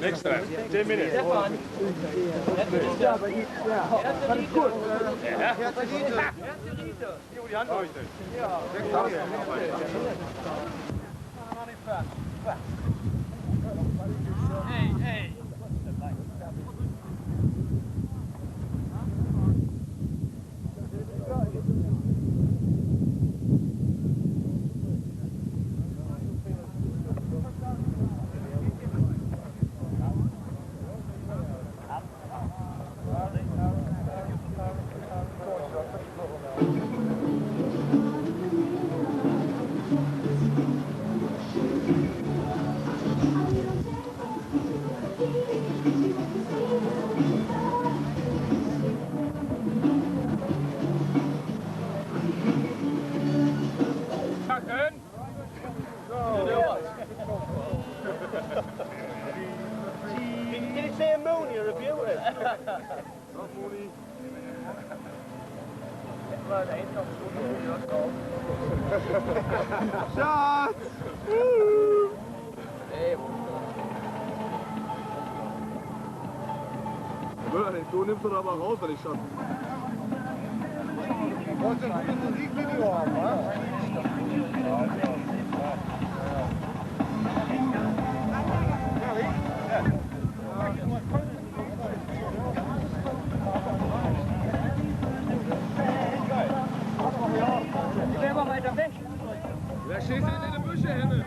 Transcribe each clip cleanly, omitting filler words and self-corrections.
Next time, 10 minutes. Ja, aber ist gut. Die Hand durch. Ja. Hey, hey. Shot! Du nimmst doch aber raus, wenn ich schaffe. Du wolltest ein gutes Musikvideo haben, wa? Ich bin aber weiter weg. Wer schießt denn in die Büsche, Henne?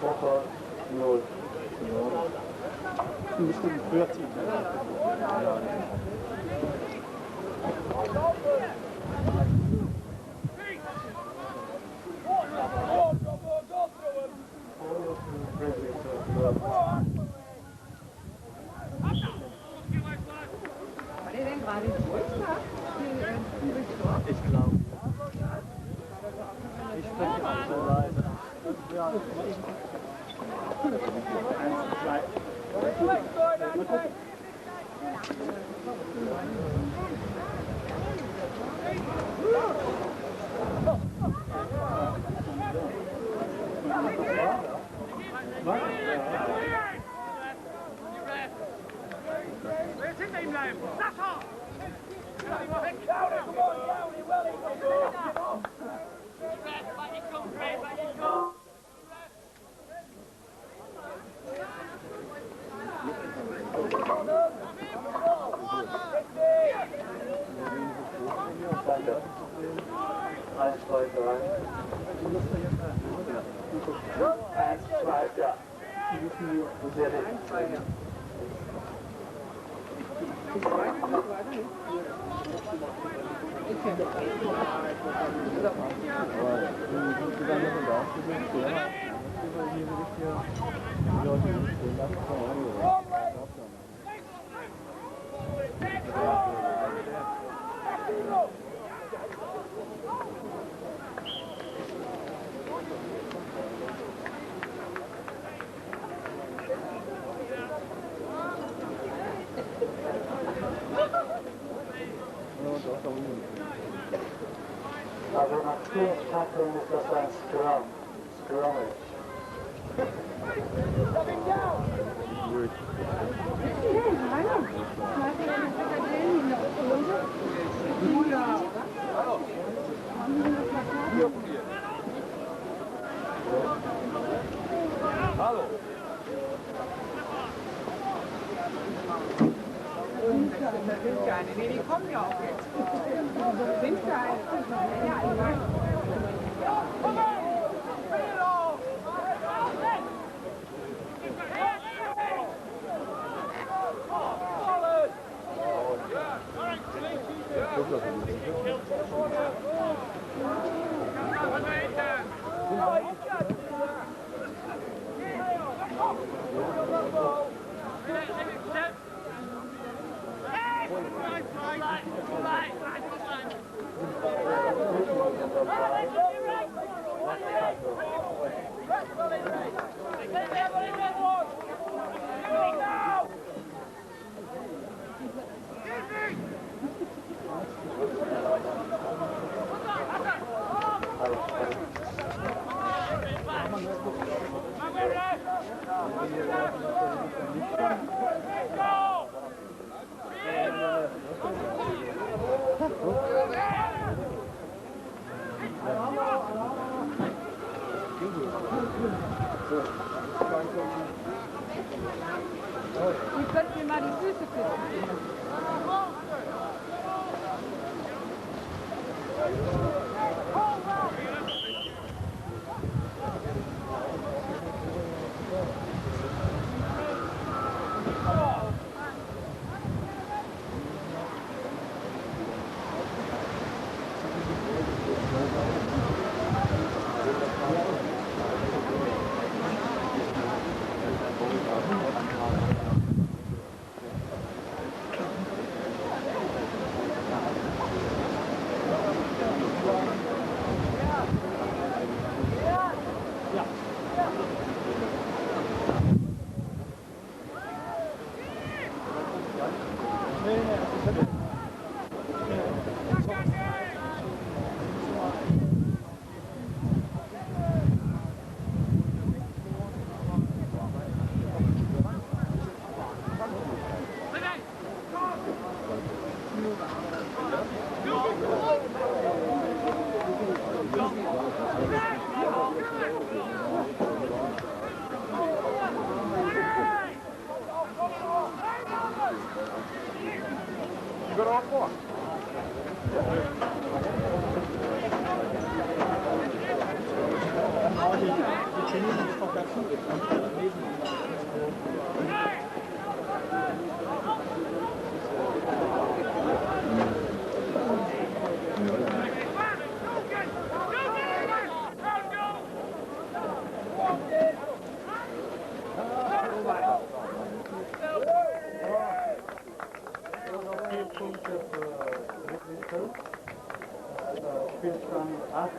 Bockholt 0. Du musst den früher ziehen. Ich glaube. Ich spreche auch so leise. Ja. 1, 2. Jetzt hinter ihm bleiben! Sascha! Eins, zwei, drei. Eins, zwei, ja. Sehr gut. Also nach 4 Tackeln ist das ein Scrum. Scrummage. Hallo. Sind keine. Nee, die kommen ja auch jetzt. Sind keine. Ja, ich weiß. Ihr könnt mir mal die Füße küssen. Spielstand 8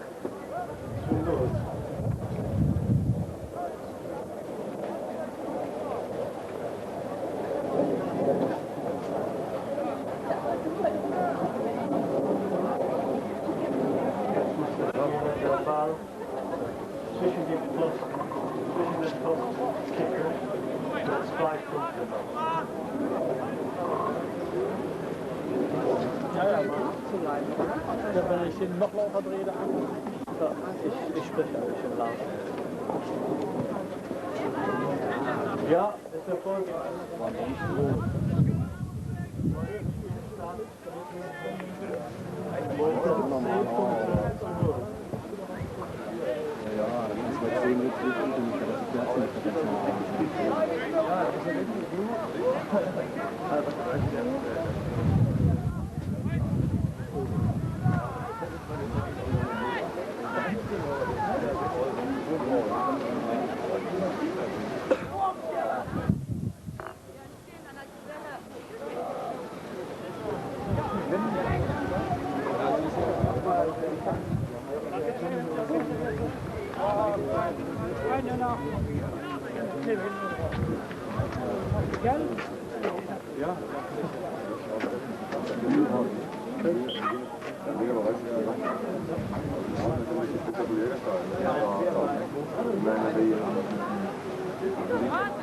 zu 0. Jetzt muss der Ball zwischen den Pfosten, zwischen den Pfosten kicken. 2 Punkte noch. Da bin ich noch lauter Rede an. Ja, ich spreche ein bisschen laut. Ja, ist erfolgreich.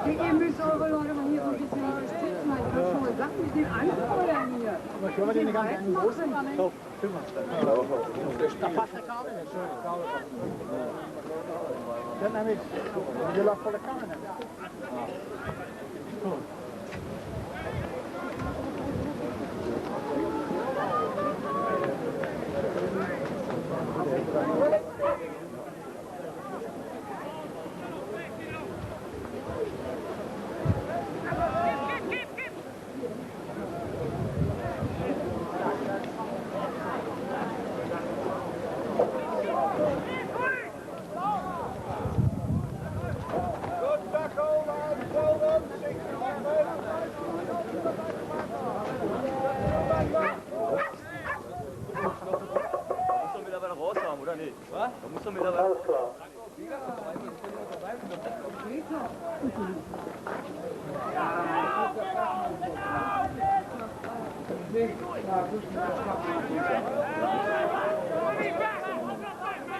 Ihr müsst eure Leute mal hier so ein bisschen unterstützen. Ich habe schon gesagt, wir sind anfeuern hier. Aber können wir den nicht ganz groß machen? So, da passt der Kabel nicht. Dann nämlich, wir lassen volle Kabel nicht.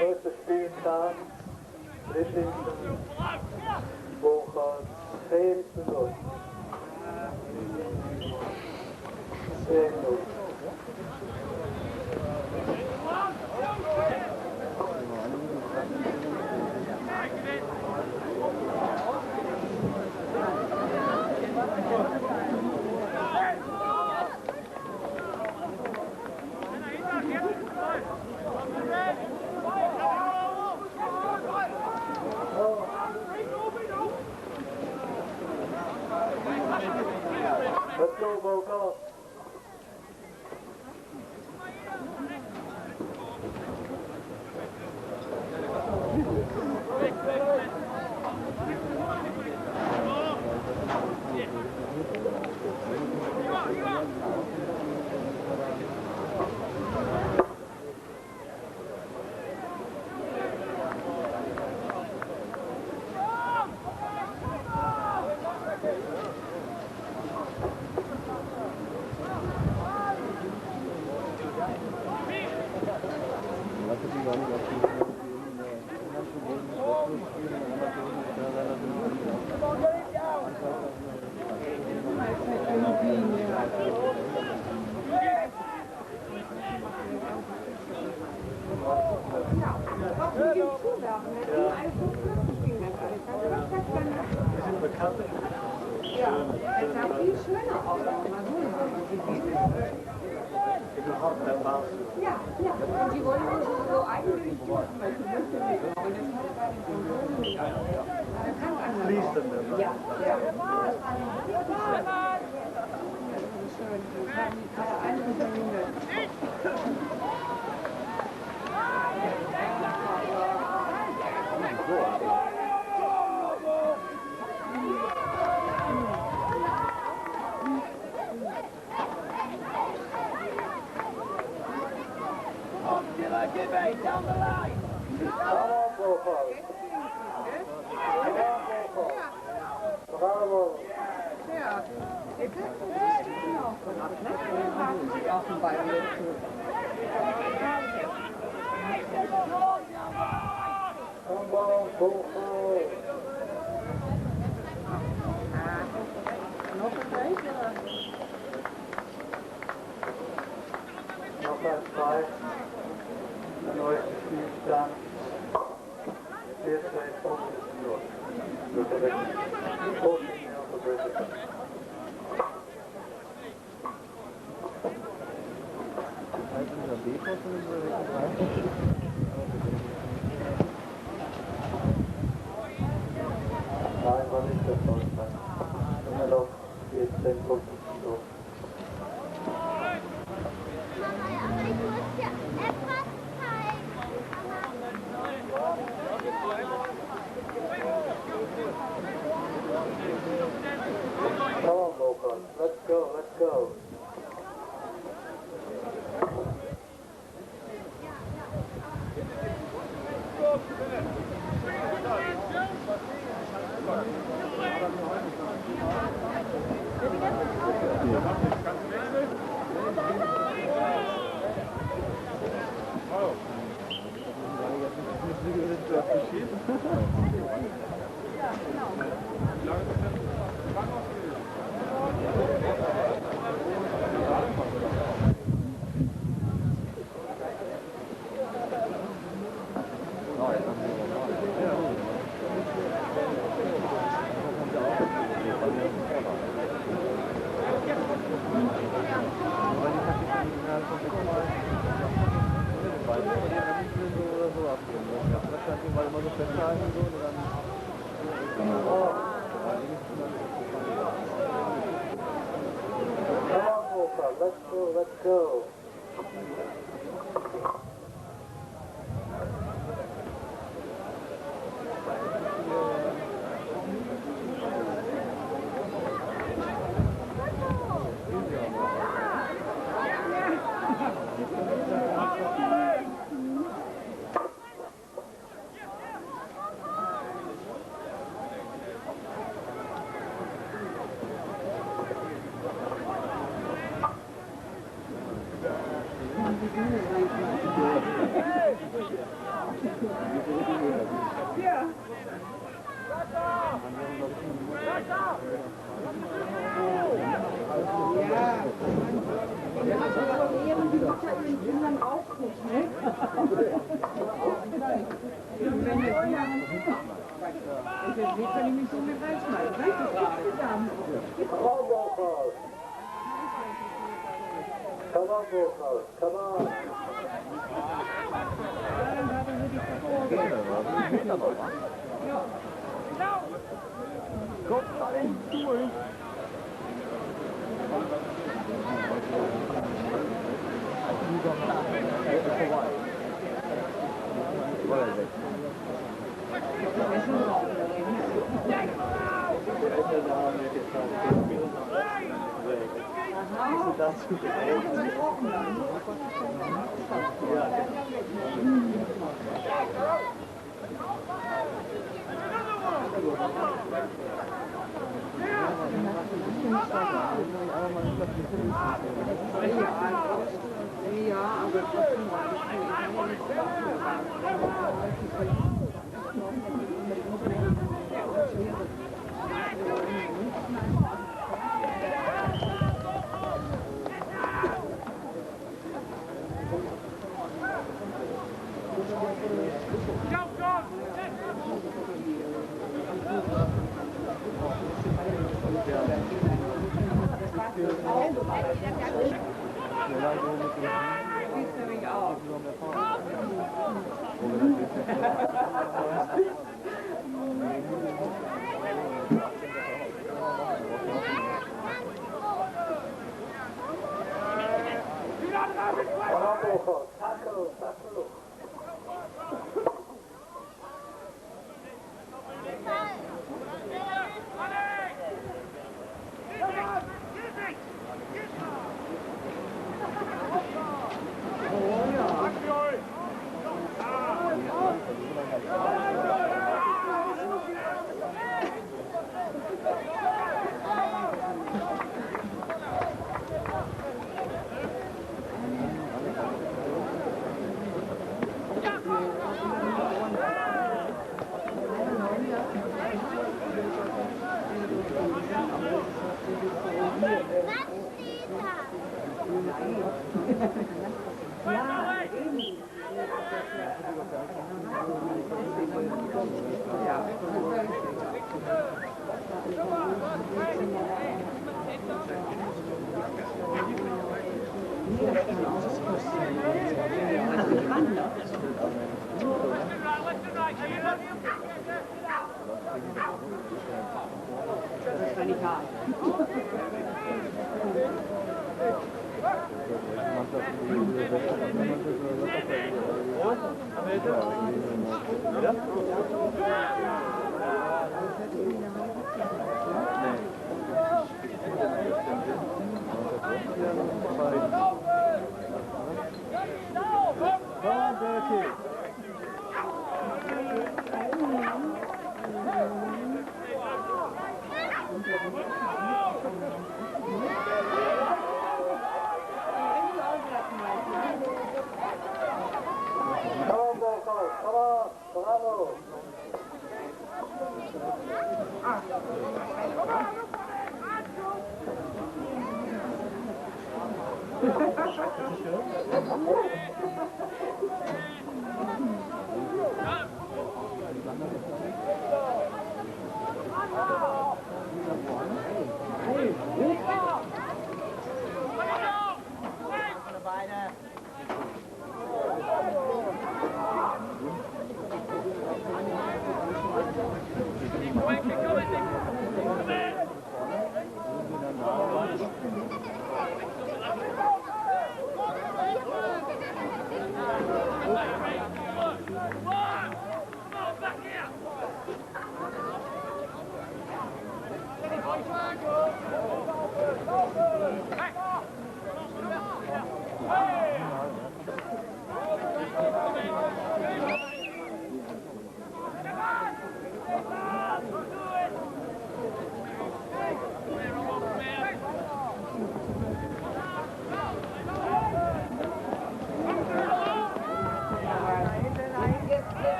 Erster Spieltag, Bridlington, Bockholt, 10:0. 10:0. Let's go, Bockholt. Halbzeit 2. Der neueste Spielstand. 14 Punkte. Nein, war nicht der Vollzeit. Immer noch 14 Punkte. Come on, Bockholt. Let's go, let's go. Let's go, let's go. Come on, Bockholt, come on. Kommt rein, durch!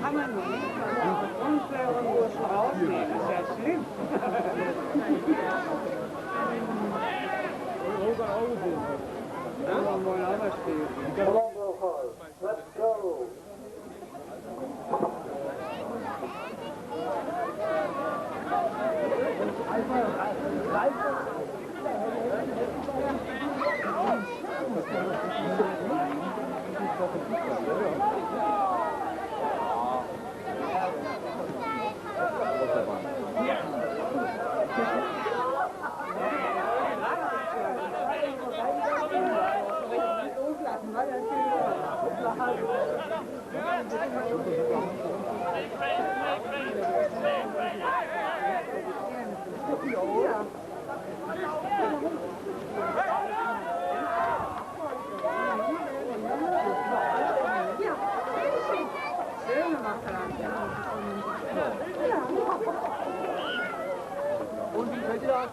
Kann man nicht. Unsere Burschen rausnehmen, ist ja schlimm. Let's go! Und wie fällt dir das?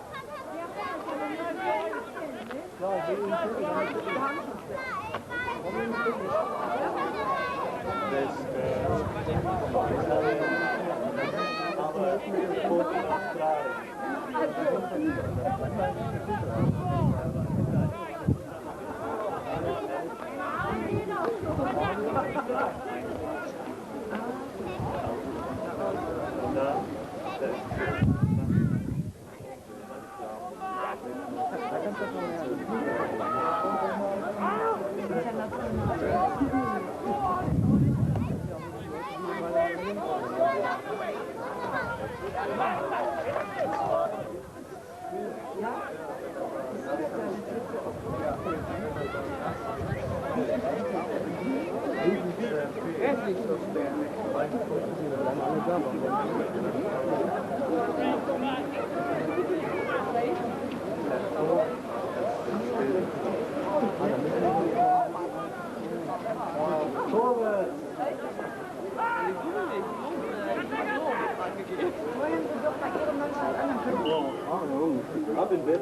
Ab in Bett.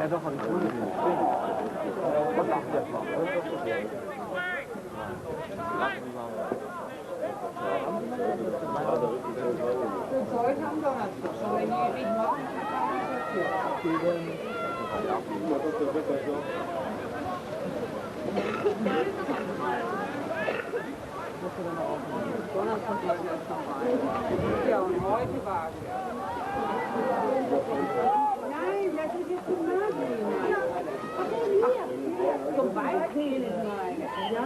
Ja, doch, habe ich wohl gesehen. Was sagt der Frau? Das Zeug am Donnerstag. Schon wenn die nicht machen, Donnerstag war ich erst dabei. Ja, und heute war ich ja. Nein, das ist jetzt zum Nachhinein. Ach, zum Beispiel ist meine. Ja?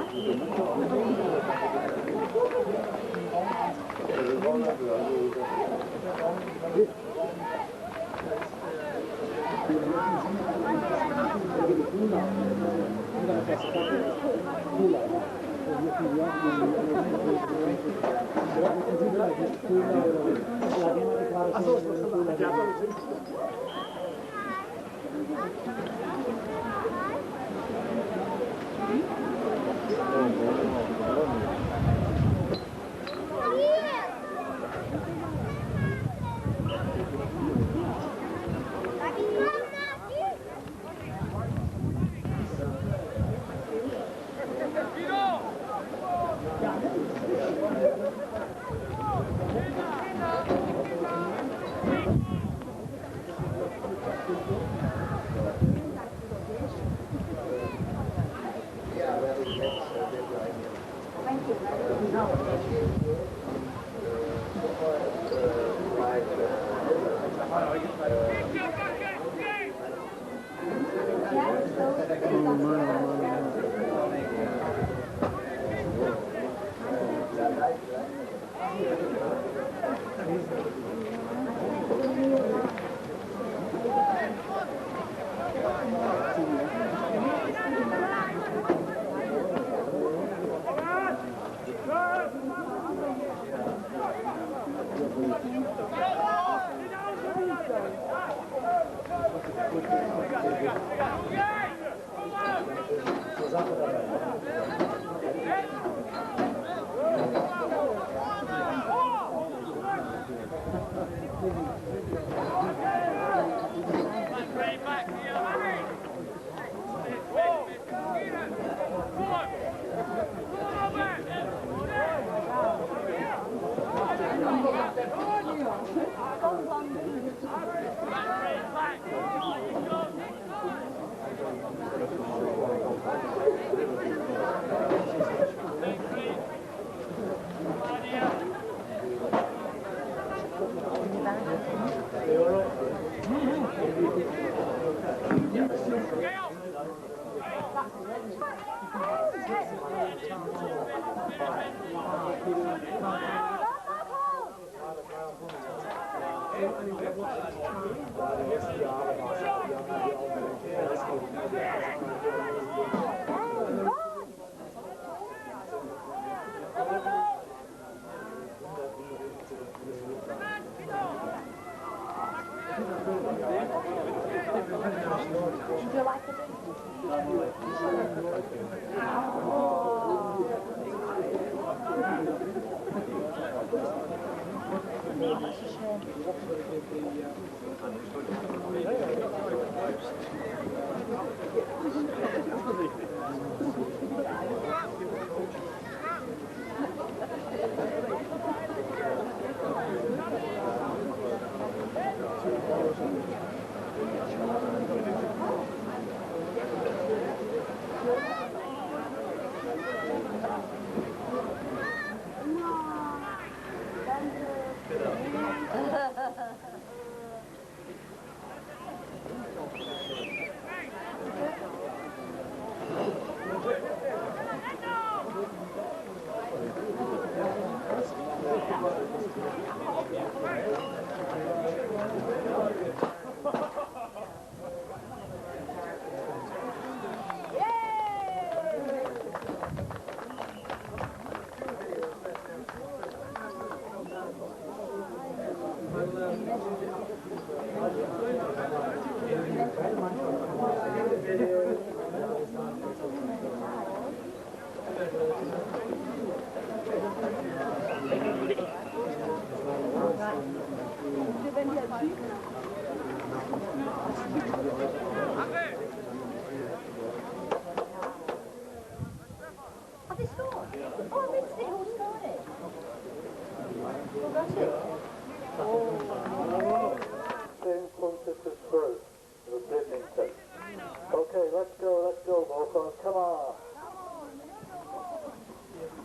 Okay, let's go, Bockholt, come on.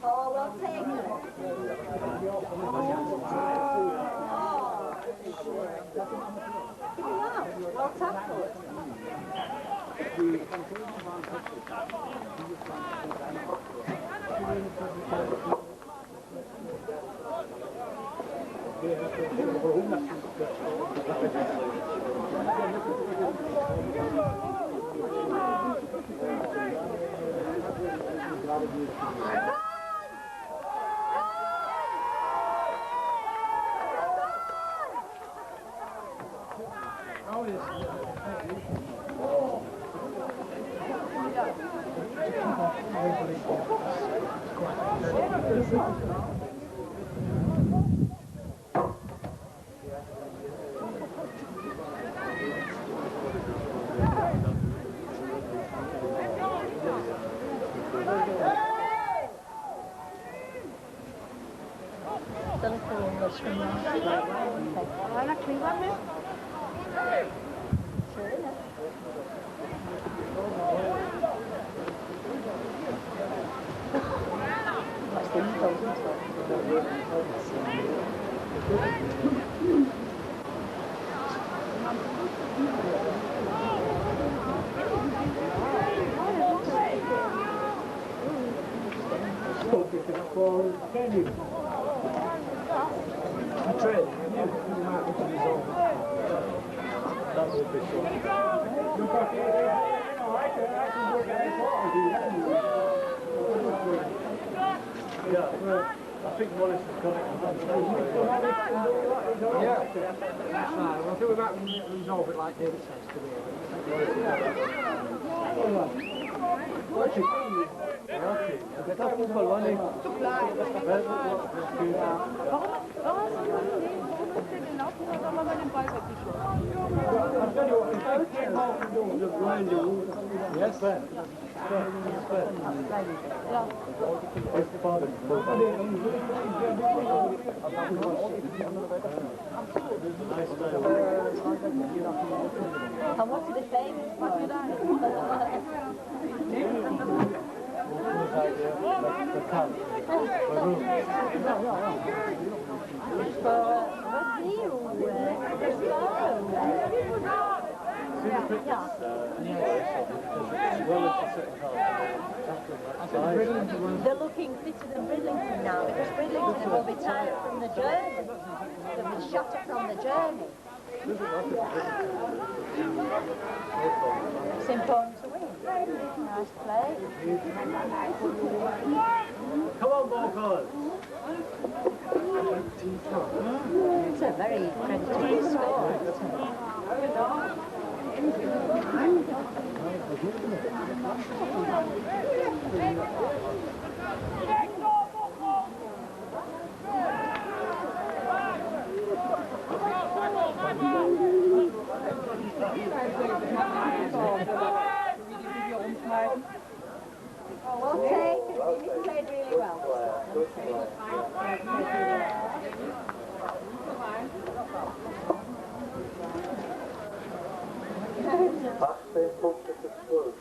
Oh, we'll take it. Well tackled. I think Wallace has got it. Yeah. Well, I think we might resolve it like David says to me. Yes, Ben. And what's the famous for? They're looking fitter than Bridlington now because Bridlington will be tired from the journey. They'll be shot up from the journey. It's important to win. Nice play. Come on, Bockholt. It's a very creditable score. We'll take it. He played really well.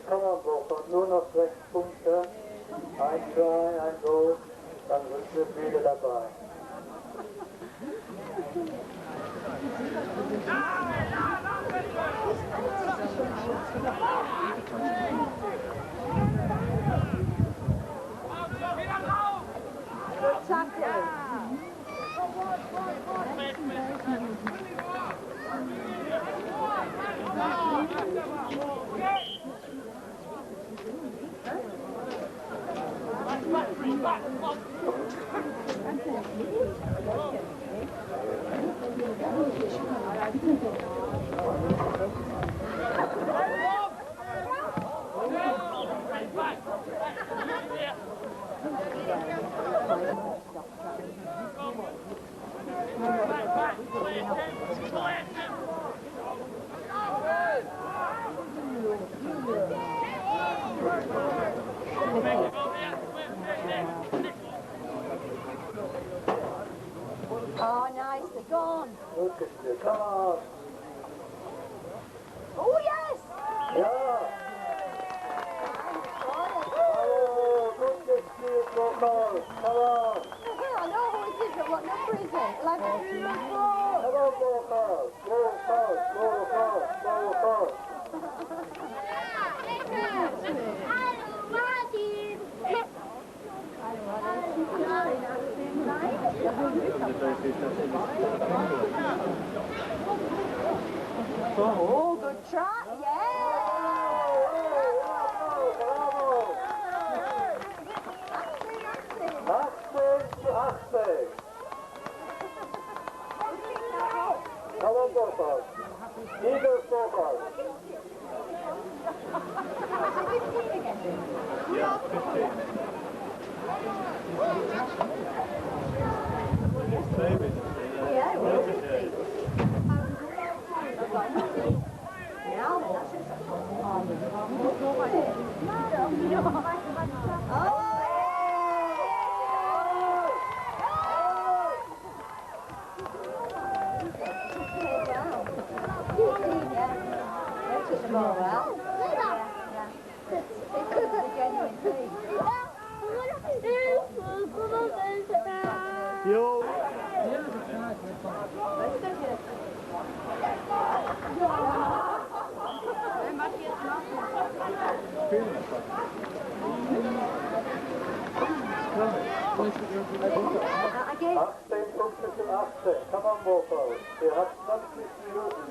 Come on, Bockholt, nur noch 6 Punkte. Ein Try, ein Goal, dann sind wir wieder dabei. Good tackle. Punktespiel. Come on. Oh, yes! Ja. Oh, gut gespielt, Bockholt. Come on. I know who it is, but what number is it? 11. Come on, Bockholt. Go, Bockholt. Go, Bockholt. Go, Bockholt. Oh, good try, yeah! Bravo. 18. Come on, Bockholt. Eagles, Bockholt. Yeah, it was 15. Again. 18 Punkte zu 18. Come on, Bockholt. Ihr habt 20 Minuten.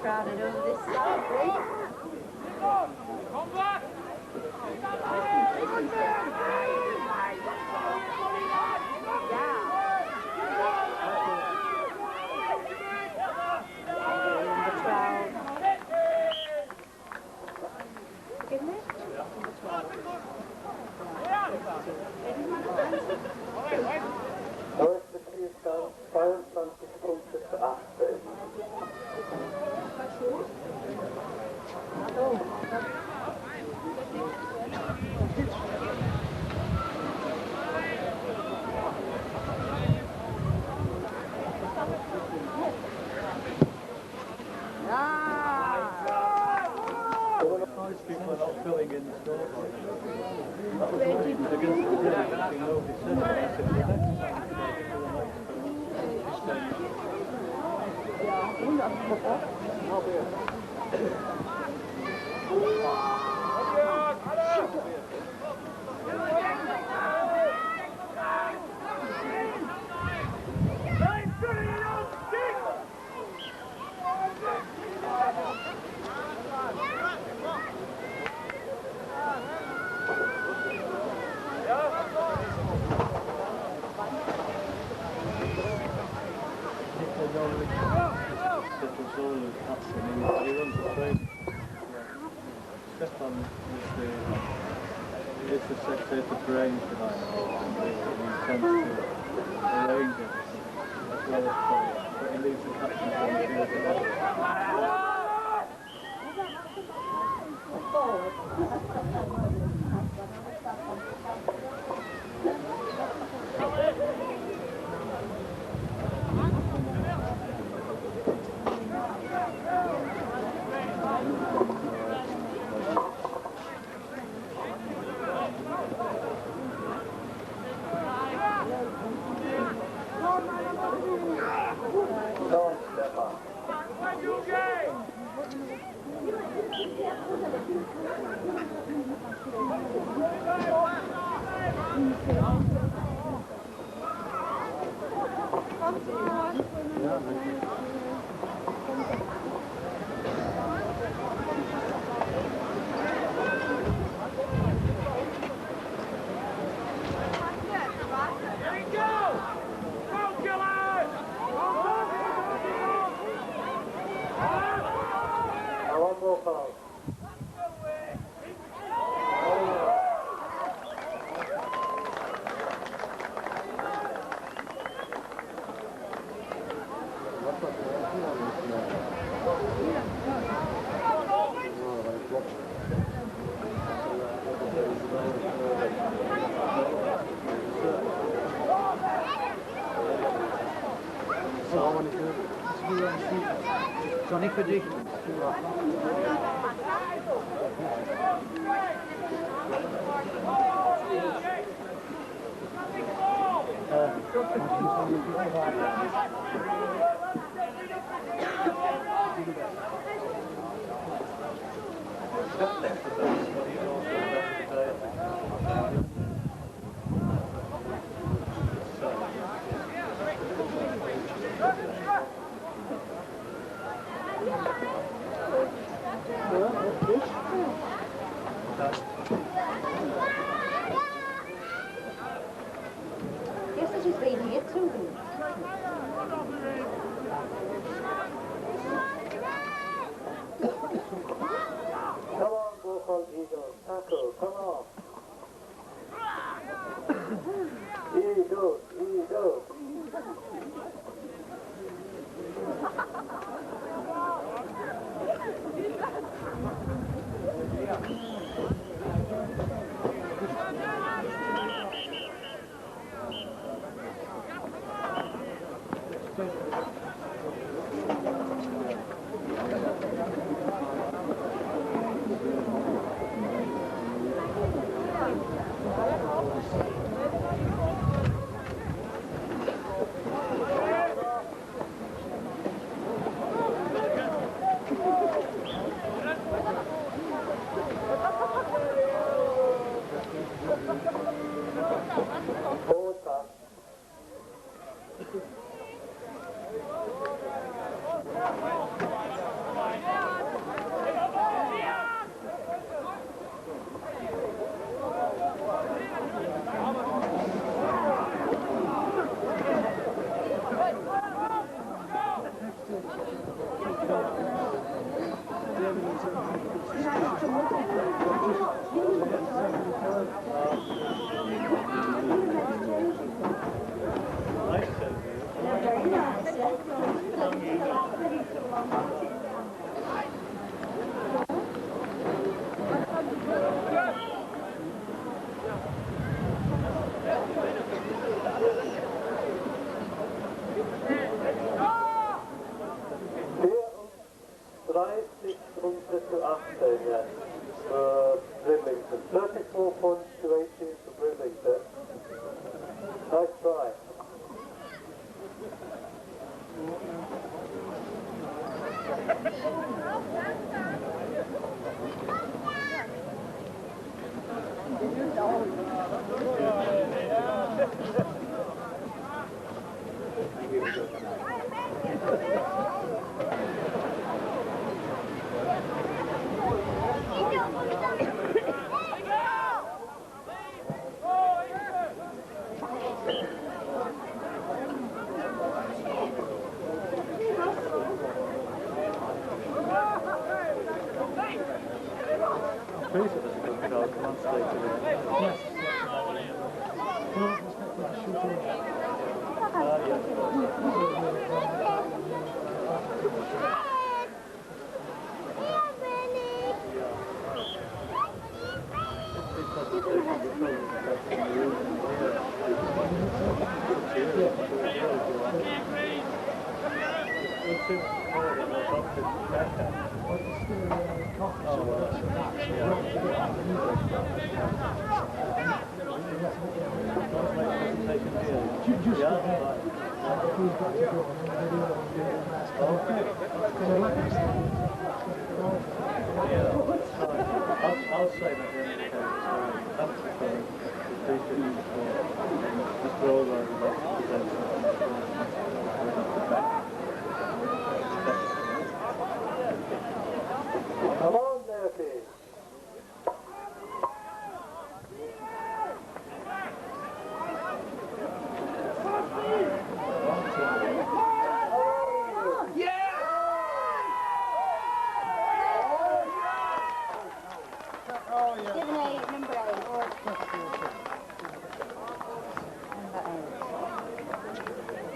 Crowded over this side, please. Neuester Spielstand 22 Punkte zu 18. Most people are not filling in the scoreboard. Against the Bridlington, nobody said it. I said, the next time you make it to the next stage. Stefan is the secretary of the brain tonight, and he tends to arrange it as well as play, but he leaves the captain on the field together. Don't step up. Now one more foul. Johnny Fiddy. Yes, it is reading it too. Come on, Bockholt Eagles. Tackle, come on. Eagles, Eagles. Forward pass. Very nice, yeah. Punkte zu 18 jetzt für Bridlington. 34 points to 18 for Bridlington. Nice try. Yeah. I'll say that the end of the game, just for all those Come on there, please. Given a number 8.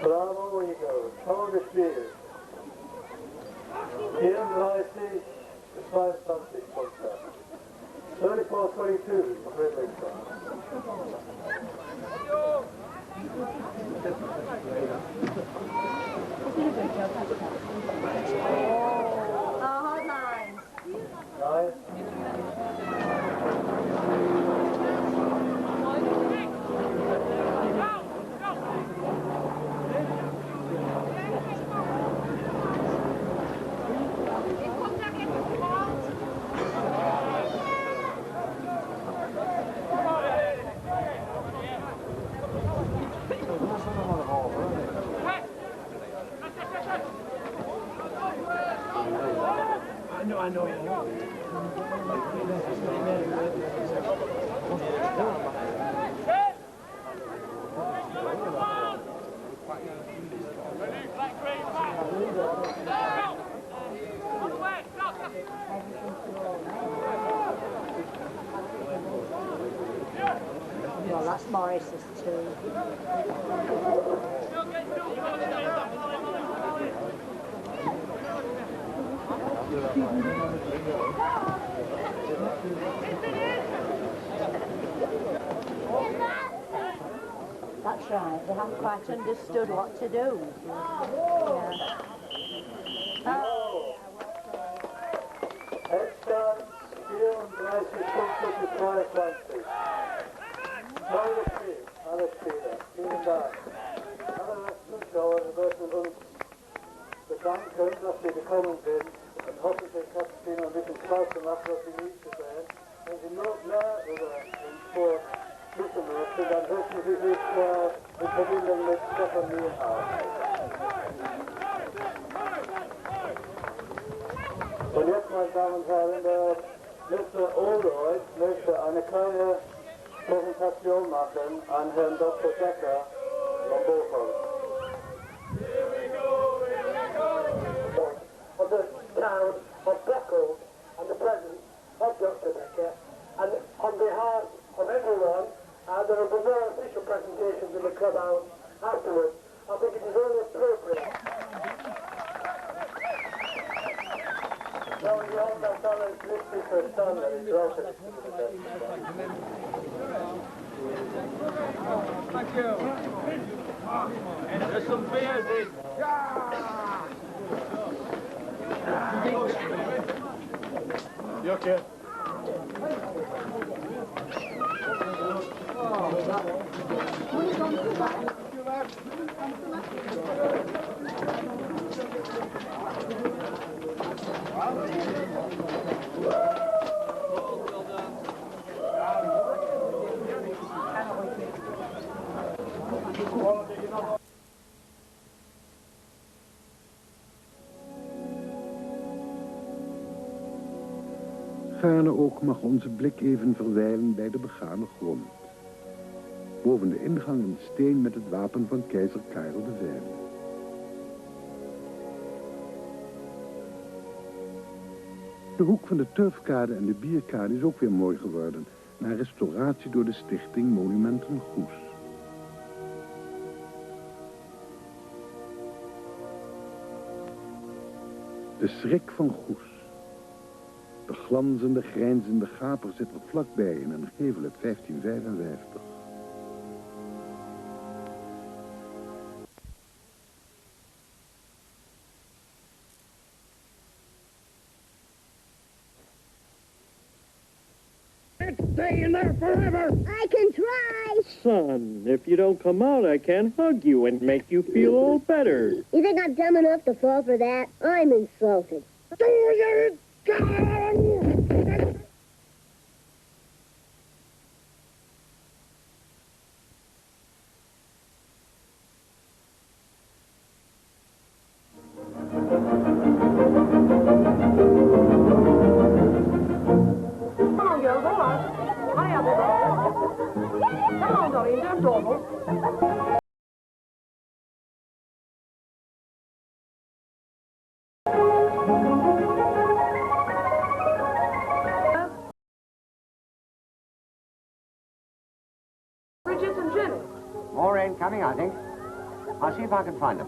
Bravo, Eagles. Tolle Spiel. 34, 22 Punkte. 34-22 for Bridlington. Hard lines. Nice. I know. Well, that's Morris's too. That's right, they haven't quite understood what to do. Yeah. Headstand, 34 Punkte für 22. Tolle Spiel, alle Spieler. Vielen Dank. Alle Zuschauer möchten uns bedanken, dass sie gekommen sind. Und hoffentlich hat es ihnen ein bisschen Spaß gemacht, was sie nicht zu sehen. Wenn Sie nur mehr über den Sport wissen möchten, dann setzen Sie sich in Verbindung mit Stefan Mühlhaus. Und jetzt, meine Damen und Herren, der Mr. Oldroyd möchte eine kleine Präsentation machen an Herrn Dr. Decker von Bockholt. Of the town of Bockholt and the presence of Dr. Becker, and on behalf of everyone, there will be no official presentations in the clubhouse afterwards. I think it is only appropriate. No, you all know Stanley's listed for Stanley, he's also listed for the best. Thank you. There's some beers in. You okay? Gaarne ook mag onze blik even verwijlen bij de begane grond. Boven de ingang een steen met het wapen van keizer Karel V. De hoek van de Turfkade en de Bierkade is ook weer mooi geworden, na restauratie door de stichting Monumenten Goes. De schrik van Goes. De glanzende, grijnzende gaper zit er vlakbij in een gevel uit 1555. stay in there forever. I can try. Son, if you don't come out, I can't hug you and make you feel all better. You think I'm dumb enough to fall for that? I'm insulted. Bridget and Jim. More rain coming, I think. I'll see if I can find them.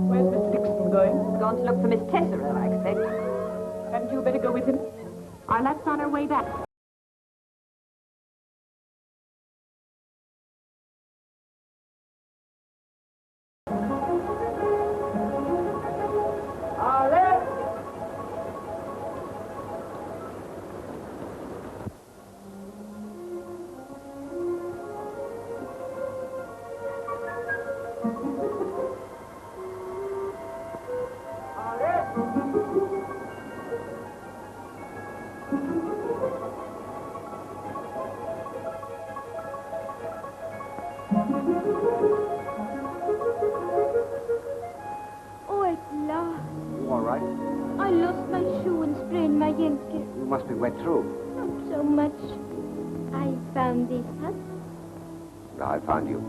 Where's Mr. Dixon going? Gone to look for Miss Tessera, I expect. Hadn't you better go with him? Our laps on our way back. Oh, at last. You all right? I lost my shoe and sprained my ankle. You must be wet through. Not so much. I found this hut. I found you.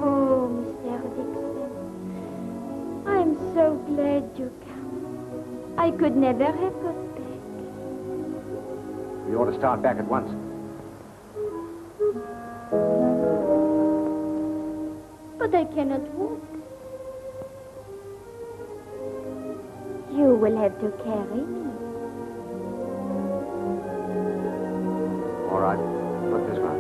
Oh, Mr. Dixon. I'm so glad you come. I could never have got back. We ought to start back at once. But I cannot walk. You will have to carry me. All right. Put this one.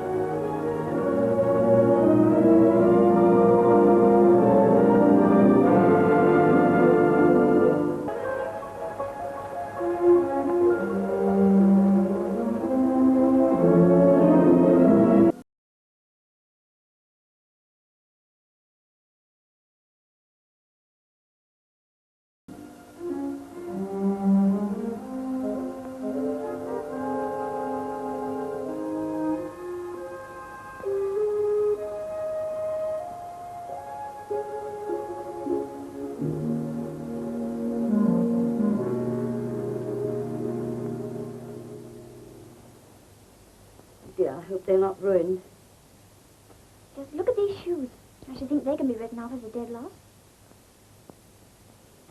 Dear, I hope they're not ruined. Just look at these shoes. I should think they can be written off as a dead loss.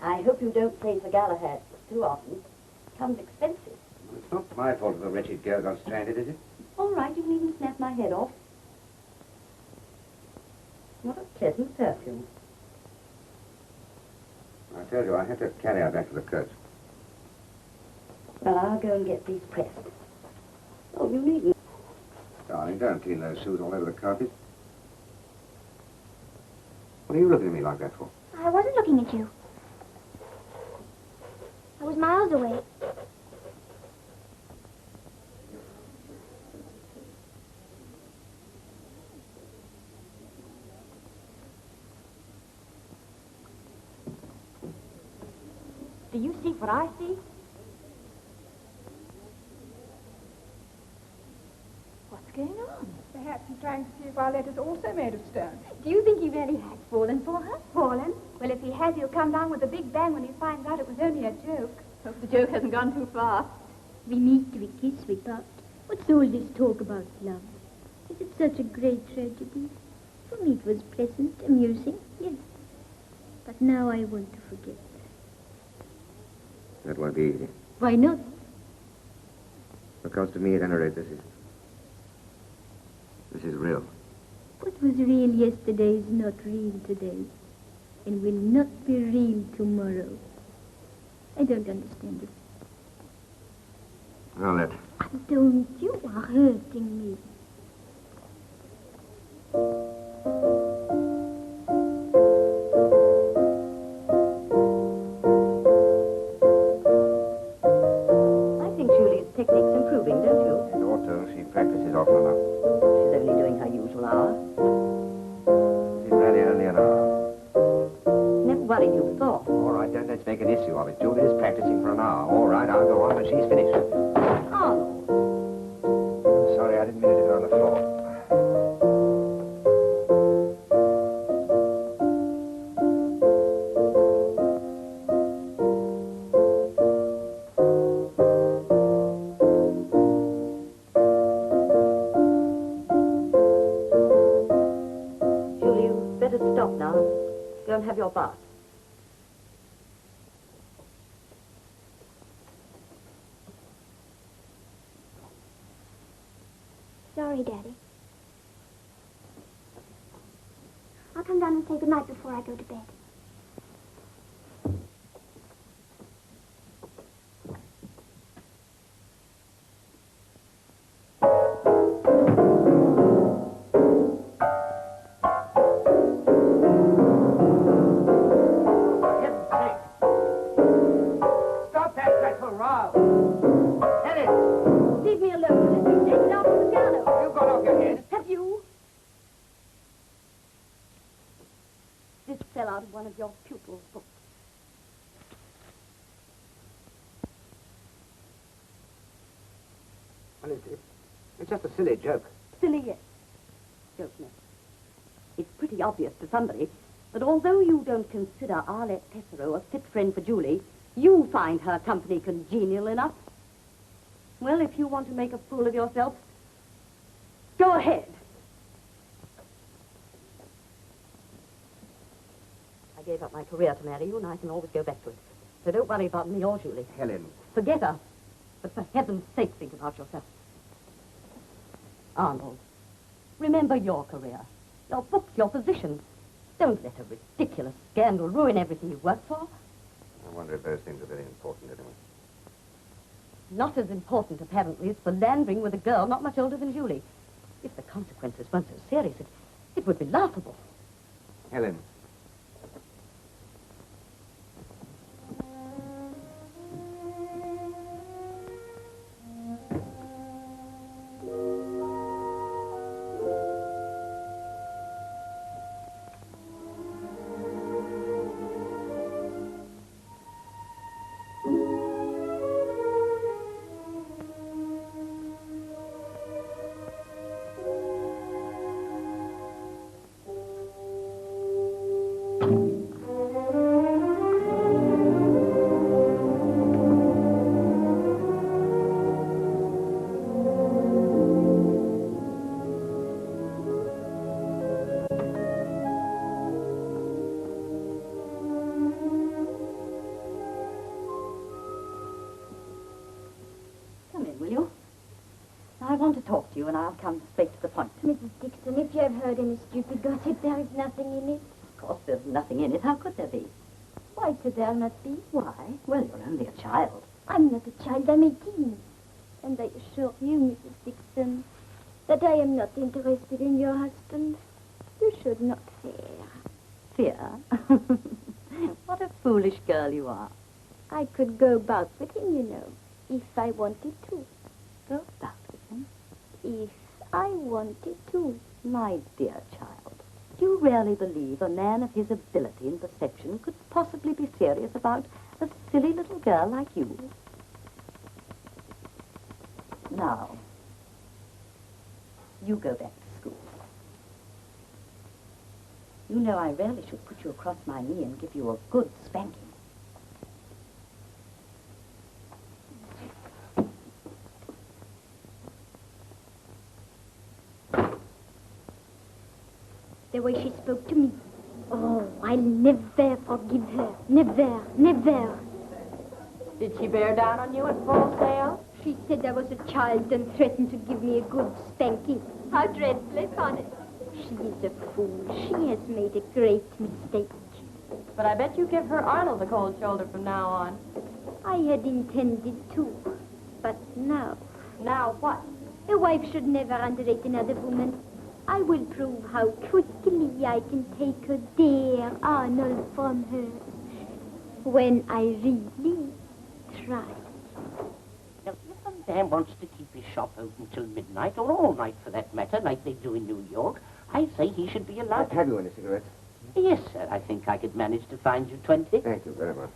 I hope you don't play for Galahad too often. It comes expensive. It's not my fault if the wretched girl got stranded, is it? All right, you can even snap my head off. What a pleasant perfume. I told you, I had to carry her back to the coach. Well, I'll go and get these pressed. Oh, you needn't. Darling, don't clean those shoes all over the carpet. What are you looking at me like that for? I wasn't looking at you. I was miles away. Do you see what I see? What's going on? Perhaps he's trying to see if our letter's also made of stone. Do you think he really has fallen for her? Fallen? Well, if he has, he'll come down with a big bang when he finds out it was only a joke. Hope the joke hasn't gone too far. We meet, we kiss, we part. What's all this talk about love? Is it such a great tragedy? For me it was pleasant, amusing, yes. But now I want to forget. That won't be easy. Why not? Because to me, at any rate, this is real. What was real yesterday is not real today, and will not be real tomorrow. I don't understand it. Arlette. Don't, you are hurting me. I think Julie's technique's improving, don't you? It ought to. She practices often enough. She's only doing her usual hour. She's very early an hour. Never worried you before. All right, then let's make an issue of it. Julie's practicing for an hour. All right, I'll go on when she's finished. Arnold. I'm sorry, I didn't mean to do it on the floor. Julie, you better stop now. Go and have your bath. Sorry, Daddy. I'll come down and say goodnight before I go to bed. Stop that dreadful row! Helen! Leave me alone. Let me take it off the piano. You've got off your head. Have you? This fell out of one of your pupils' books. Well, it's just a silly joke. Silly, yes. Joke, no. It's pretty obvious to somebody that although you don't consider Arlette Pesaro a fit friend for Julie, you find her company congenial enough. Well, if you want to make a fool of yourself, go ahead. I gave up my career to marry you, and I can always go back to it. So don't worry about me or Julie. Helen. Forget her. But for heaven's sake, think about yourself. Arnold, remember your career, your books, your position. Don't let a ridiculous scandal ruin everything you've worked for. I wonder if those things are very important anyway. Not as important, apparently, as philandering with a girl not much older than Julie. If the consequences weren't so serious, it would be laughable. Helen. I want to talk to you, and I'll come straight to the point. Mrs. Dixon, if you have heard any stupid gossip, there is nothing in it. Of course, there's nothing in it. How could there be? Why could there not be? Why? Well, you're only a child. I'm not a child, I'm 18. And I assure you, Mrs. Dixon, that I am not interested in your husband. You should not fear. Fear? What a foolish girl you are. I could go about with him, you know, if I wanted to. Go about with him? If I wanted to. My dear child, do you really believe a man of his ability and perception could possibly be serious about a silly little girl like you? Now, you go back to school. You know I really should put you across my knee and give you a good spanking. The way she spoke to me. Oh, I'll never forgive her. Never, never. Did she bear down on you at full sail? She said I was a child and threatened to give me a good spanking. How dreadfully funny. She is a fool. She has made a great mistake. But I bet you give her Arnold a cold shoulder from now on. I had intended to, but But now... Now what? A wife should never underrate another woman. I will prove how quickly I can take her dear Arnold from her when I really try. Now, if a man wants to keep his shop open till midnight, or all night for that matter, like they do in New York, I say he should be allowed... Have you any cigarettes? Yes, sir. I think I could manage to find you 20. Thank you very much.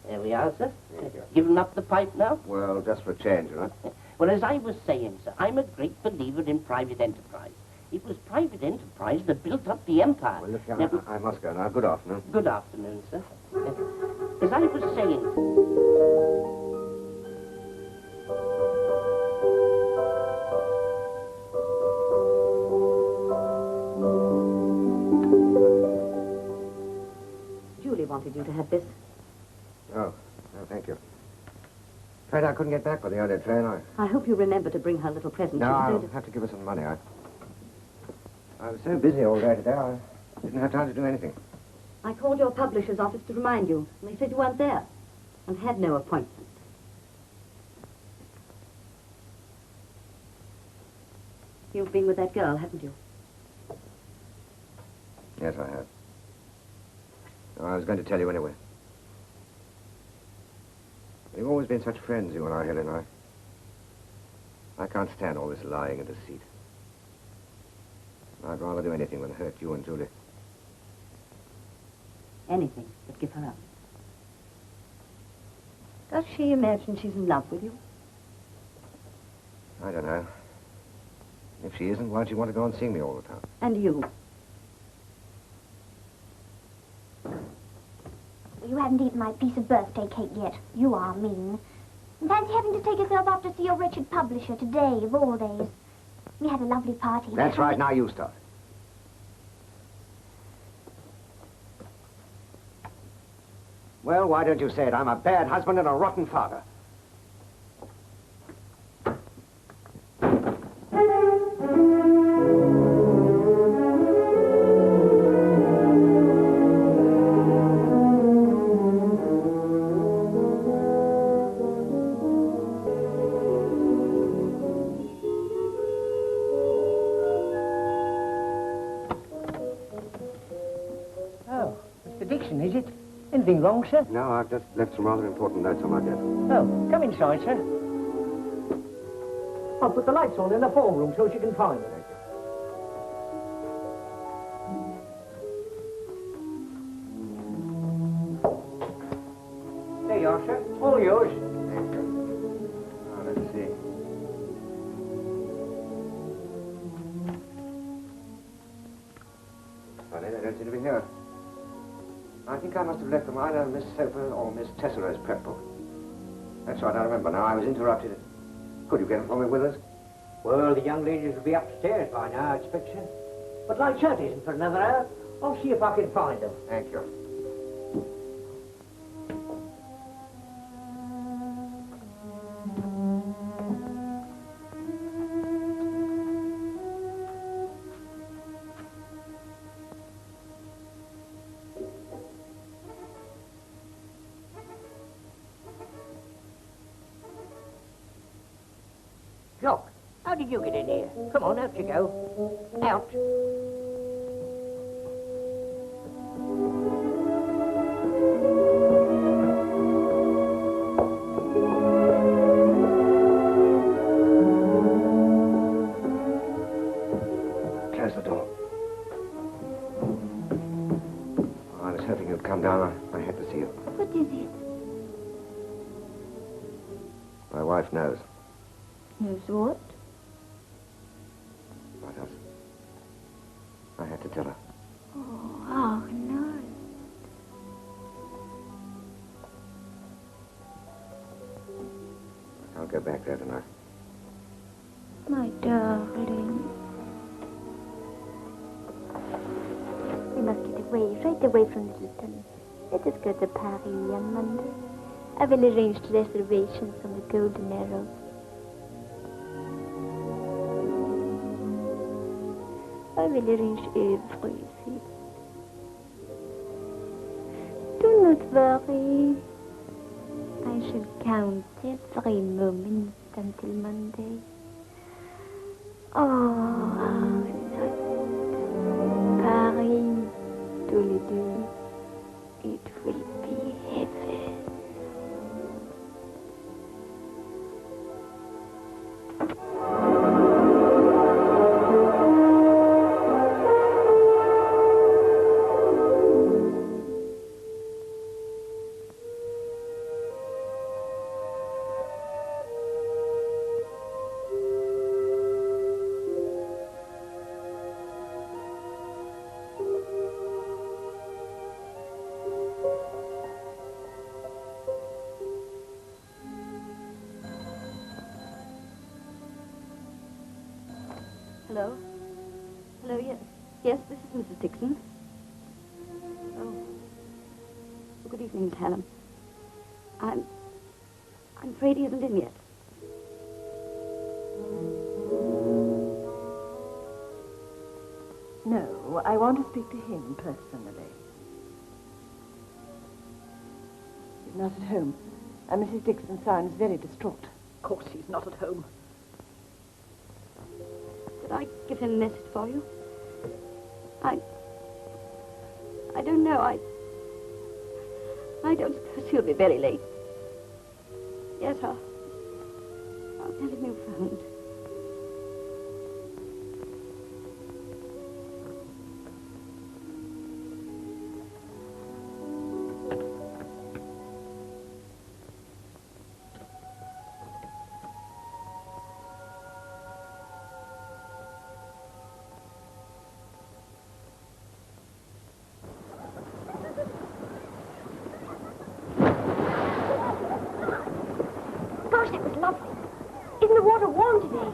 There we are, sir. Thank you. Given up the pipe now? Well, just for a change, you know. Well, as I was saying, sir, I'm a great believer in private enterprise. It was private enterprise that built up the empire. Well, look, I must go now. Good afternoon. Good afternoon, sir. As I was saying... Julie wanted you to have this. Oh, no, thank you. Afraid I couldn't get back by the early train. I hope you remember to bring her little present. No, I'll have to give her some money. I was so busy all day today, I didn't have time to do anything. I called your publisher's office to remind you, and they said you weren't there, and had no appointment. You've been with that girl, haven't you? Yes, I have. No, I was going to tell you anyway. We've always been such friends, you and I, Helen. I can't stand all this lying and deceit. I'd rather do anything than hurt you and Julie. Anything but give her up. Does she imagine she's in love with you? I don't know. If she isn't, why'd she want to go and see me all the time? And you? You haven't eaten my piece of birthday cake yet. You are mean. And fancy having to take yourself off to see your wretched publisher today, of all days. We had a lovely party. That's right. Now you start. Well, why don't you say it? I'm a bad husband and a rotten father. Is it? Anything wrong, sir? No, I've just left some rather important notes on my desk. Oh, come inside, sir. I'll put the lights on in the form room so she can find it. There you are, sir. All yours. Thank you. Now, let's see. Funny, they don't seem to be here. I think I must have left them either Miss Soper or Miss Tesserer's prep book. That's right, I remember now. I was interrupted. Could you get them for me with us? Well, the young ladies will be upstairs by now, I expect, sir. But lights out isn't for another hour. I'll see if I can find them. Thank you. Jock, how did you get in here? Come on, out you go. Out. Close the door. Oh, I was hoping you'd come down. I had to see you. What is it? My wife knows. Knows what? About us. I had to tell her. Oh, how nice. I can't go back there tonight. My darling. We must get away, right away from Bridlington. Let us go to Paris on Monday. I will arrange reservations on the Golden Arrow. I will arrange everything. Do not worry. I shall count every moment. until Monday. Oh, not Paris, tous les deux. It will be heaven. Hello? Hello, yes. Yes, this is Mrs. Dixon. Oh. Good evening, Miss Helen. I'm afraid he isn't in yet. No, I want to speak to him personally. He's not at home, and Mrs. Dixon sounds very distraught. Of course he's not at home. Could I give him a message for you? I don't know. I don't suppose he'll be very late. Yes, I'll tell him you phoned. That was lovely. Isn't the water warm today?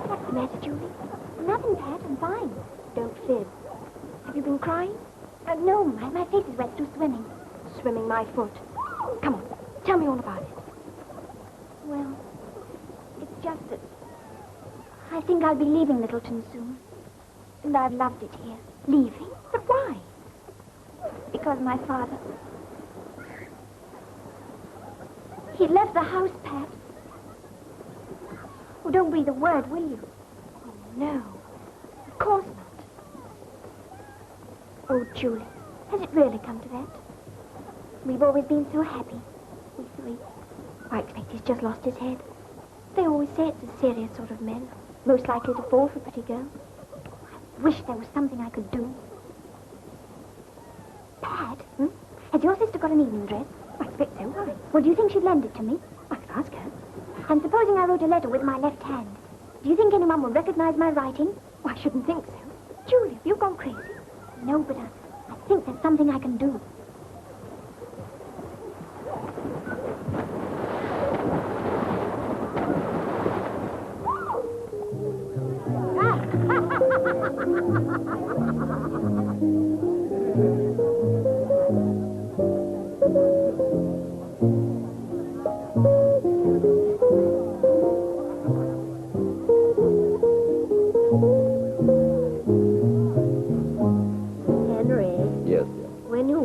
What's the matter, Julie? Nothing, Pat. I'm fine. Don't fib. Have you been crying? No, my face is wet through swimming. Swimming my foot. Come on, tell me all about it. Well, it's just that I think I'll be leaving Littleton soon. And I've loved it here. Leaving? But why? Because my father... He left the house, Pat. Oh, don't breathe a word, will you? Oh, no. Of course not. Oh, Julie, has it really come to that? We've always been so happy, we three. I expect he's just lost his head. They always say it's a serious sort of man, most likely to fall for a pretty girl. I wish there was something I could do. Pat, has your sister got an evening dress? I expect so. Why? Well, do you think she'd lend it to me? I could ask her. And supposing I wrote a letter with my left hand, do you think anyone would recognize my writing? Well, I shouldn't think so. Julie, have you gone crazy? No, but I think there's something I can do.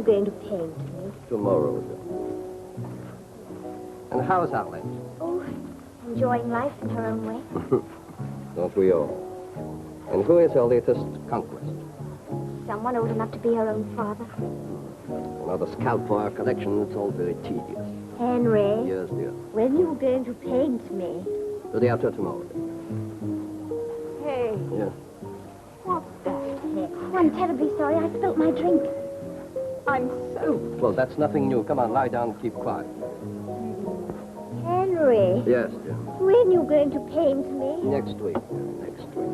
Going to paint me? Tomorrow, dear. And how's Alice? Oh, enjoying life in her own way. Don't we all? And who is her latest conquest? Someone old enough to be her own father. Another scalp for our collection. It's all very tedious. Henry? Yes, dear. When are you going to paint me? The day after tomorrow, dear. Hey. Yes. What the heck? Oh, I'm terribly sorry. I spilt my drink. I'm soaked. Well, that's nothing new. Come on, lie down and keep quiet. Henry? Yes, dear. When are you going to paint me? Next week, dear. Next week.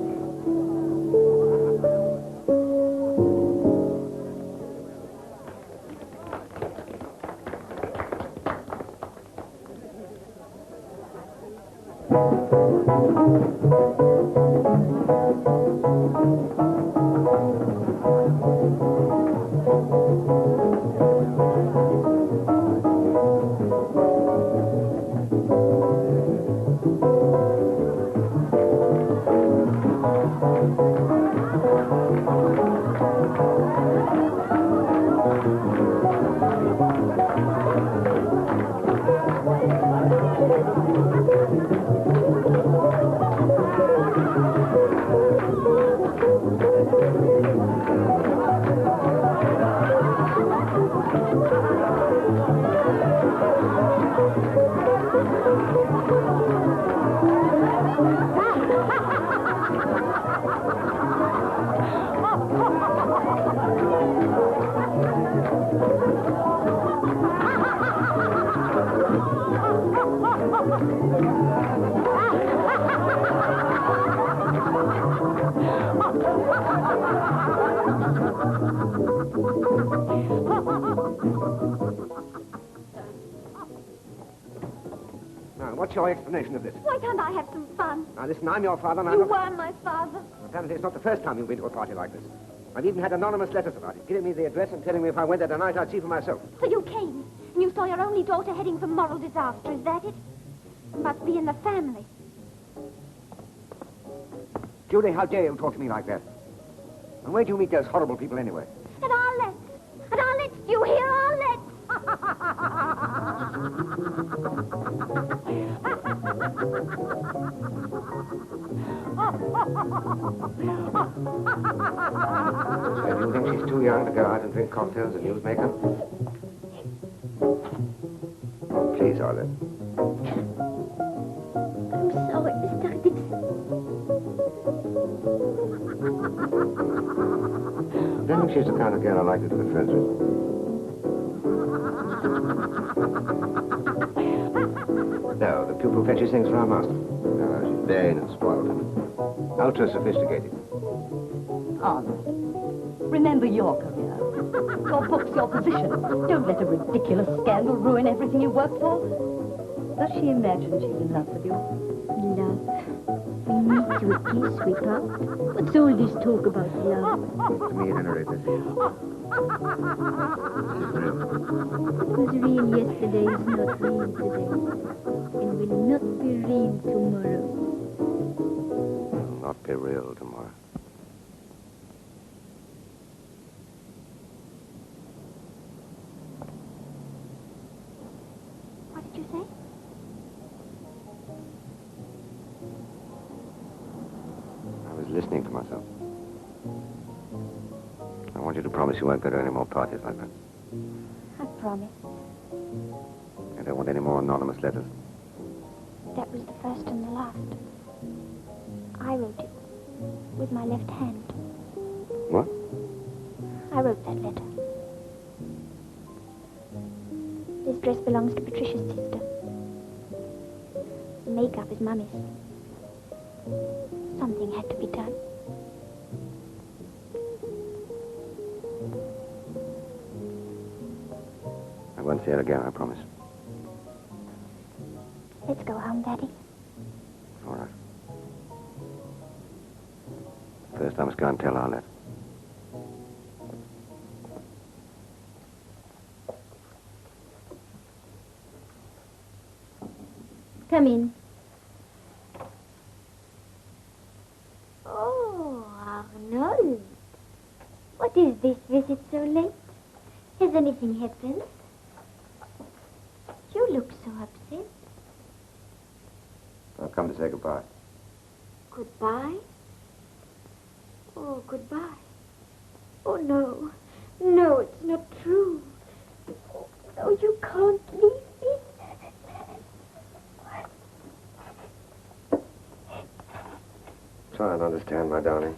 Now, what's your explanation of this? Why can't I have some fun? Now, listen, I'm your father, and I'm You not... were my father. Apparently, it's not the first time you've been to a party like this. I've even had anonymous letters about it, giving me the address and telling me if I went there tonight, I'd see for myself. So you came, and you saw your only daughter heading for moral disaster. Is that it? Must be in the family. Julie, how dare you talk to me like that? And where do you meet those horrible people anyway? At Arlet's. At Arlet's. Do you hear, Arlet's? So do you think she's too young to go out and drink cocktails and use makeup? Oh, please, Arlet. I'm sorry, Mr. Dixon. I don't think she's the kind of girl I like to be friends with. No, the pupil fetches things for our master. No, she's vain and spoiled and ultra-sophisticated. Remember your career, your books, your position. Don't let a ridiculous scandal ruin everything you worked for. Does she imagine she's in love with you? Love. We meet to a kiss, sweetheart. What's all this talk about love? To me, at any rate, this is real. What was real yesterday is not real today. And will not be real tomorrow. Will not be real tomorrow. What did you say? I was listening to myself. I want you to promise you won't go to any more parties like that. I promise. I don't want any more anonymous letters. That was the first and the last. I wrote it with my left hand. What? I wrote that letter. This dress belongs to Patricia's sister. The makeup is Mummy's. Something had to be done. I won't say it again, I promise. Let's go home, Daddy. All right. First, I must go and tell Arlette. Come in. Oh, Arnold. What is this visit so late? Has anything happened? You look so upset. I've come to say goodbye. Goodbye? Oh, goodbye. Oh, no. No, it's not true. Oh, you can't leave me. Try and understand, my darling.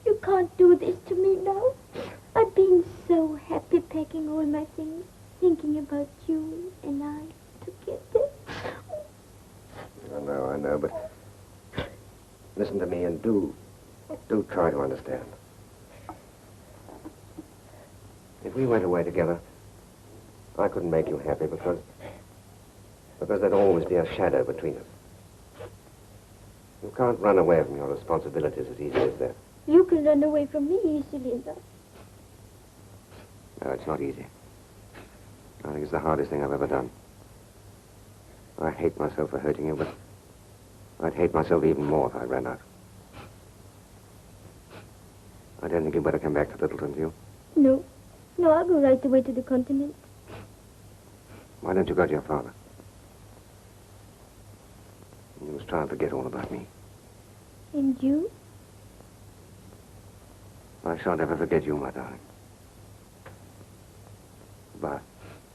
You can't do this to me now. I've been so happy packing all my things, thinking about you and I together. I know, but listen to me and do try to understand. If we went away together, I couldn't make you happy because there'd always be a shadow between us. You can't run away from your responsibilities as easily as that. You can run away from me easily enough. No, it's not easy. I think it's the hardest thing I've ever done. I hate myself for hurting you, but I'd hate myself even more if I ran out. I don't think you'd better come back to Littleton, do you? No. No, I'll go right away to the continent. Why don't you go to your father? You must try and forget all about me. And you? I shan't ever forget you, my darling. Goodbye.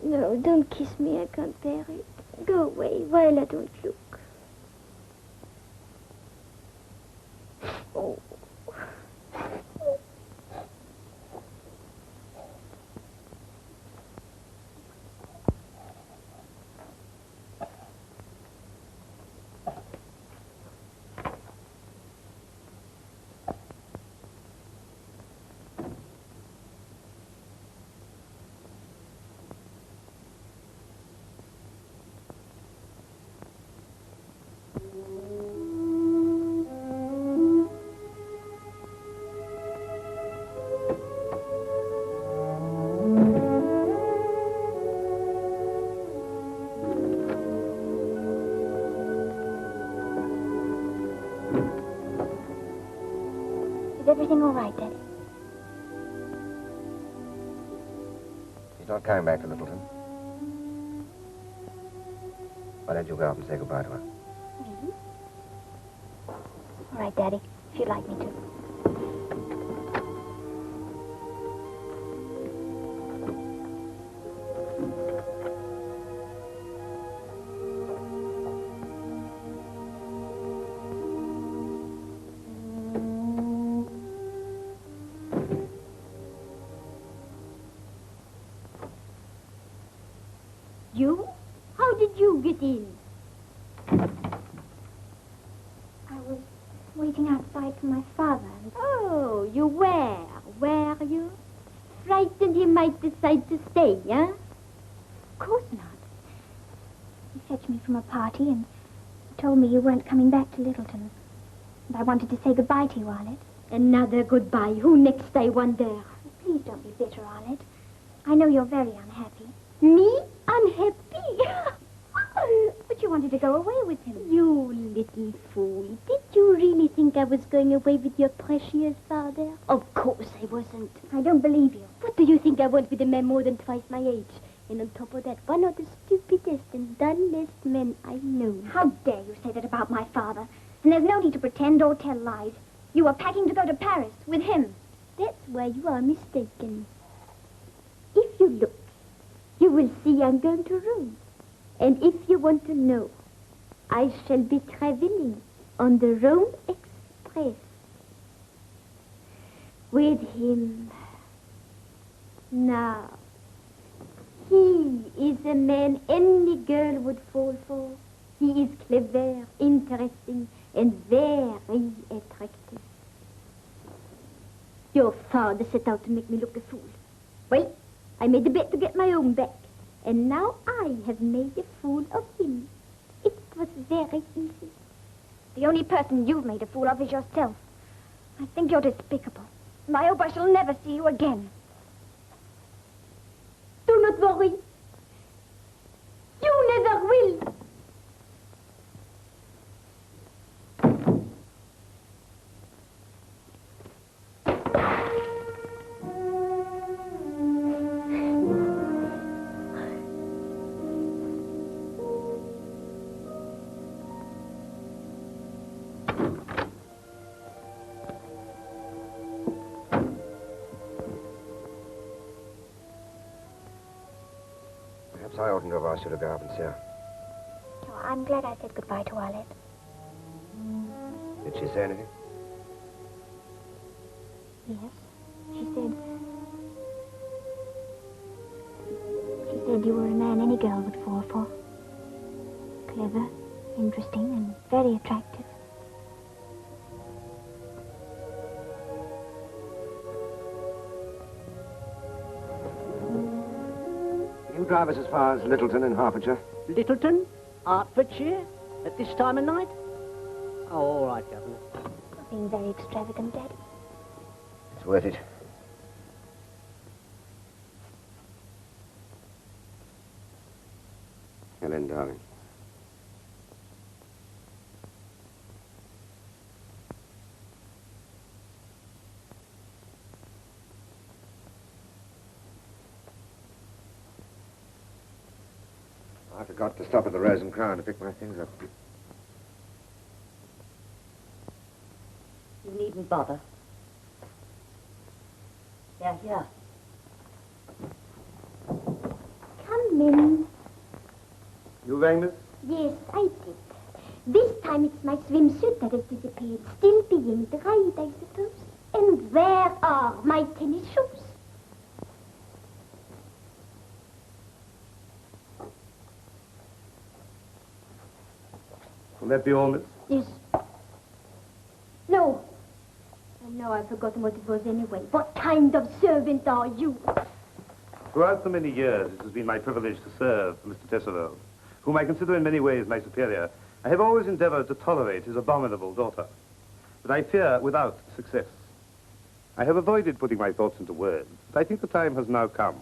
No, don't kiss me. I can't bear it. Go away while I don't look. Oh. Is everything all right, Daddy? She's not coming back to Littleton. Why don't you go up and say goodbye to her? Really? All right, Daddy, if you'd like me to. You? How did you get in? I was waiting outside for my father. Oh, you were you? Frightened he might decide to stay, huh? Of course not. He fetched me from a party and told me you weren't coming back to Littleton. And I wanted to say goodbye to you, Arlette. Another goodbye. Who next, I wonder? Please don't be bitter, Arlette. I know you're very unhappy. Me? Unhappy? But you wanted to go away with him. You little fool. Did you really think I was going away with your precious father? Of course I wasn't. I don't believe you. What do you think I want with a man more than twice my age? And on top of that, one of the stupidest and dullest men I know. How dare you say that about my father? And there's no need to pretend or tell lies. You were packing to go to Paris with him. That's why you are mistaken. If you look, you will see I'm going to Rome. And if you want to know, I shall be traveling on the Rome Express with him. Now, he is a man any girl would fall for. He is clever, interesting, and very attractive. Your father set out to make me look a fool. Well, I made a bet to get my own back. And now I have made a fool of him. It was very easy. The only person you've made a fool of is yourself. I think you're despicable. And I hope I shall never see you again. Do not worry. You never will. I oughtn't to have asked you to go up and see her. Oh, I'm glad I said goodbye to Arlette. Did she say anything? Yes. She said you were a man any girl would fall for. Clever, interesting, and very attractive. You drive us as far as Littleton in Hertfordshire? Littleton? Hertfordshire? At this time of night? Oh, all right, Governor. Not being very extravagant, Daddy. It's worth it. Helen, darling. I forgot to stop at the Rose and Crown to pick my things up. You needn't bother. Here. Come in. You rang, miss? Yes, I did. This time it's my swimsuit that has disappeared, still being dried, I suppose. And where are my tennis shoes? Will that be all, miss? Yes. No. No, I've forgotten what it was anyway. What kind of servant are you? Throughout so many years, it has been my privilege to serve Mr. Tesserell, whom I consider in many ways my superior. I have always endeavored to tolerate his abominable daughter, but I fear without success. I have avoided putting my thoughts into words, but I think the time has now come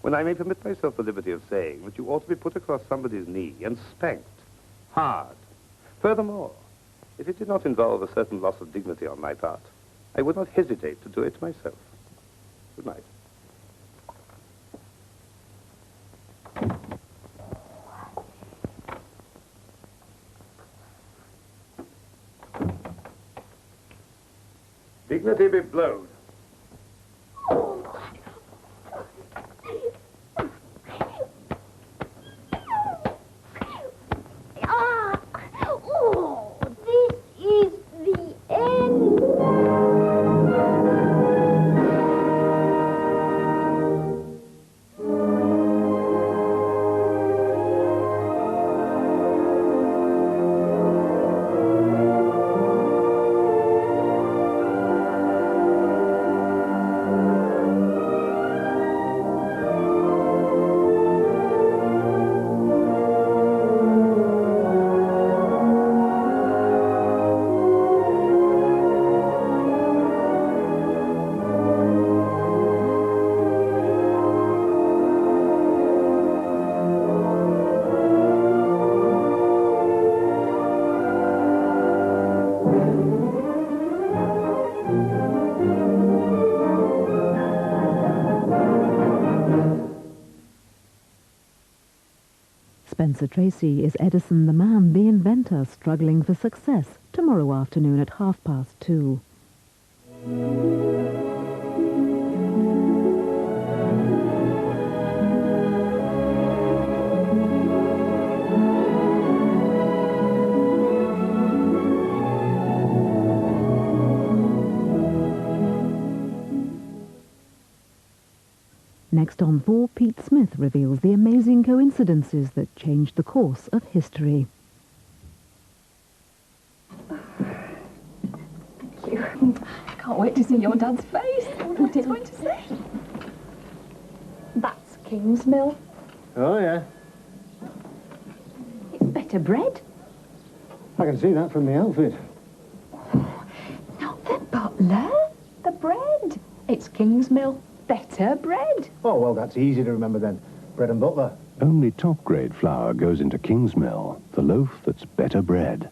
when I may permit myself the liberty of saying that you ought to be put across somebody's knee and spanked hard. Furthermore, if it did not involve a certain loss of dignity on my part, I would not hesitate to do it myself. Good night. Dignity be blowed. This is the end. Spencer Tracy is Edison the man, the inventor, struggling for success, tomorrow afternoon at 2:30. Next on 4, Pete Smith reveals the amazing coincidences that changed the course of history. Thank you. Can't wait to see your dad's face. I wonder what he's going to say. That's Kingsmill. Oh, yeah. It's better bread. I can see that from the outfit. Not the butler. The bread. It's Kingsmill. Better bread. Oh, well, that's easy to remember then. Bread and butter. Only top-grade flour goes into Kingsmill, the loaf that's better bread.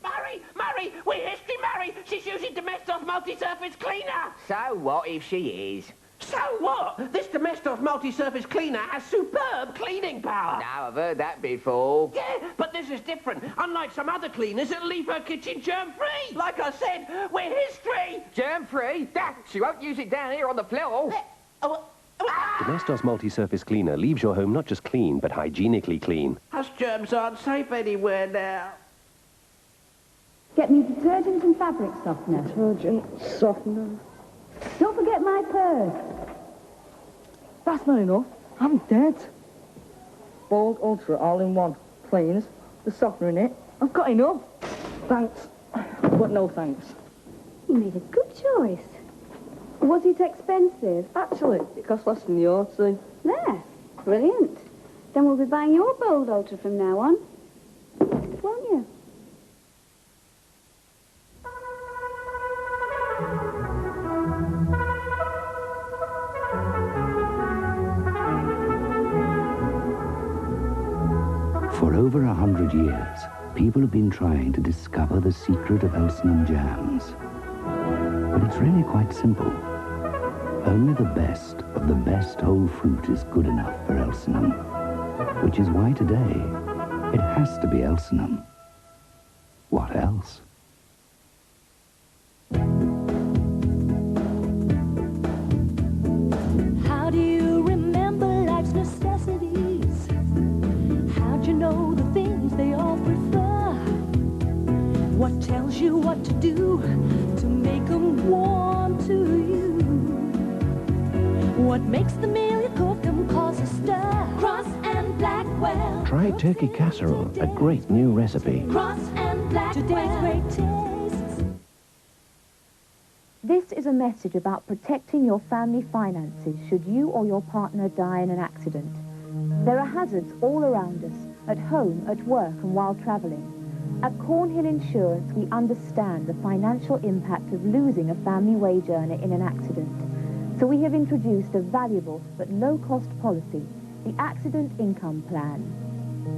Murray, we're history, Murray. She's using Domestos multi-surface cleaner. So what if she is? So what? This Domestos multi-surface cleaner has superb cleaning power. Now, I've heard that before. Yeah, but this is different. Unlike some other cleaners that leave her kitchen germ-free. Like I said, we're history. Germ-free? She won't use it down here on the floor. Domestos multi-surface cleaner leaves your home not just clean, but hygienically clean. Us germs aren't safe anywhere now. Get me detergent and fabric softener. Detergent, softener. Don't forget my purse. That's not enough. I'm dead. Bold Ultra all-in-one. Cleans. The softener in it. I've got enough. Thanks. But no thanks. You made a good choice. Was it expensive? Actually, it costs less than yours, see. There. Brilliant. Then we'll be buying your Bold Ultra from now on. Won't you? For over 100 years, people have been trying to discover the secret of Elsenham jams. But it's really quite simple. Only the best of the best whole fruit is good enough for Elsenham, which is why today it has to be Elsenham. What else? makes the meal you cook and cause a stir. Cross and Blackwell. Try turkey casserole, a great new recipe. Cross and Blackwell. Today's great tastes. This is a message about protecting your family finances should you or your partner die in an accident. There are hazards all around us, at home, at work and while travelling. At Cornhill Insurance, we understand the financial impact of losing a family wage earner in an accident. So we have introduced a valuable but low-cost policy, the Accident Income Plan.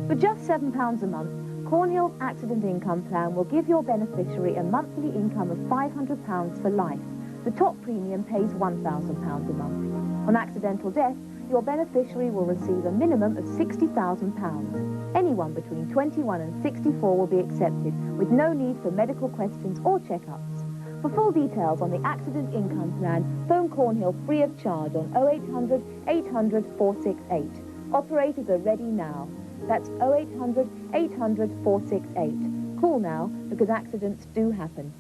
For just £7 a month, Cornhill's Accident Income Plan will give your beneficiary a monthly income of £500 for life. The top premium pays £1,000 a month. On accidental death, your beneficiary will receive a minimum of £60,000. Anyone between 21 and 64 will be accepted, with no need for medical questions or checkups. For full details on the Accident Income Plan, phone Cornhill free of charge on 0800 800 468. Operators are ready now. That's 0800 800 468. Call now, because accidents do happen.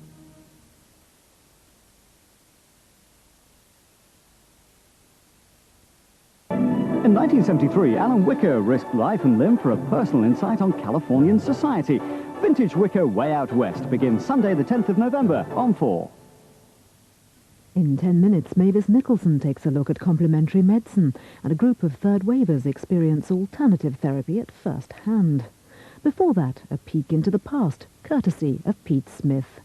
In 1973, Alan Wicker risked life and limb for a personal insight on Californian society. Vintage Wicker Way Out West begins Sunday the 10th of November on 4. In 10 minutes, Mavis Nicholson takes a look at complementary medicine, and a group of third wavers experience alternative therapy at first hand. Before that, a peek into the past, courtesy of Pete Smith.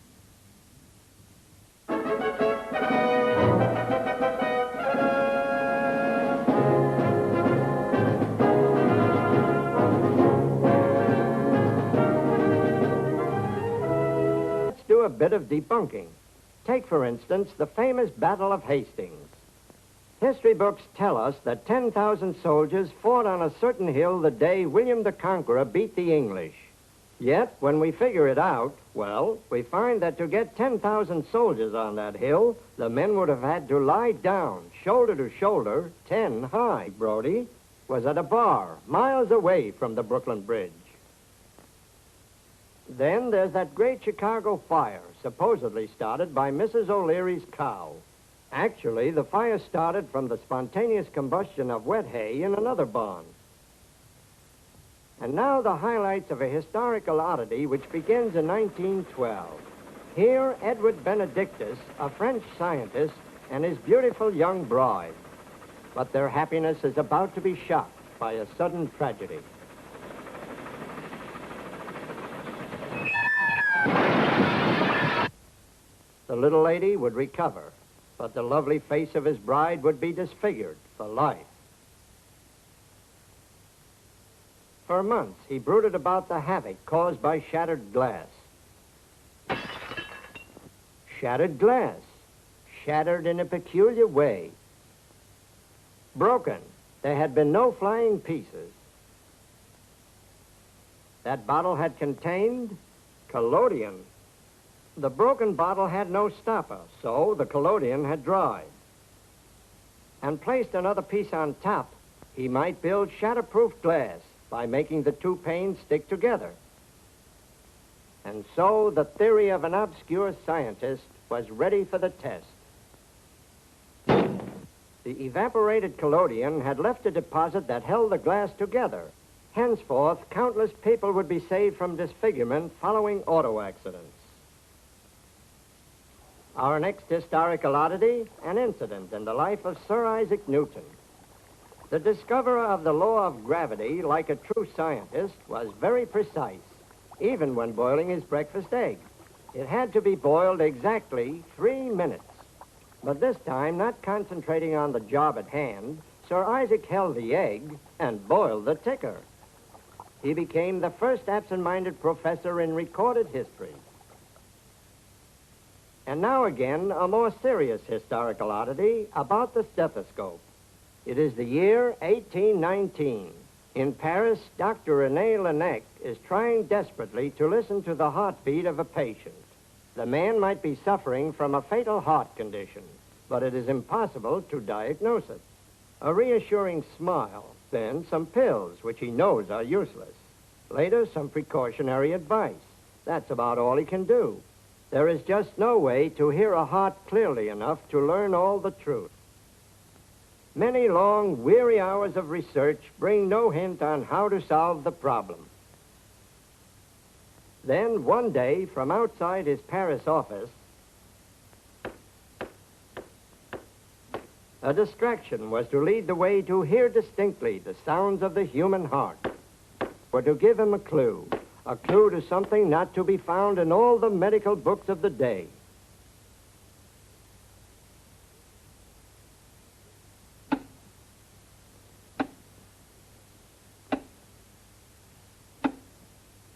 Do a bit of debunking. Take, for instance, the famous Battle of Hastings. History books tell us that 10,000 soldiers fought on a certain hill the day William the Conqueror beat the English. Yet, when we figure it out, well, we find that to get 10,000 soldiers on that hill, the men would have had to lie down, shoulder to shoulder, 10 high. Brodie was at a bar, miles away from the Brooklyn Bridge. Then there's that great Chicago fire, supposedly started by Mrs. O'Leary's cow. Actually, the fire started from the spontaneous combustion of wet hay in another barn. And now the highlights of a historical oddity which begins in 1912. Here, Edward Benedictus, a French scientist, and his beautiful young bride. But their happiness is about to be shocked by a sudden tragedy. The little lady would recover, but the lovely face of his bride would be disfigured for life. For months, he brooded about the havoc caused by shattered glass. Shattered glass, shattered in a peculiar way. Broken, there had been no flying pieces. That bottle had contained collodion. The broken bottle had no stopper, so the collodion had dried. And placed another piece on top, he might build shatterproof glass by making the two panes stick together. And so the theory of an obscure scientist was ready for the test. The evaporated collodion had left a deposit that held the glass together. Henceforth, countless people would be saved from disfigurement following auto accidents. Our next historical oddity, an incident in the life of Sir Isaac Newton. The discoverer of the law of gravity, like a true scientist, was very precise, even when boiling his breakfast egg. It had to be boiled exactly 3 minutes. But this time, not concentrating on the job at hand, Sir Isaac held the egg and boiled the ticker. He became the first absent-minded professor in recorded history. And now again, a more serious historical oddity about the stethoscope. It is the year 1819. In Paris, Dr. René Laennec is trying desperately to listen to the heartbeat of a patient. The man might be suffering from a fatal heart condition, but it is impossible to diagnose it. A reassuring smile, then some pills, which he knows are useless. Later, some precautionary advice. That's about all he can do. There is just no way to hear a heart clearly enough to learn all the truth. Many long, weary hours of research bring no hint on how to solve the problem. Then, one day, from outside his Paris office, a distraction was to lead the way to hear distinctly the sounds of the human heart, or to give him a clue to something not to be found in all the medical books of the day.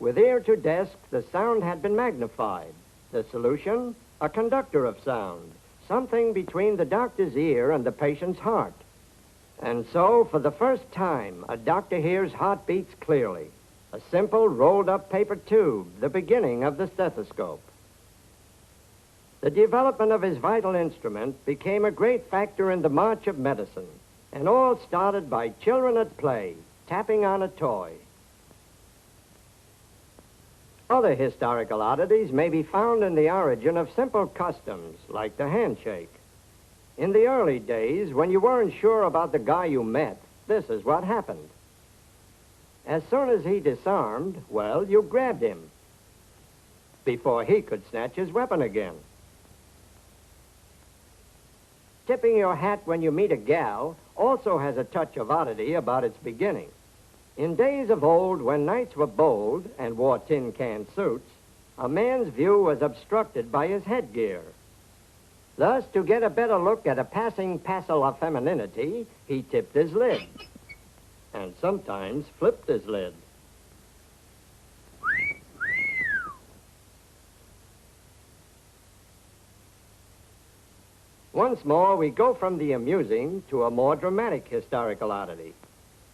With ear to desk, the sound had been magnified. The solution, a conductor of sound, something between the doctor's ear and the patient's heart. And so, for the first time, a doctor hears heartbeats clearly. A simple rolled-up paper tube, the beginning of the stethoscope. The development of his vital instrument became a great factor in the march of medicine, and all started by children at play, tapping on a toy. Other historical oddities may be found in the origin of simple customs, like the handshake. In the early days, when you weren't sure about the guy you met, this is what happened. As soon as he disarmed, well, you grabbed him before he could snatch his weapon again. Tipping your hat when you meet a gal also has a touch of oddity about its beginning. In days of old, when knights were bold and wore tin can suits, a man's view was obstructed by his headgear. Thus, to get a better look at a passing passel of femininity, he tipped his lid, and sometimes flipped his lid. Once more, we go from the amusing to a more dramatic historical oddity.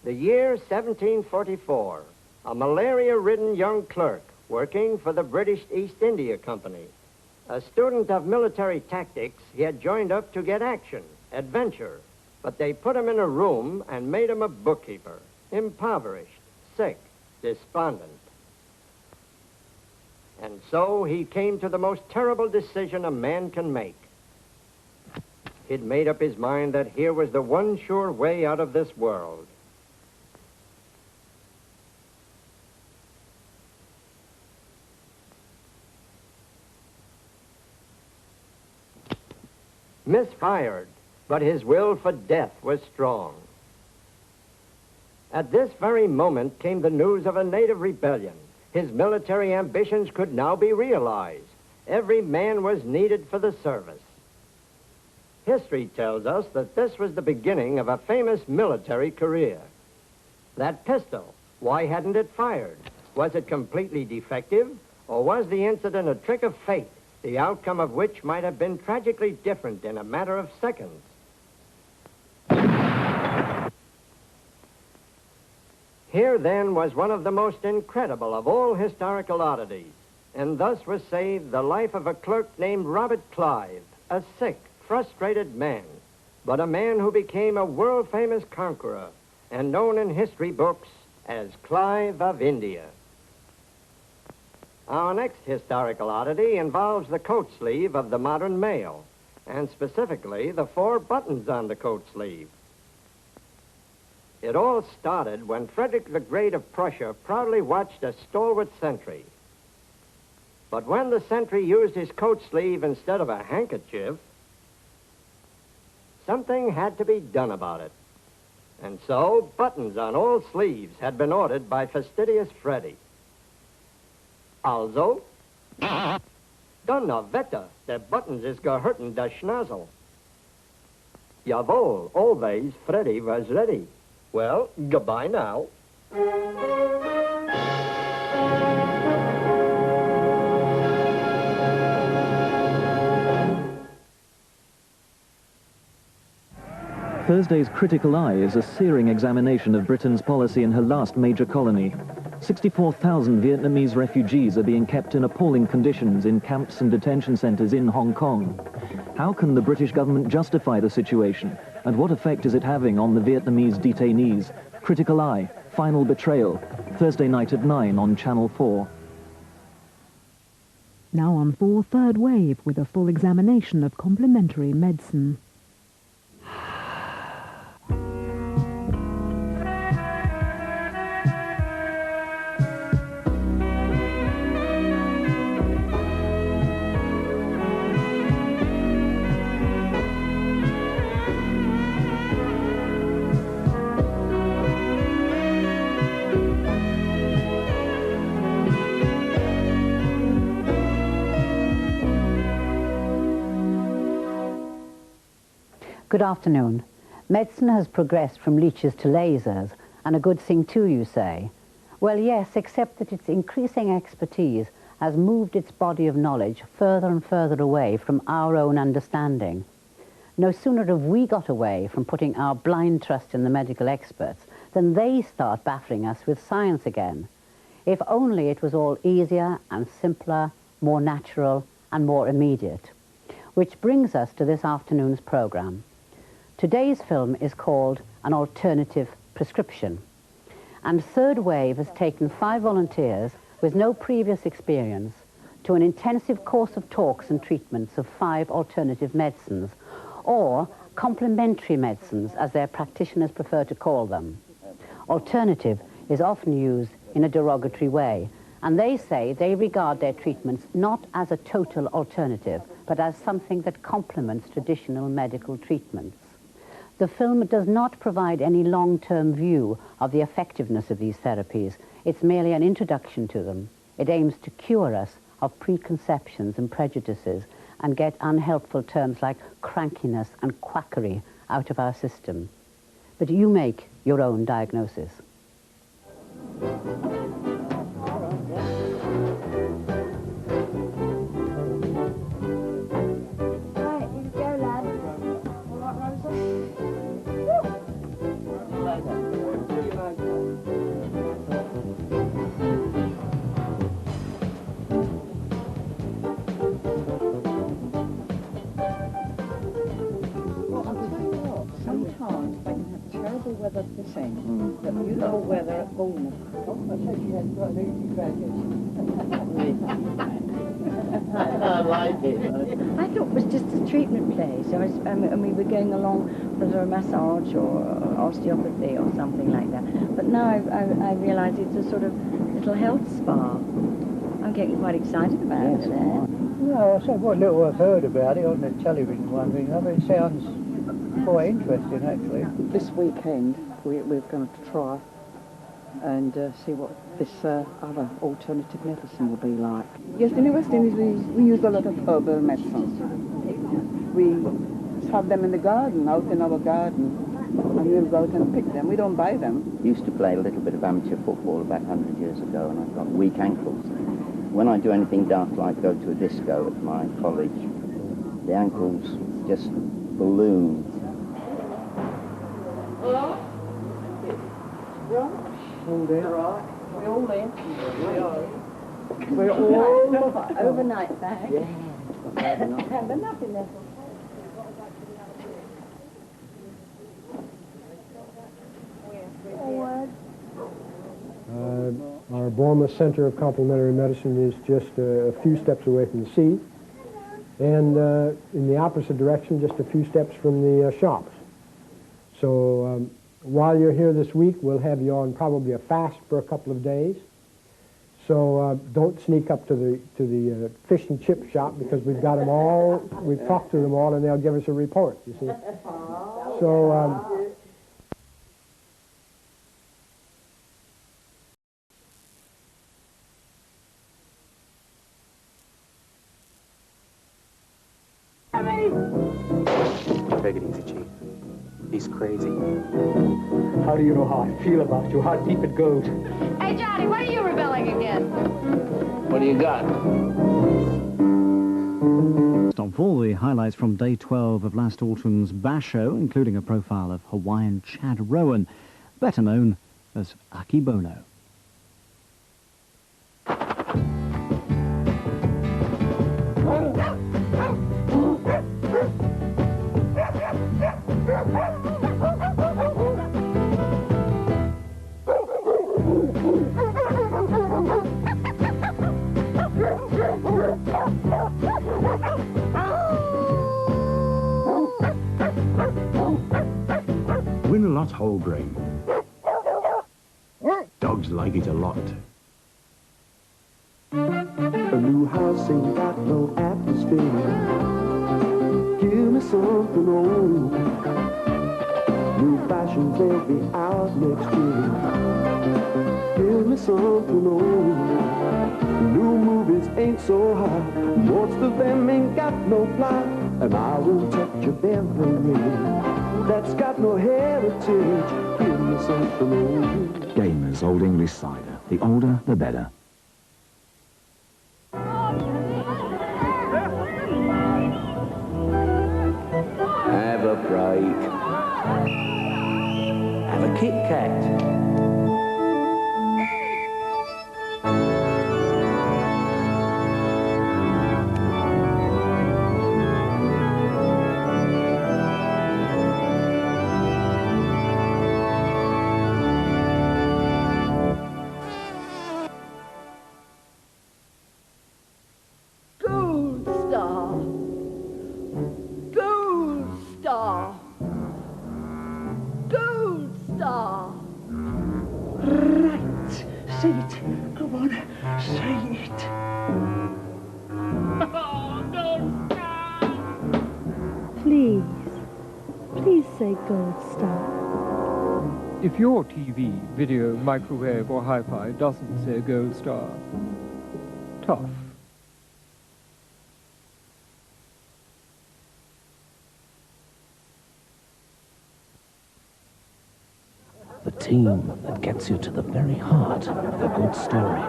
The year 1744, a malaria-ridden young clerk working for the British East India Company. A student of military tactics, he had joined up to get action, adventure, but they put him in a room and made him a bookkeeper, impoverished, sick, despondent. And so he came to the most terrible decision a man can make. He'd made up his mind that here was the one sure way out of this world. Misfired, but his will for death was strong. At this very moment came the news of a native rebellion. His military ambitions could now be realized. Every man was needed for the service. History tells us that this was the beginning of a famous military career. That pistol, why hadn't it fired? Was it completely defective, or was the incident a trick of fate, the outcome of which might have been tragically different in a matter of seconds? Here, then, was one of the most incredible of all historical oddities, and thus was saved the life of a clerk named Robert Clive, a sick, frustrated man, but a man who became a world-famous conqueror and known in history books as Clive of India. Our next historical oddity involves the coat sleeve of the modern male, and specifically the 4 buttons on the coat sleeve. It all started when Frederick the Great of Prussia proudly watched a stalwart sentry. But when the sentry used his coat sleeve instead of a handkerchief, something had to be done about it. And so, buttons on all sleeves had been ordered by fastidious Freddy. Also, Donnerwetter, der Buttons is gehörten der Schnazel. Jawohl, always Freddy was ready. Well, goodbye now. Thursday's Critical Eye is a searing examination of Britain's policy in her last major colony. 64,000 Vietnamese refugees are being kept in appalling conditions in camps and detention centres in Hong Kong. How can the British government justify the situation? And what effect is it having on the Vietnamese detainees? Critical Eye, Final Betrayal, Thursday night at 9 on Channel 4. Now on 4, Third Wave, with a full examination of complementary medicine. Good afternoon. Medicine has progressed from leeches to lasers, and a good thing too, you say? Well, yes, except that its increasing expertise has moved its body of knowledge further and further away from our own understanding. No sooner have we got away from putting our blind trust in the medical experts than they start baffling us with science again. If only it was all easier and simpler, more natural and more immediate. Which brings us to this afternoon's programme. Today's film is called An Alternative Prescription. And Third Wave has taken 5 volunteers with no previous experience to an intensive course of talks and treatments of 5 alternative medicines, or complementary medicines, as their practitioners prefer to call them. Alternative is often used in a derogatory way, and they say they regard their treatments not as a total alternative, but as something that complements traditional medical treatments. The film does not provide any long-term view of the effectiveness of these therapies. It's merely an introduction to them. It aims to cure us of preconceptions and prejudices and get unhelpful terms like crankiness and quackery out of our system. But you make your own diagnosis. Weather fishing, the beautiful weather at home. I like it. I thought it was just a treatment place. And we were going along for a massage or osteopathy or something like that. But now I realise it's a sort of little health spa. I'm getting quite excited about it. No, I said what little I've heard about it on the television one thing. I mean, it sounds quite interesting, actually. This weekend, we're going to try and see what this other alternative medicine will be like. Yes, in the West Indies, we use a lot of herbal medicines. We have them in the garden, out in our garden, and we'll go out and pick them. We don't buy them. Used to play a little bit of amateur football about 100 years ago, and I've got weak ankles. When I do anything daft like go to a disco at my college, the ankles just balloon. Hello? All there. Right. We're all there. We're all overnight back. Yeah. But nothing there. Our BARLA Center of Complementary Medicine is just a few steps away from the sea, and in the opposite direction, just a few steps from the shops. So while you're here this week, we'll have you on probably a fast for a couple of days. So don't sneak up to the fish and chip shop, because we've got them all, we've talked to them all, and they'll give us a report, you see. So take it easy, Chief. He's crazy. How do you know how I feel about you? How deep it goes? Hey, Johnny, what are you rebelling against? What do you got? On for the highlights from day 12 of last autumn's Basho, including a profile of Hawaiian Chad Rowan, better known as Akibono. Win-a-lot whole grain. Dogs like it a lot. A new house ain't got no atmosphere. Give me something old. New fashions, they'll be out next year. Give me something old. New movies ain't so hot. Most of them ain't got no plot. and I will touch a beverage that's got no heritage. Give me something old. Gamers Old English Cider. The older, the better. Have a break. Have a Kit Kat. Gold Star. Gold Star. Gold Star. Right. Say it. Come on. Say it. Gold Star. Please. Please say Gold Star. If your TV, video, microwave or hi-fi doesn't say Gold Star, tough. The team that gets you to the very heart of a good story.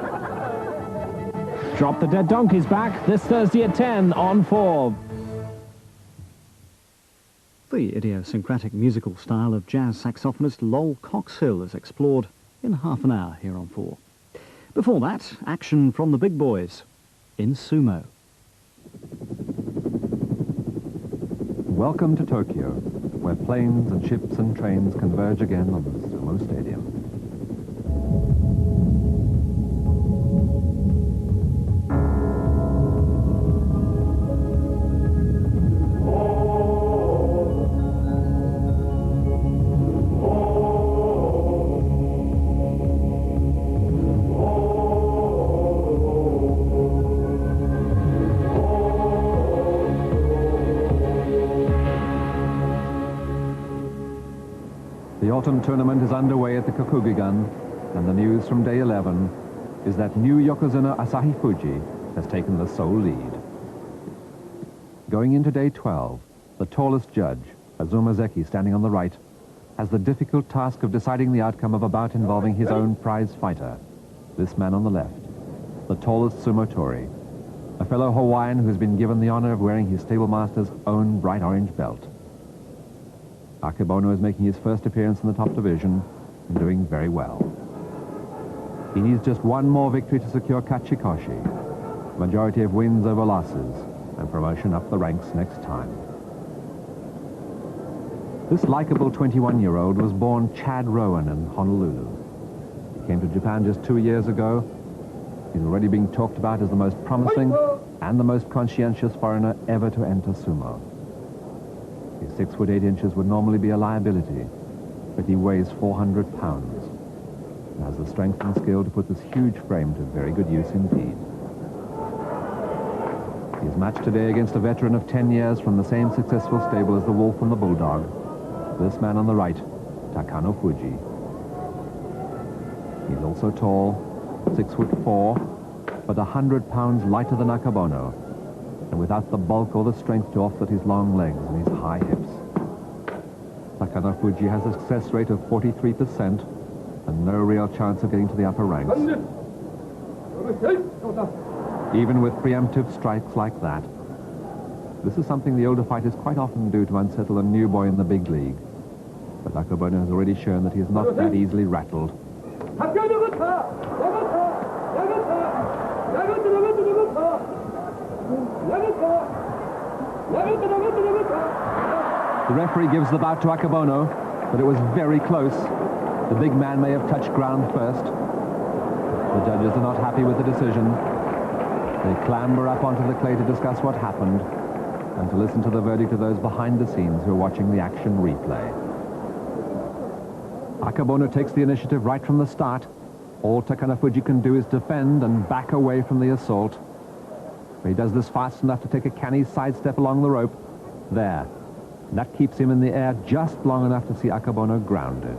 Drop the Dead Donkeys back this Thursday at 10 on 4. The idiosyncratic musical style of jazz saxophonist Lol Coxhill is explored in half an hour here on 4. Before that, action from the big boys in sumo. Welcome to Tokyo, where planes and ships and trains converge again on the Sumo Stadium. The autumn tournament is underway at the Kokugigan, and the news from day 11 is that new Yokozuna Asahi Fuji has taken the sole lead. Going into day 12, the tallest judge, Azuma Zeki, standing on the right, has the difficult task of deciding the outcome of a bout involving his own prize fighter, this man on the left, the tallest sumo tori, a fellow Hawaiian who has been given the honor of wearing his stablemaster's own bright orange belt. Akebono is making his first appearance in the top division and doing very well. He needs just one more victory to secure Kachikoshi, majority of wins over losses, and promotion up the ranks next time. This likable 21-year-old was born Chad Rowan in Honolulu. He came to Japan just 2 years ago. He's already being talked about as the most promising and the most conscientious foreigner ever to enter sumo. His 6 foot 8 inches would normally be a liability, but he weighs 400 pounds and has the strength and skill to put this huge frame to very good use indeed. He is matched today against a veteran of 10 years from the same successful stable as the Wolf and the Bulldog, this man on the right, Takano Fuji. He's also tall, 6 foot 4, but 100 pounds lighter than Akebono, and without the bulk or the strength to offset his long legs and his high hips. Takano Fuji has a success rate of 43% and no real chance of getting to the upper ranks. Even with preemptive strikes like that, this is something the older fighters quite often do to unsettle a new boy in the big league. But Akebono has already shown that he is not that easily rattled. The referee gives the bout to Akebono, but it was very close. The big man may have touched ground first. The judges are not happy with the decision. They clamber up onto the clay to discuss what happened and to listen to the verdict of those behind the scenes who are watching the action replay. Akebono takes the initiative right from the start. All Takano Fuji can do is defend and back away from the assault. But he does this fast enough to take a canny sidestep along the rope. There. And that keeps him in the air just long enough to see Akebono grounded.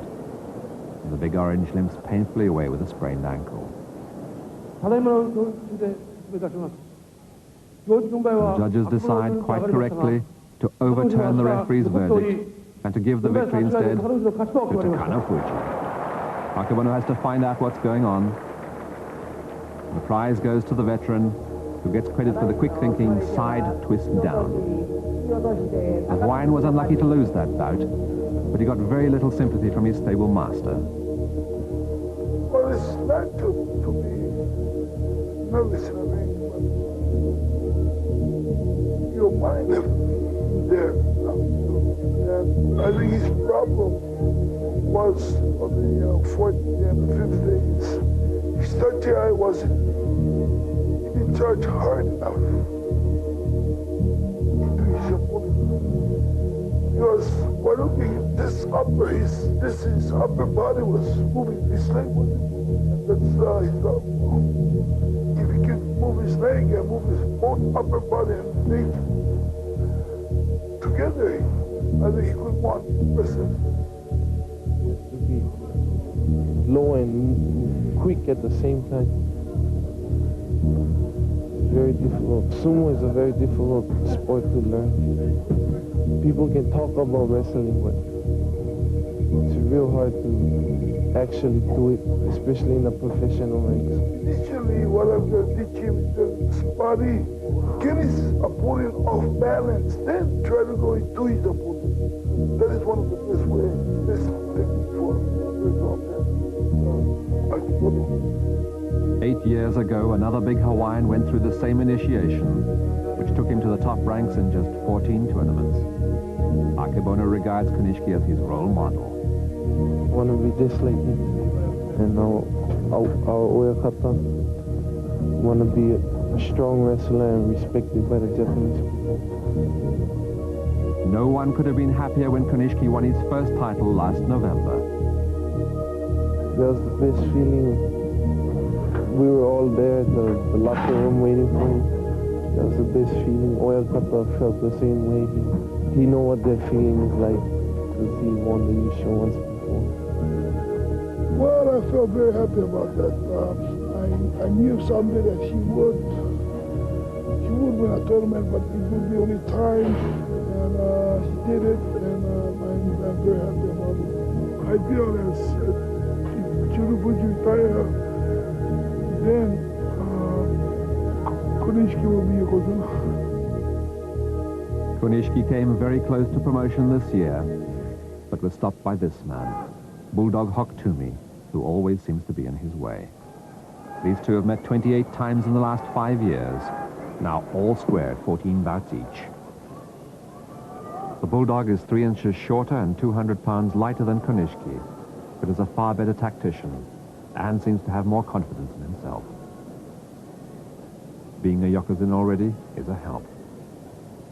And the big orange limps painfully away with a sprained ankle. The judges decide quite correctly to overturn the referee's verdict and to give the victory instead to Takano Fuji. Akebono has to find out what's going on. The prize goes to the veteran, who gets credit for the quick-thinking side twist down. The Hawaiian was unlucky to lose that bout, but he got very little sympathy from his stable master. Well, it's not to be nervous, I mean, but your mind there. And I think his problem was on the fourth and the fifth days. His third day he didn't charge hard enough into his opponent. Because when looking at his upper body was moving, his leg wasn't moving. That's his if he could move his leg and move his both upper body and leg together, I think he could want person. To be low and quick at the same time. It's very difficult. Sumo is a very difficult sport to learn. People can talk about wrestling, but it's real hard to actually do it, especially in the professional ranks. Initially, what I'm going to teach him is his body, get his opponent off balance, then try to go into his opponent. That is one of the best ways, best technique for him. 8 years ago, another big Hawaiian went through the same initiation, which took him to the top ranks in just 14 tournaments. Akebono regards Kunishiki as his role model. I want to be just like him, and our Oyakata want to be a strong wrestler and respected by the Japanese people. No one could have been happier when Kunishiki won his first title last November. That was the best feeling. We were all there at the locker room waiting for him. That was the best feeling. Oyakata felt the same way. He know what that feeling is like, because he won the Yusho once before. Well, I felt very happy about that. I knew someday that he would win a tournament, but it would be only time, and he did it, and I'm very happy about it. I feel as if Chirufuji retire, then Kunishiki will be Yokozuna. Kunishiki came very close to promotion this year, but was stopped by this man, Bulldog Hoktumi, who always seems to be in his way. These two have met 28 times in the last 5 years, now all square at 14 bouts each. The Bulldog is 3 inches shorter and 200 pounds lighter than Kunishiki, but is a far better tactician and seems to have more confidence in himself. Being a Yokozuna already is a help.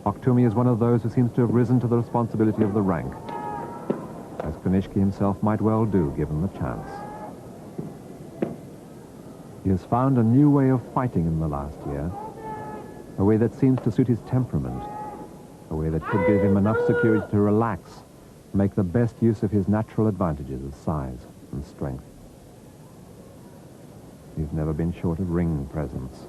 Hoktumi is one of those who seems to have risen to the responsibility of the rank, as Kunishiki himself might well do, given the chance. He has found a new way of fighting in the last year, a way that seems to suit his temperament, a way that could give him enough security to relax, make the best use of his natural advantages of size and strength. He's never been short of ring presence.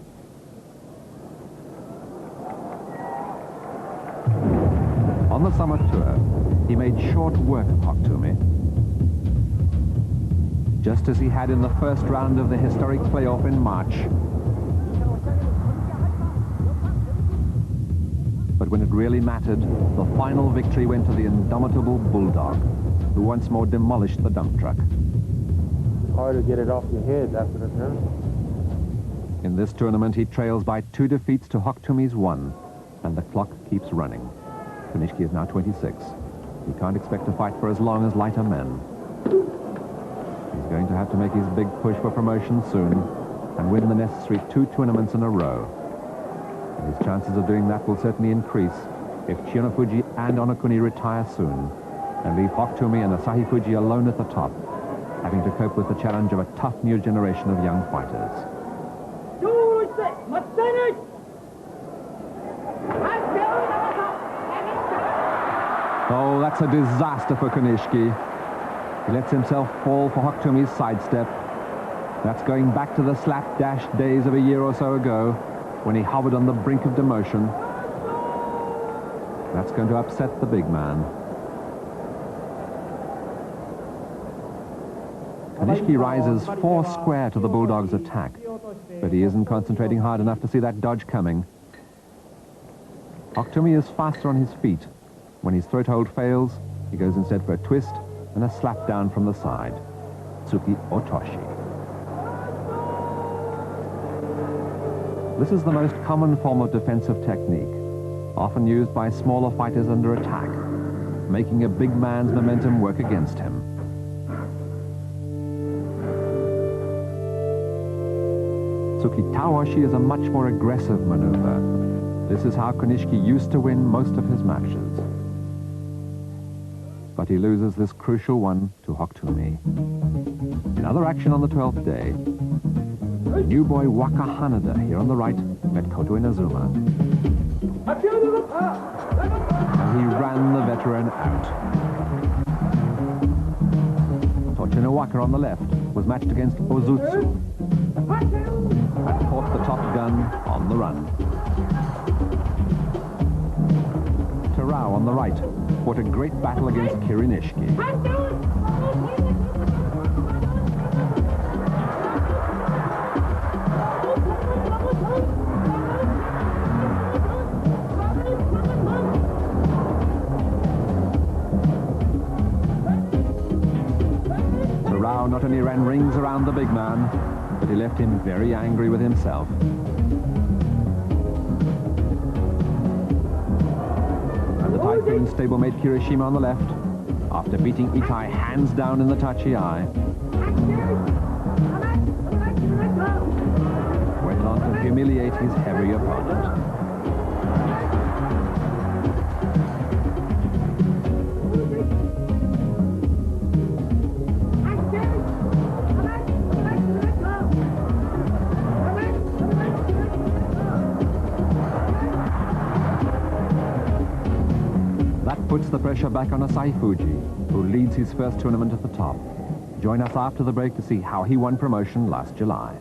On the summer tour, he made short work of Hoktumi, just as he had in the first round of the historic playoff in March. But when it really mattered, the final victory went to the indomitable Bulldog, who once more demolished the dump truck. It's hard to get it off your head after the tournament. In this tournament, he trails by 2 defeats to Hoktumi's 1, and the clock keeps running. Kunishiki is now 26. He can't expect to fight for as long as lighter men. He's going to have to make his big push for promotion soon and win the necessary 2 tournaments in a row. And his chances of doing that will certainly increase if Chiyonofuji and Onokuni retire soon and leave Hoktumi and Asahi Fuji alone at the top, having to cope with the challenge of a tough new generation of young fighters. Oh, that's a disaster for Kunishiki. He lets himself fall for Hoktumi's sidestep. That's going back to the slapdash days of a year or so ago, when he hovered on the brink of demotion. That's going to upset the big man. Kanishki rises 4 square to the Bulldog's attack, but he isn't concentrating hard enough to see that dodge coming. Oktumi is faster on his feet. When his throat hold fails, he goes instead for a twist and a slap down from the side. Tsuki Otoshi. This is the most common form of defensive technique, often used by smaller fighters under attack, making a big man's momentum work against him. Tsuki Taoshi is a much more aggressive maneuver. This is how Kanishki used to win most of his matches. But he loses this crucial one to Hoktumi. In other action on the 12th day, the new boy Waka Hanada, here on the right, met Koto Inazuma. And he ran the veteran out. Tochino Waka on the left was matched against Ozutsu and fought the top gun on the run. Terao on the right fought a great battle against Kirinishiki. Terao not only ran rings around the big man, but he left him very angry with himself. And the Typhoon stablemate Kirishima on the left, after beating Itai hands down in the Tachi-ai, went on to humiliate his heavy opponent. Puts the pressure back on Asahi Fuji, who leads his first tournament at the top. Join us after the break to see how he won promotion last July.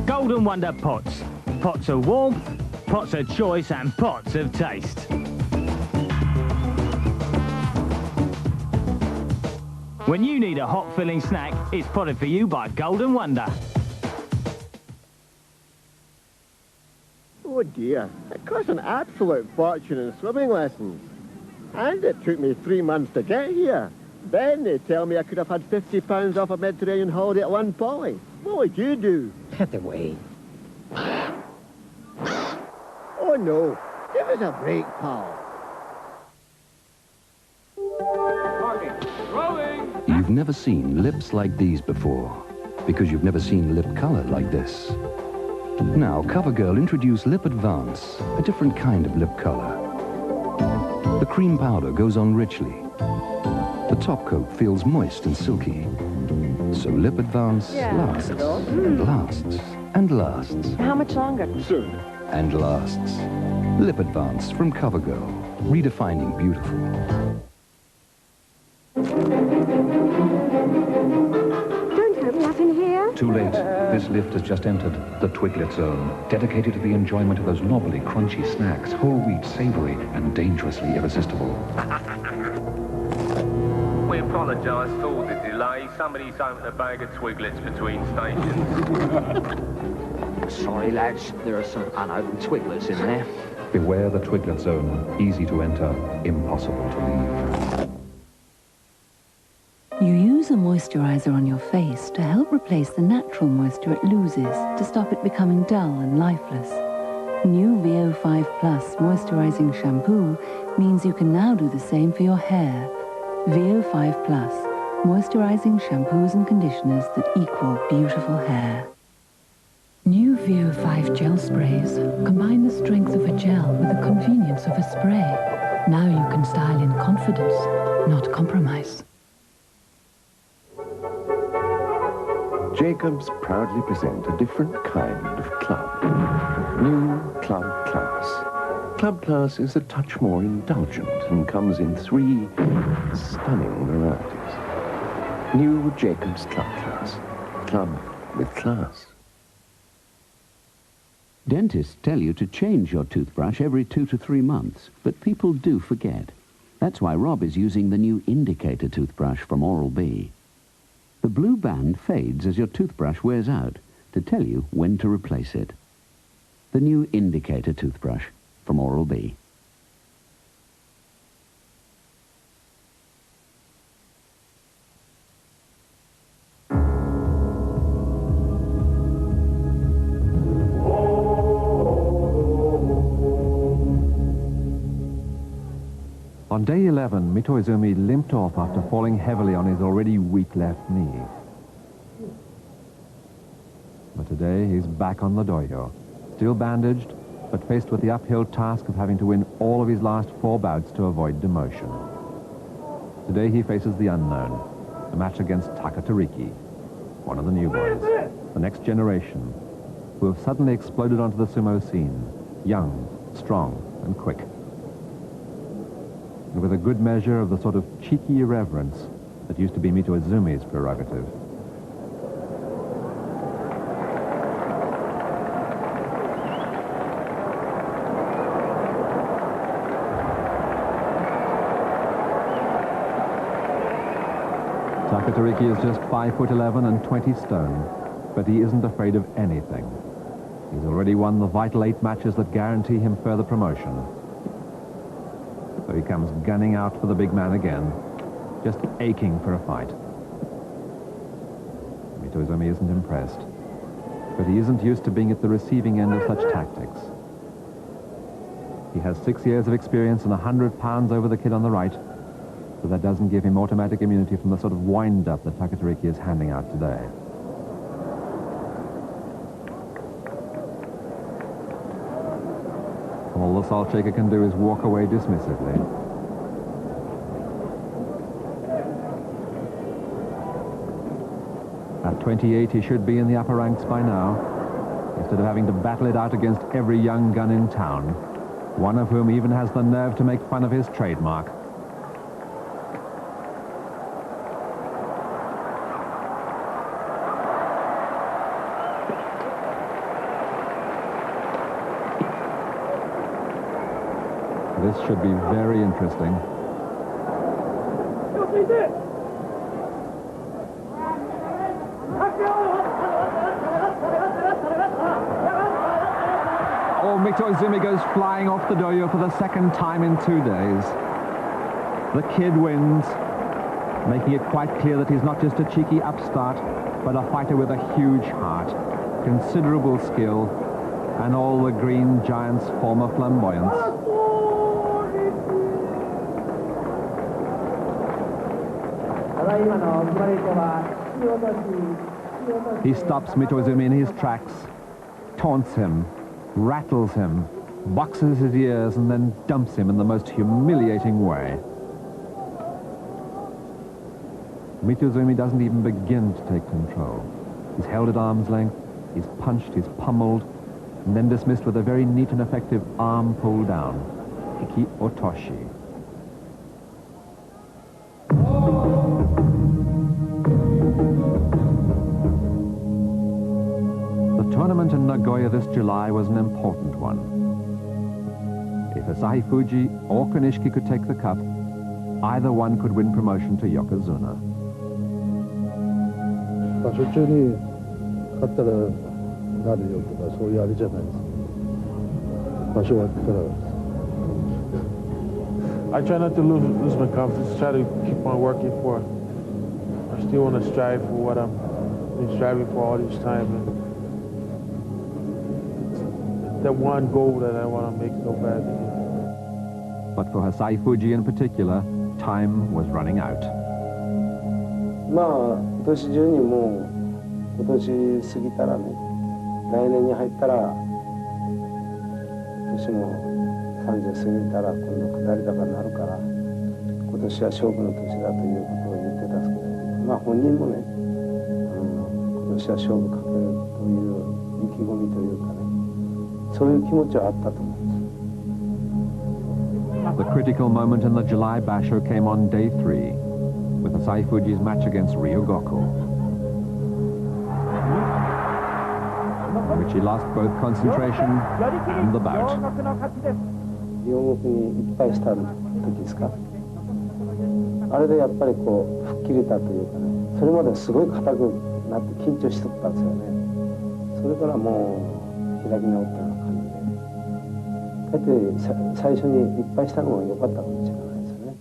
Golden Wonder pots. Pots of warmth, pots of choice and pots of taste. When you need a hot filling snack, it's potted for you by Golden Wonder. Oh dear, it cost an absolute fortune in swimming lessons. And it took me 3 months to get here. Then they tell me I could have had £50 off a Mediterranean holiday at Lund Poly. What would you do? Get away. Oh no, give us a break, pal. You've never seen lips like these before, because you've never seen lip color like this. Now, CoverGirl introduced Lip Advance, a different kind of lip color. The cream powder goes on richly. The top coat feels moist and silky. So Lip Advance lasts, and lasts, and lasts. How much longer? Soon. And lasts. Lip Advance from CoverGirl, redefining beautiful. Don't hurt me up in here. Too late. This lift has just entered the Twiglet Zone, dedicated to the enjoyment of those knobbly, crunchy snacks, whole wheat, savory, and dangerously irresistible. We apologise for all the delay. Somebody's opened a bag of Twiglets between stations. Sorry, lads. There are some unopened Twiglets in there. Beware the Twiglet Zone. Easy to enter, impossible to leave. You use a moisturizer on your face to help replace the natural moisture it loses to stop it becoming dull and lifeless. New VO5 Plus moisturizing shampoo means you can now do the same for your hair. VO5 Plus, moisturizing shampoos and conditioners that equal beautiful hair. New VO5 gel sprays combine the strength of a gel with the convenience of a spray. Now you can style in confidence, not compromise. Jacobs proudly present a different kind of club. New Club Class. Club Class is a touch more indulgent and comes in 3 stunning varieties. New Jacobs Club Class. Club with class. Dentists tell you to change your toothbrush every 2 to 3 months, but people do forget. That's why Rob is using the new indicator toothbrush from Oral-B. The blue band fades as your toothbrush wears out to tell you when to replace it. The new indicator toothbrush from Oral-B. On day 11, Mitoizumi limped off after falling heavily on his already weak left knee. But today, he's back on the dohyo, still bandaged, but faced with the uphill task of having to win all of his last 4 bouts to avoid demotion. Today, he faces the unknown, a match against Takatariki, one of the new boys, the next generation, who have suddenly exploded onto the sumo scene, young, strong, and quick. And with a good measure of the sort of cheeky irreverence that used to be Mitoizumi's prerogative. Takatariki is just 5'11" and 20 stone, but he isn't afraid of anything. He's already won the vital 8 matches that guarantee him further promotion. So he comes gunning out for the big man again, just aching for a fight. Mitoizumi isn't impressed, but he isn't used to being at the receiving end of such tactics. He has 6 years of experience and 100 pounds over the kid on the right, but that doesn't give him automatic immunity from the sort of wind-up that Takatariki is handing out today. All the salt shaker can do is walk away dismissively. At 28, he should be in the upper ranks by now, instead of having to battle it out against every young gun in town, one of whom even has the nerve to make fun of his trademark. This should be very interesting. Oh, Mitoizumi goes flying off the dohyo for the 2nd time in 2 days. The kid wins, making it quite clear that he's not just a cheeky upstart, but a fighter with a huge heart, considerable skill, and all the Green Giant's former flamboyance. He stops Mitoizumi in his tracks, taunts him, rattles him, boxes his ears, and then dumps him in the most humiliating way. Mitoizumi doesn't even begin to take control. He's held at arm's length, he's punched, he's pummeled, and then dismissed with a very neat and effective arm pull down, Hiki Otoshi. The tournament in Nagoya this July was an important one. If Asahi Fuji or Kanishiki could take the cup, either one could win promotion to Yokozuna. 場所中に勝ったらなるよとかそういうあれじゃないですか。場所終わってから。I try not to lose my confidence. Try to keep on working for. I still want to strive for what I've been striving for all this time. And it's that one goal that I want to make so badly. But for Asahi Fuji in particular, time was running out. まあ今年中にもう今年過ぎたらね、来年に入ったら今年も30過ぎたら今度下り坂になるから今年は勝負の年だということを言ってたんですけど、まあ本人もね、今年年は勝負かけるという意気込みというかね、そういう気持ちはあったと思うんです。 The critical moment in the July Basho came on day 3 with Asahi Fuji's match against Ryugoku, in which he lost both concentration and the bout. 4国にいっぱいした時ですか、あれでやっぱりこう吹っ切れたというかね、それまですごい硬くなって緊張しとったんですよね。それからもう開き直ったような感じで、かえって最初にいっぱいしたのが良かったかもしれないですよね。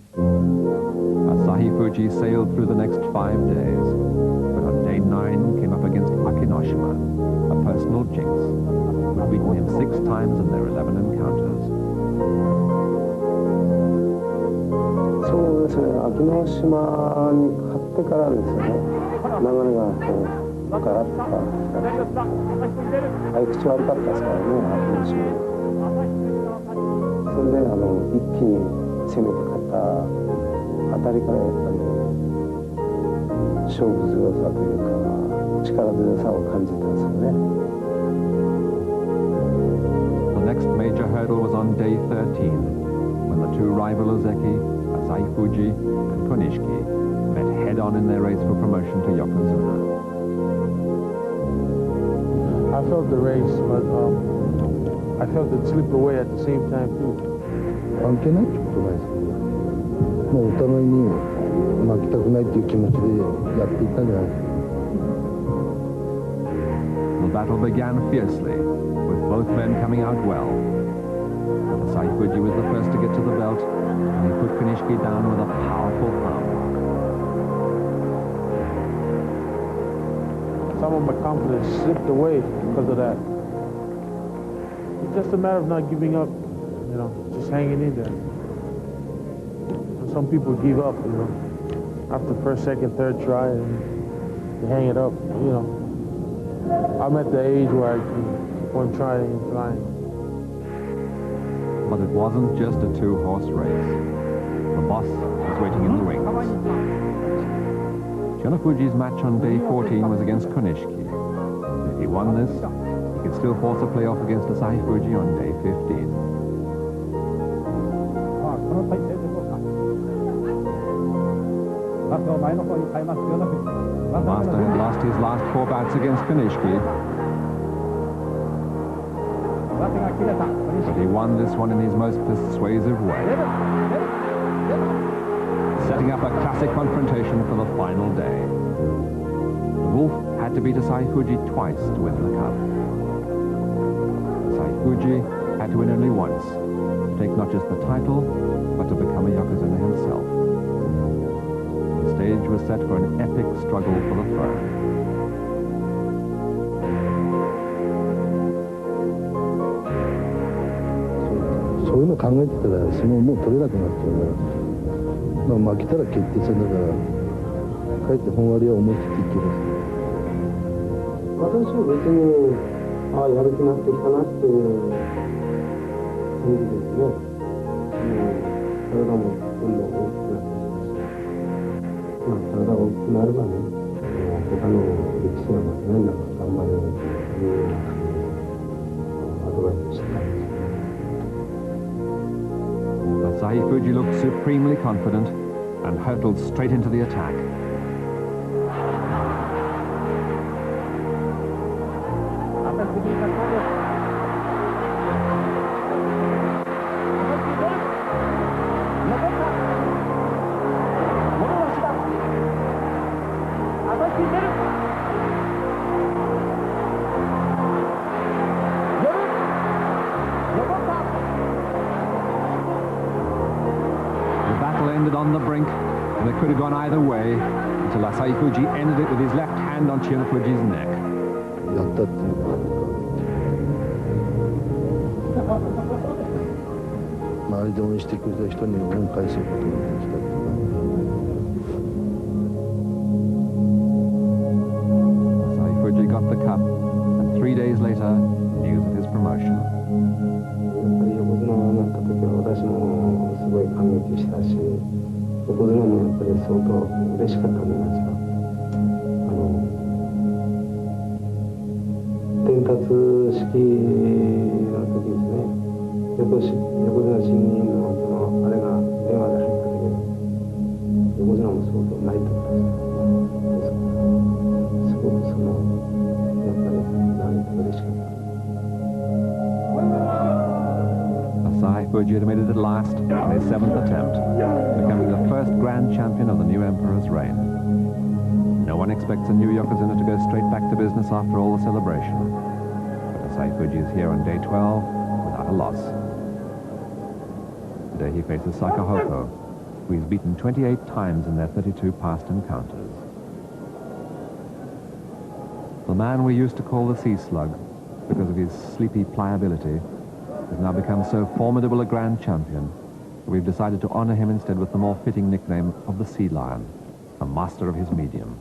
Asahi Fuji sailed through the next 5 days, but on day 9 came up against Akinoshima, a personal jinx, who had beaten him 6 times in their 11 encounters. そうですね、秋ノ島に勝ってからですよね、流れがこうガラッと変わってきた。合い口悪かったですからね、秋ノ島。それで一気に攻めて勝ったあたりからやっぱり勝負強さというか力強さを感じたんですよね。 The next major hurdle was on day 13, when the two rival Ozeki, Asahi Fuji and Konishiki, met head-on in their race for promotion to Yokozuna. I felt the race, but I felt it slip away at the same time too. 関係ないってことないですけど、もうお互いに負けたくないっていう気持ちでやっていったんじゃないですか。 The battle began fiercely, with both men coming out well. Asahi Fuji was the first to get to the belt, and he put Konishiki down with a powerful thumb. Some of my confidence slipped away because of that. It's just a matter of not giving up, you know, just hanging in there. And some people give up, you know, after first, second, third try, and they hang it up, you know. I'm at the age where I can keep on trying and trying. But it wasn't just a two-horse race. The boss was waiting in the wings. Shionofuji's match on day 14 was against Konishiki. If he won this, he could still force a playoff against Asahi Fuji on day 15. The master had lost his last 4 bouts against Konishiki, but he won this one in his most persuasive way, setting up a classic confrontation for the final day. The Wolf had to beat Asahi Fuji twice to win the cup. Asahi Fuji had to win only once, to take not just the title, but to become a Yokozuna himself. The stage was set for an epic struggle for the throne. そういうの考えてたら相撲もう取れなくなっちゃうから、まあ、負けたら決定戦だからかえって本割は思い切っていける。私は別にやる気になってきたなっていう感じですね。体もどんどん大きくなってきたし、体が大きくなればね、他の力士が負けないんだから頑張れるというような感じでアドバイスしてたんです。 Asahi Fuji looked supremely confident and hurtled straight into the attack. Ended on the brink, and it could have gone either way until Asahi Fuji ended it with his left hand on Shionofuji's neck. やったっていうか、周りで応援してくれた人に恩返すことができたっていうか。Asahi Fuji got the cup, and 3 days later, news of his promotion. 横綱になった時は私もすごい感激したし、横綱もやっぱり相当嬉しかったんじゃないですか。式の時ですね、横綱審議員のそのあれが電話で入った時に横綱も相当泣いてました。すごくそのやっぱり嬉しかった。Asahi Fuji had made it at last on his 7th attempt, becoming the first grand champion of the new emperor's reign. No one expects a new Yokozuna to go straight back to business after all the celebration. But Asahi Fuji is here on day 12 without a loss. Today he faces Sakahoko, who he's beaten 28 times in their 32 past encounters. The man we used to call the Sea Slug, because of his sleepy pliability, has now become so formidable a grand champion that we've decided to honor him instead with the more fitting nickname of the Sea Lion, a master of his medium.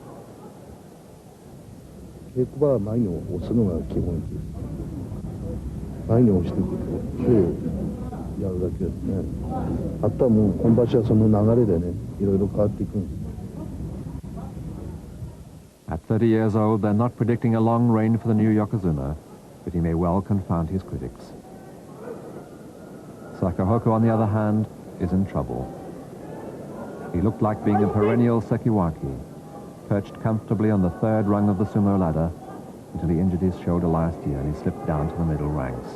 稽古場は前に押すのが基本です。前に押していくと手をやるだけですね。あとはもう本場所はその流れでね、いろいろ変わっていくんです。 At 30 years old, they're not predicting a long reign for the new Yokozuna, but he may well confound his critics. Sakahoko, on the other hand, is in trouble. He looked like being a perennial sekiwaki, perched comfortably on the 3rd rung of the sumo ladder until he injured his shoulder last year and he slipped down to the middle ranks.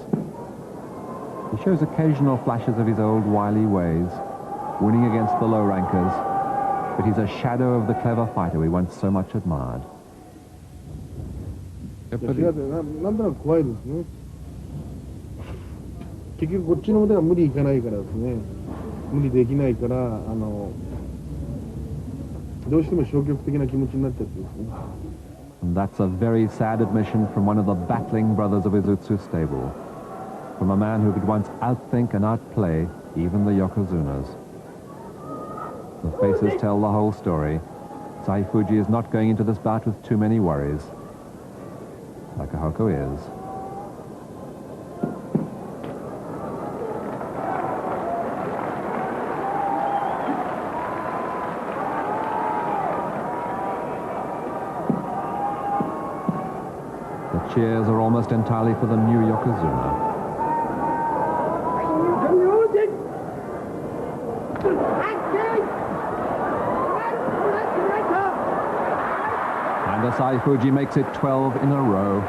He shows occasional flashes of his old wily ways, winning against the low rankers, but he's a shadow of the clever fighter we once so much admired. なんとなく怖いですね。結局こっちの腕が無理いかないからですね。無理できないからどうしても消極的な気持ちになっちゃってですね。And that's a very sad admission from one of the battling brothers of Izutsu stable, from a man who could once outthink and outplay even the Yokozunas. The faces tell the whole story. Asahi Fuji is not going into this bout with too many worries. Sakahoko is. The cheers are almost entirely for the new Yokozuna. And Asahi Fuji makes it 12 in a row.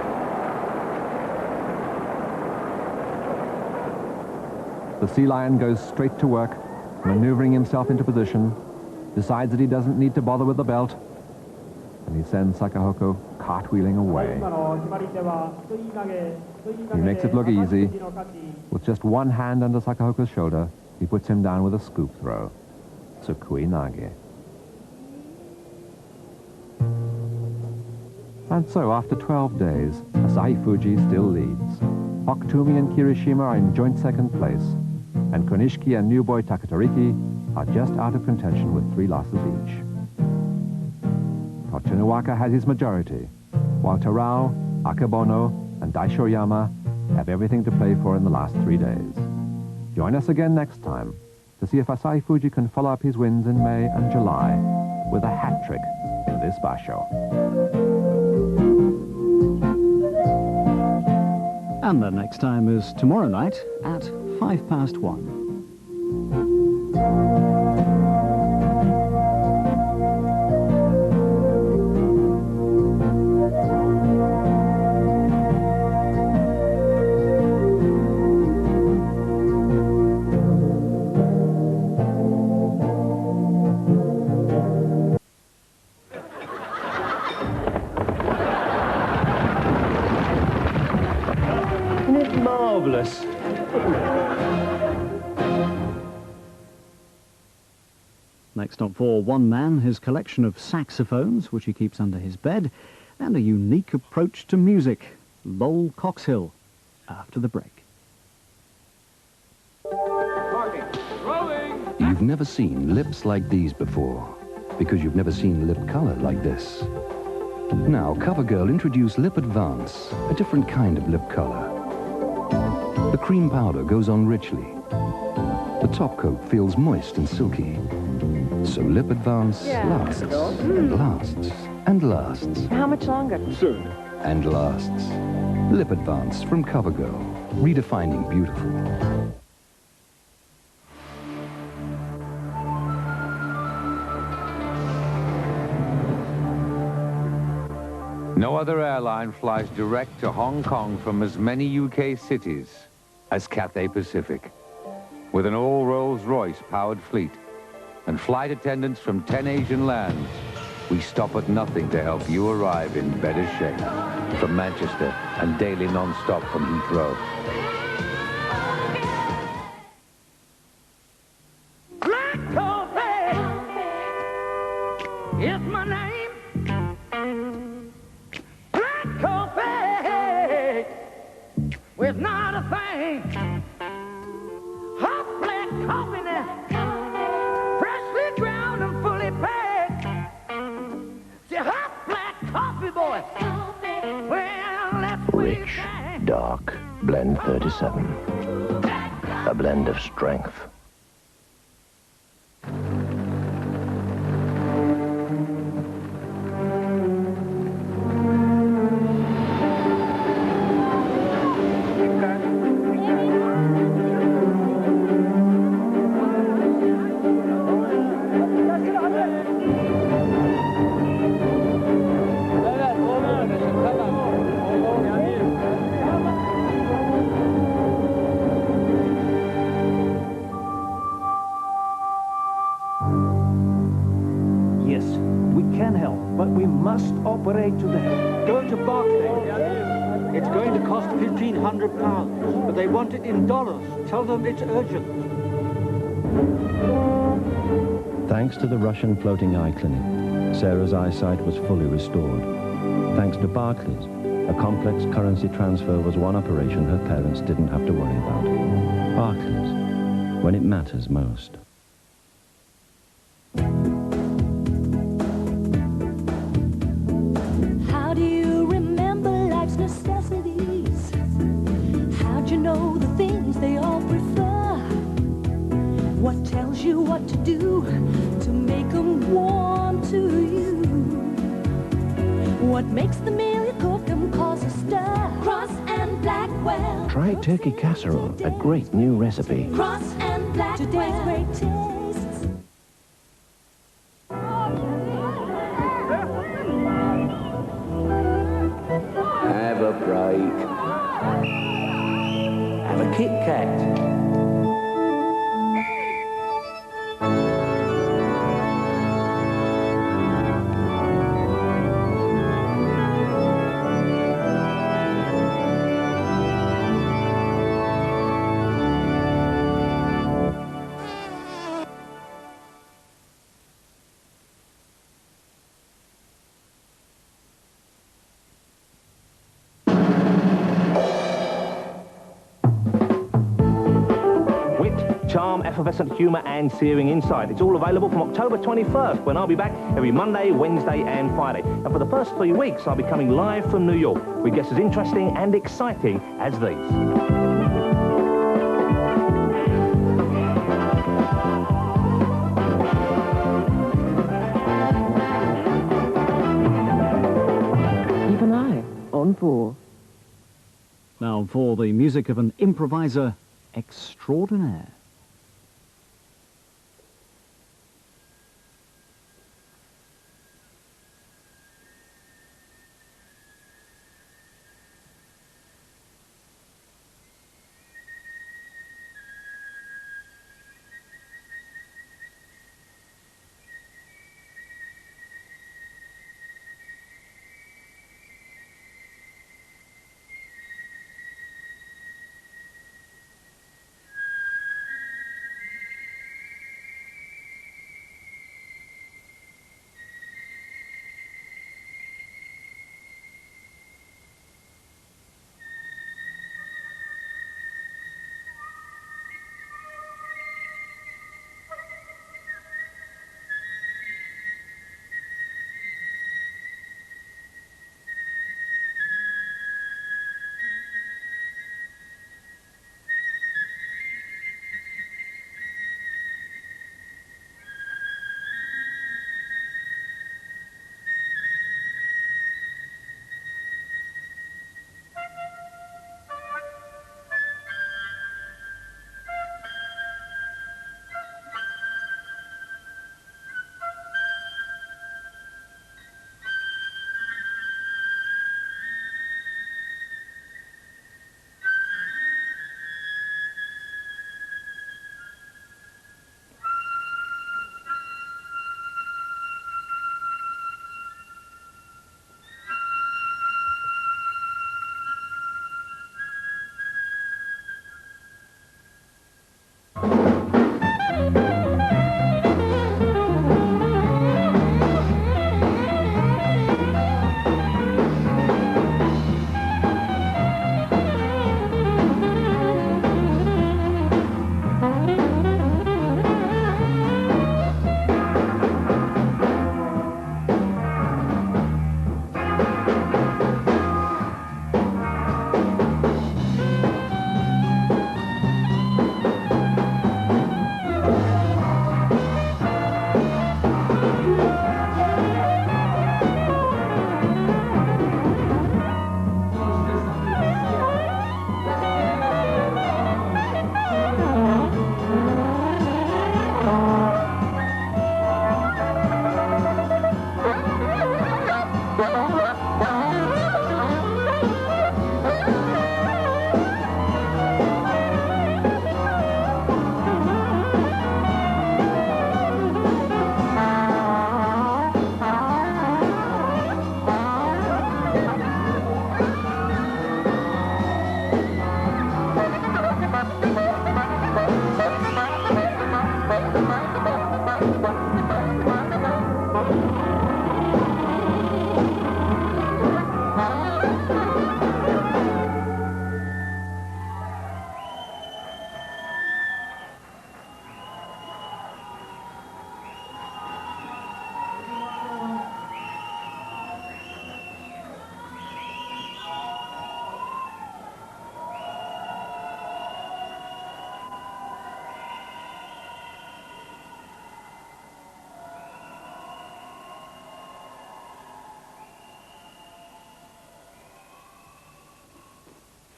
The Sea Lion goes straight to work, maneuvering himself into position, decides that he doesn't need to bother with the belt, and he sends Sakahoko cartwheeling away. He makes it look easy. With just one hand under Sakahoko's shoulder, he puts him down with a scoop throw. Tsukui Nage. And so, after 12 days, Asahi Fuji still leads. Hoktumi and Kirishima are in joint 2nd place, and Konishiki and new boy Takatariki are just out of contention with 3 losses each. Tochinuwaka has his majority, while Terao, Akebono, and Daishoyama have everything to play for in the last 3 days. Join us again next time to see if Asahi Fuji can follow up his wins in May and July with a hat-trick in this basho. And the next time is tomorrow night at 1:05. Marvellous. Next up for one man, his collection of saxophones, which he keeps under his bed, and a unique approach to music. Lowell Coxhill, after the break. You've never seen lips like these before, because you've never seen lip color like this. Now, CoverGirl introduced Lip Advance, a different kind of lip color. The cream powder goes on richly. The top coat feels moist and silky. So Lip Advance lasts and lasts and lasts. How much longer? Soon. And lasts. Lip Advance from CoverGirl, redefining beautiful. No other airline flies direct to Hong Kong from as many UK cities as Cathay Pacific. With an all Rolls-Royce powered fleet and flight attendants from 10 Asian lands, we stop at nothing to help you arrive in better shape. From Manchester and daily non-stop from Heathrow. Black coffee is my name. Black coffee with not a thing. Hot black coffee now, freshly ground and fully packed. See, hot black coffee, boy. Well, that's Rich, dark, blend 37. A blend of strength. Yes, we can help, but we must operate today. Go to Barclays. It's going to cost £1,500, but they want it in dollars. Tell them it's urgent. Thanks to the Russian Floating Eye Clinic, Sarah's eyesight was fully restored. Thanks to Barclays, a complex currency transfer was one operation her parents didn't have to worry about. Barclays, when it matters most. How do you remember life's necessities? How'd you know the things they all prefer? What tells you what to do to make them warm to you? What makes the meal you cook them cause a stir? Cross and Blackwell. Try turkey casserole, a great new recipe. Cross and Blackwell. Today's great tastes. Have a break. Have a Kit Kat. Charm, effervescent humour and searing insight. It's all available from October 21st, when I'll be back every Monday, Wednesday and Friday. And for the first 3 weeks, I'll be coming live from New York with guests as interesting and exciting as these. Keep an eye on 4. Now for the music of an improviser extraordinaire.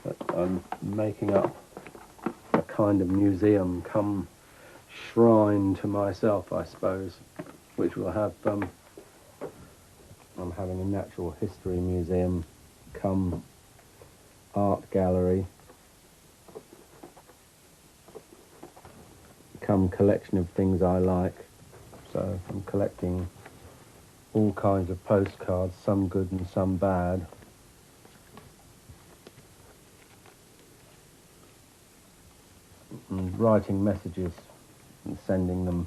that I'm making up a kind of museum come shrine to myself, I suppose, which will have, I'm having a natural history museum come art gallery, come collection of things I like. So I'm collecting all kinds of postcards, some good and some bad. And writing messages and sending them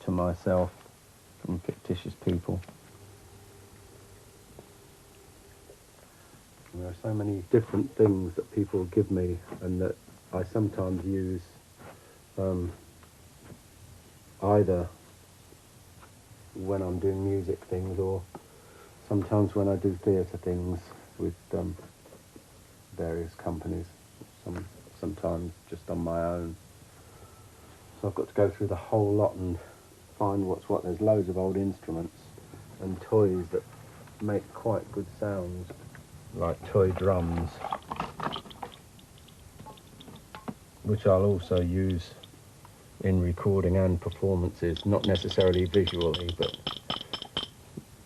to myself from fictitious people. And there are so many different things that people give me and that I sometimes use either when I'm doing music things or sometimes when I do theatre things with various companies, sometimes just on my own. So I've got to go through the whole lot and find what's what. There's loads of old instruments and toys that make quite good sounds, like toy drums, which I'll also use in recording and performances, not necessarily visually, but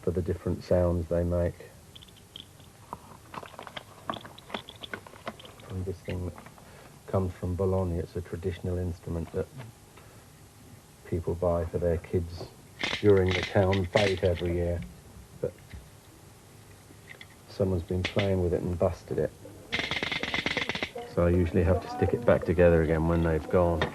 for the different sounds they make. And this thing that comes from Bologna, it's a traditional instrument that people buy for their kids during the town fete every year, but someone's been playing with it and busted it. So I usually have to stick it back together again when they've gone.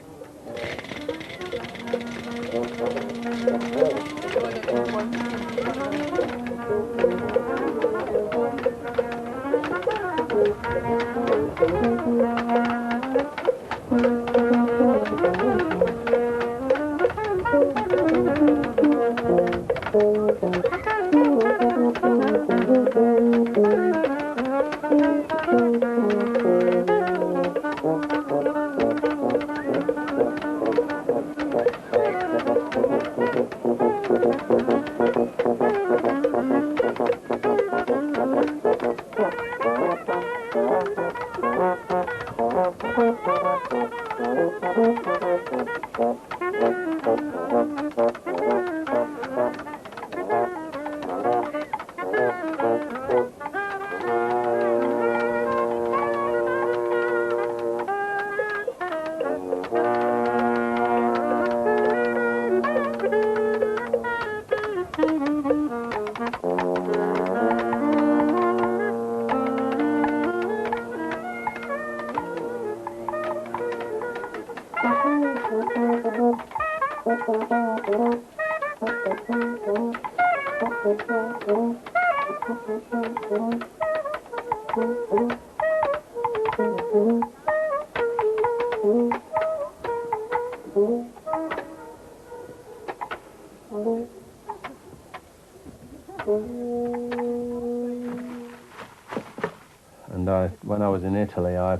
And when I was in Italy, I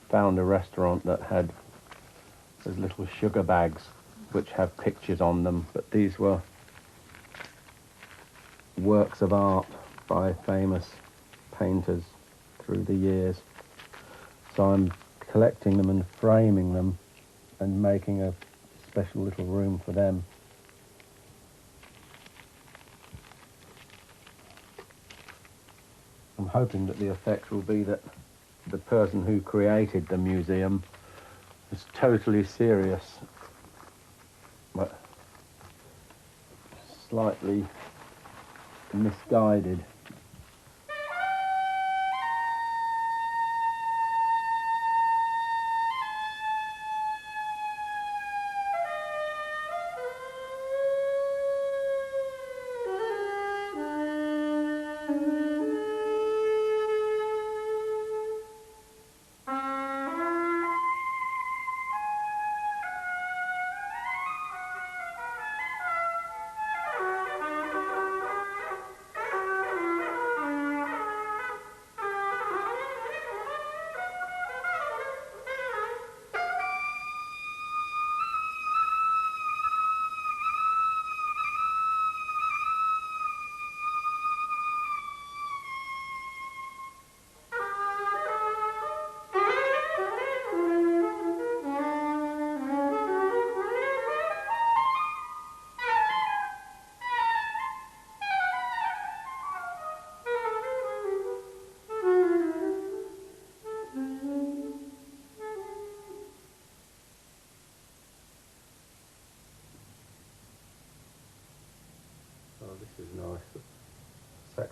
found a restaurant that had those little sugar bags which have pictures on them, but these were works of art by famous painters through the years. So I'm collecting them and framing them and making a special little room for them. I'm hoping that the effect will be that the person who created the museum is totally serious, but slightly misguided.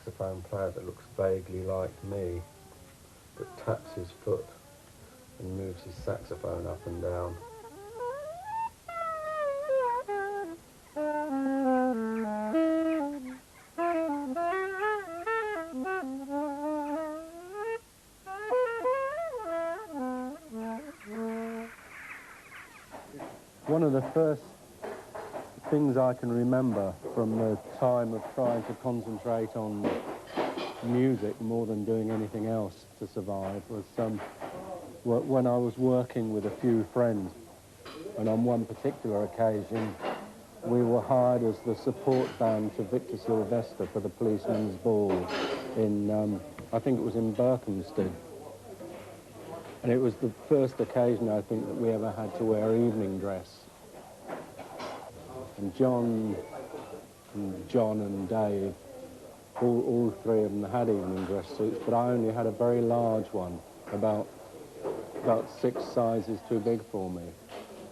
saxophone player that looks vaguely like me, that taps his foot and moves his saxophone up and down. One of the first things I can remember from the time of trying to concentrate on music more than doing anything else to survive was when I was working with a few friends, and on one particular occasion we were hired as the support band to Victor Sylvester for the Policeman's Ball in, I think it was in Berkhamsted. And it was the first occasion, I think, that we ever had to wear evening dress. And John and Dave, all three of them had evening dress suits, but I only had a very large one, about 6 sizes too big for me.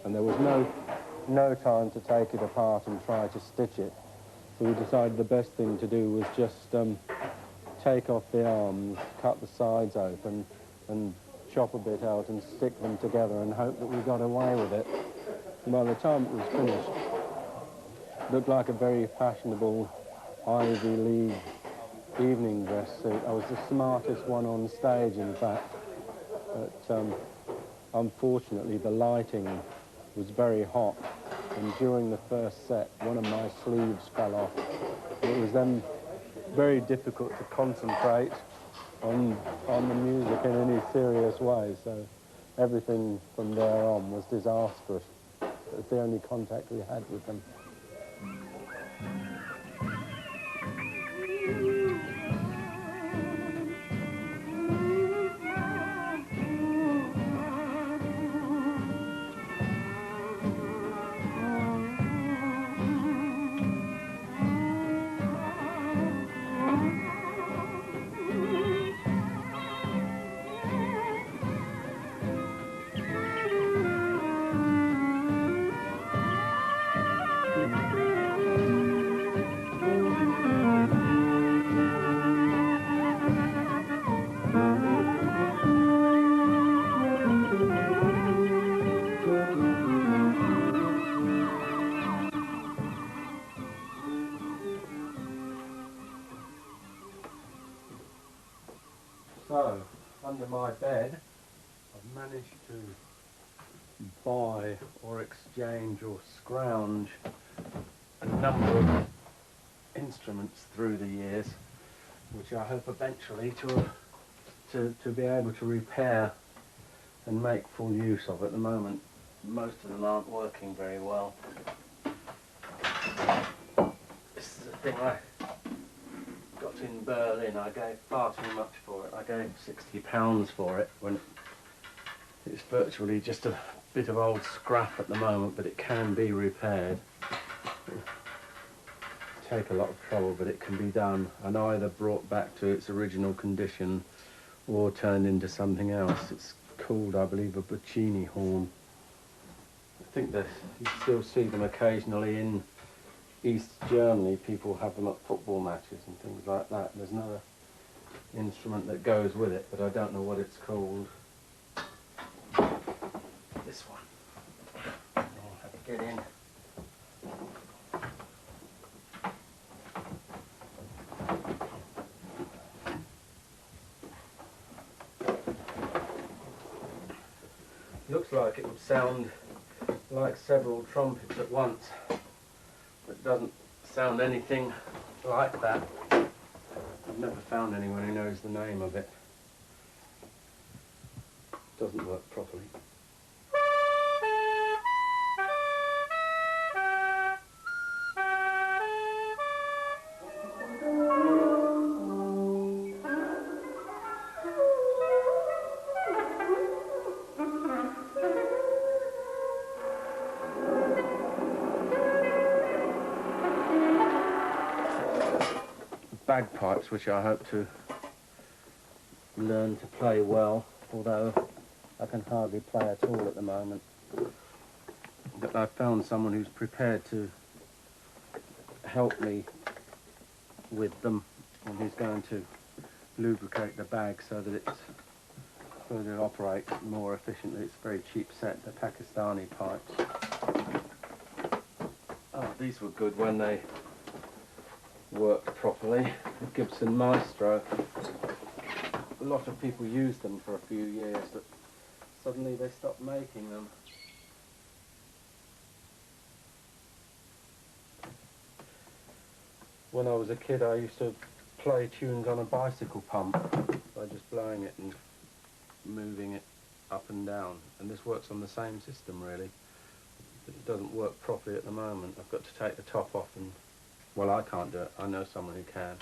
And there was no time to take it apart and try to stitch it. So we decided the best thing to do was just take off the arms, cut the sides open, and chop a bit out and stick them together and hope that we got away with it. And by the time it was finished, it looked like a very fashionable Ivy League evening dress suit. I was the smartest one on stage, in fact. But unfortunately, the lighting was very hot, and during the first set, one of my sleeves fell off. It was then very difficult to concentrate on the music in any serious way, so everything from there on was disastrous. It was the only contact we had with them. So, under my bed, I've managed to buy or exchange or scrounge a number of instruments through the years, which I hope eventually to be able to repair and make full use of. At the moment, most of them aren't working very well. This is a thing I got in Berlin. I gave far too much for it. I gave £60 for it when it's virtually just a bit of old scrap at the moment, but it can be repaired. It'll take a lot of trouble, but it can be done and either brought back to its original condition or turned into something else. It's called, I believe, a Boccini horn. I think that you still see them occasionally in East Germany. People have them at football matches and things like that. There's another instrument that goes with it, but I don't know what it's called. This one. I'll have to get in. Looks like it would sound like several trumpets at once. It doesn't sound anything like that. I've never found anyone who knows the name of it. It doesn't work properly. Bagpipes, which I hope to learn to play well, although I can hardly play at all at the moment. But I've found someone who's prepared to help me with them and he's going to lubricate the bag so that it operates more efficiently. It's a very cheap set, the Pakistani pipes. Oh, these were good when they worked properly. The Gibson Maestro. A lot of people used them for a few years, but suddenly they stopped making them. When I was a kid, I used to play tunes on a bicycle pump by just blowing it and moving it up and down. And this works on the same system, really. But it doesn't work properly at the moment. I've got to take the top off and... well, I can't do it. I know someone who can.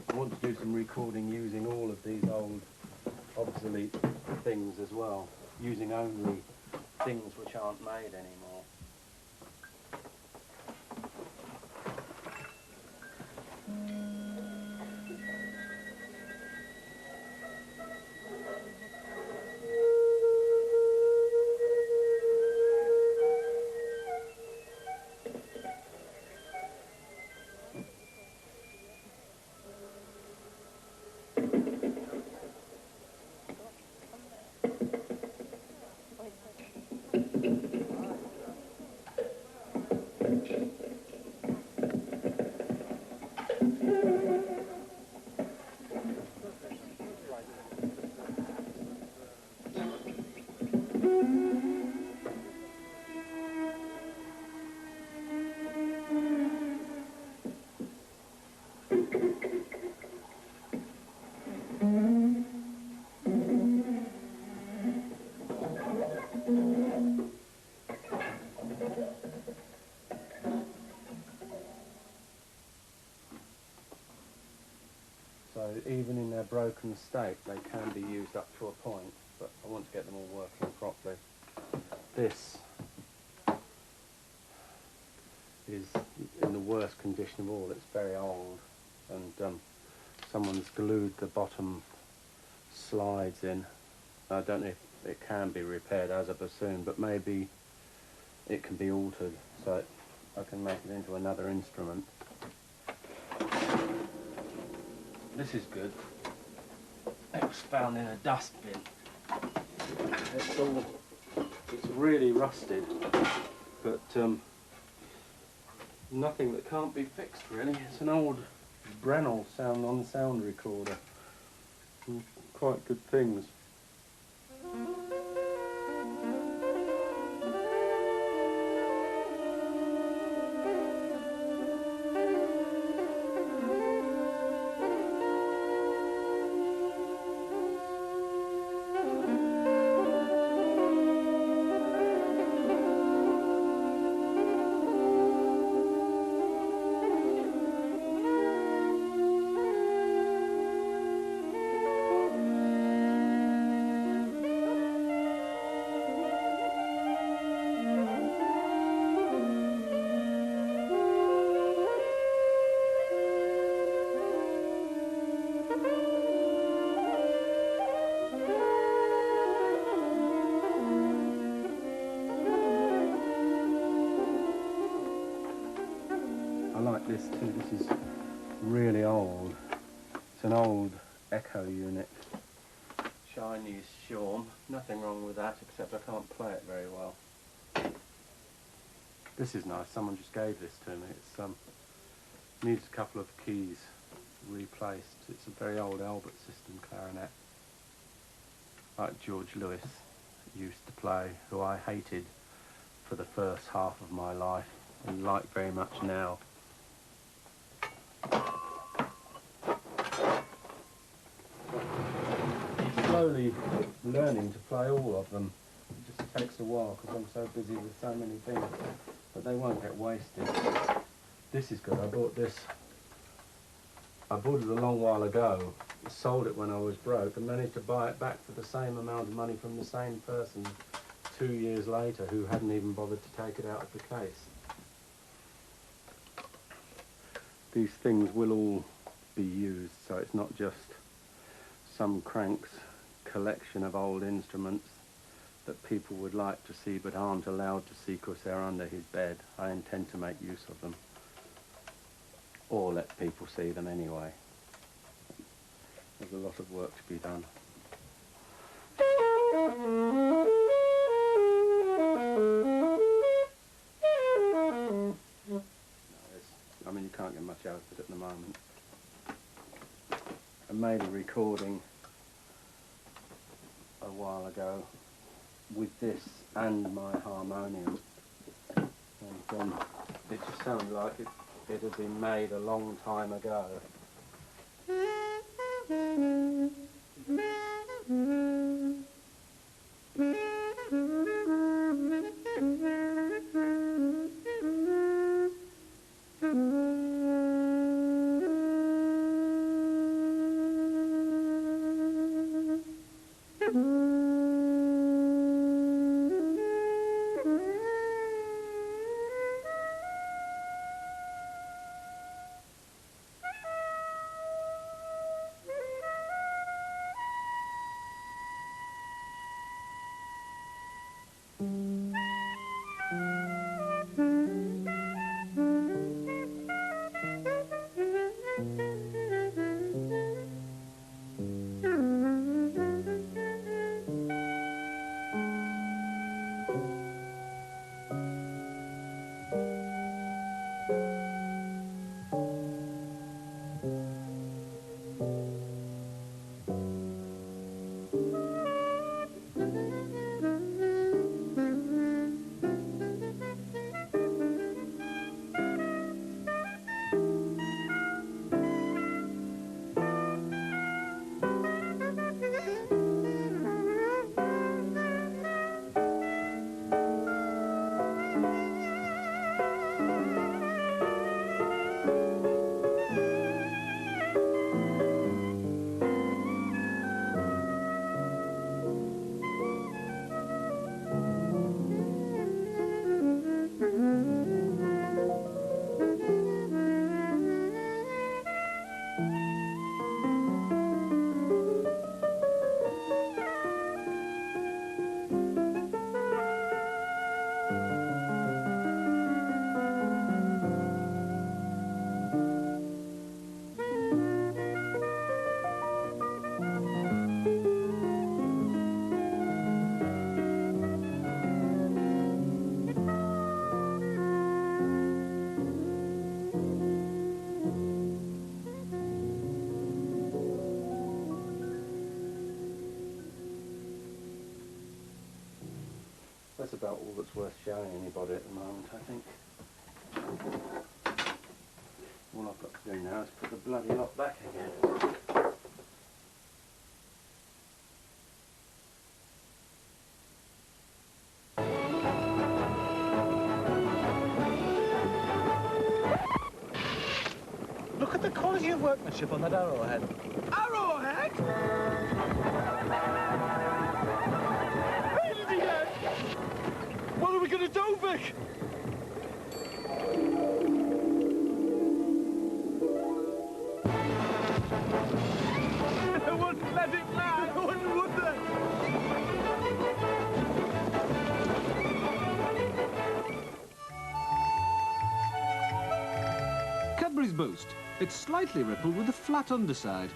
I want to do some recording using all of these old obsolete things as well, using only things which aren't made anymore. So even in their broken state, they can be used up to a point, but I want to get them all working properly. This is in the worst condition of all. It's very old, and someone's glued the bottom slides in. I don't know if it can be repaired as a bassoon, but maybe it can be altered so I can make it into another instrument. This is good. It was found in a dustbin. It's really rusted, but nothing that can't be fixed, really. It's an old Brennell sound recorder. Quite good things. I like this too. This is really old. It's an old echo unit. Chinese Shawm. Nothing wrong with that, except I can't play it very well. This is nice. Someone just gave this to me. It's needs a couple of keys replaced. It's a very old Albert system clarinet, like George Lewis used to play, who I hated for the first half of my life and like very much now. Slowly learning to play all of them. It just takes a while because I'm so busy with so many things, but they won't get wasted. This is good. I bought it a long while ago sold it when I was broke and managed to buy it back for the same amount of money from the same person 2 years later who hadn't even bothered to take it out of the case. These things will all be used, so it's not just some crank's collection of old instruments that people would like to see but aren't allowed to see because they're under his bed. I intend to make use of them, or let people see them anyway. There's a lot of work to be done. I mean, you can't get much out of it at the moment. I made a recording a while ago with this and my harmonium, and it just sounded like it had been made a long time ago. That's about all that's worth showing anybody at the moment, I think. All I've got to do now is put the bloody lot back again. Look at the quality of workmanship on that arrowhead. Arrowhead? What are we going to do, Vic? I wouldn't let it land. I wouldn't, would they? Cadbury's Boost. It's slightly rippled with a flat underside.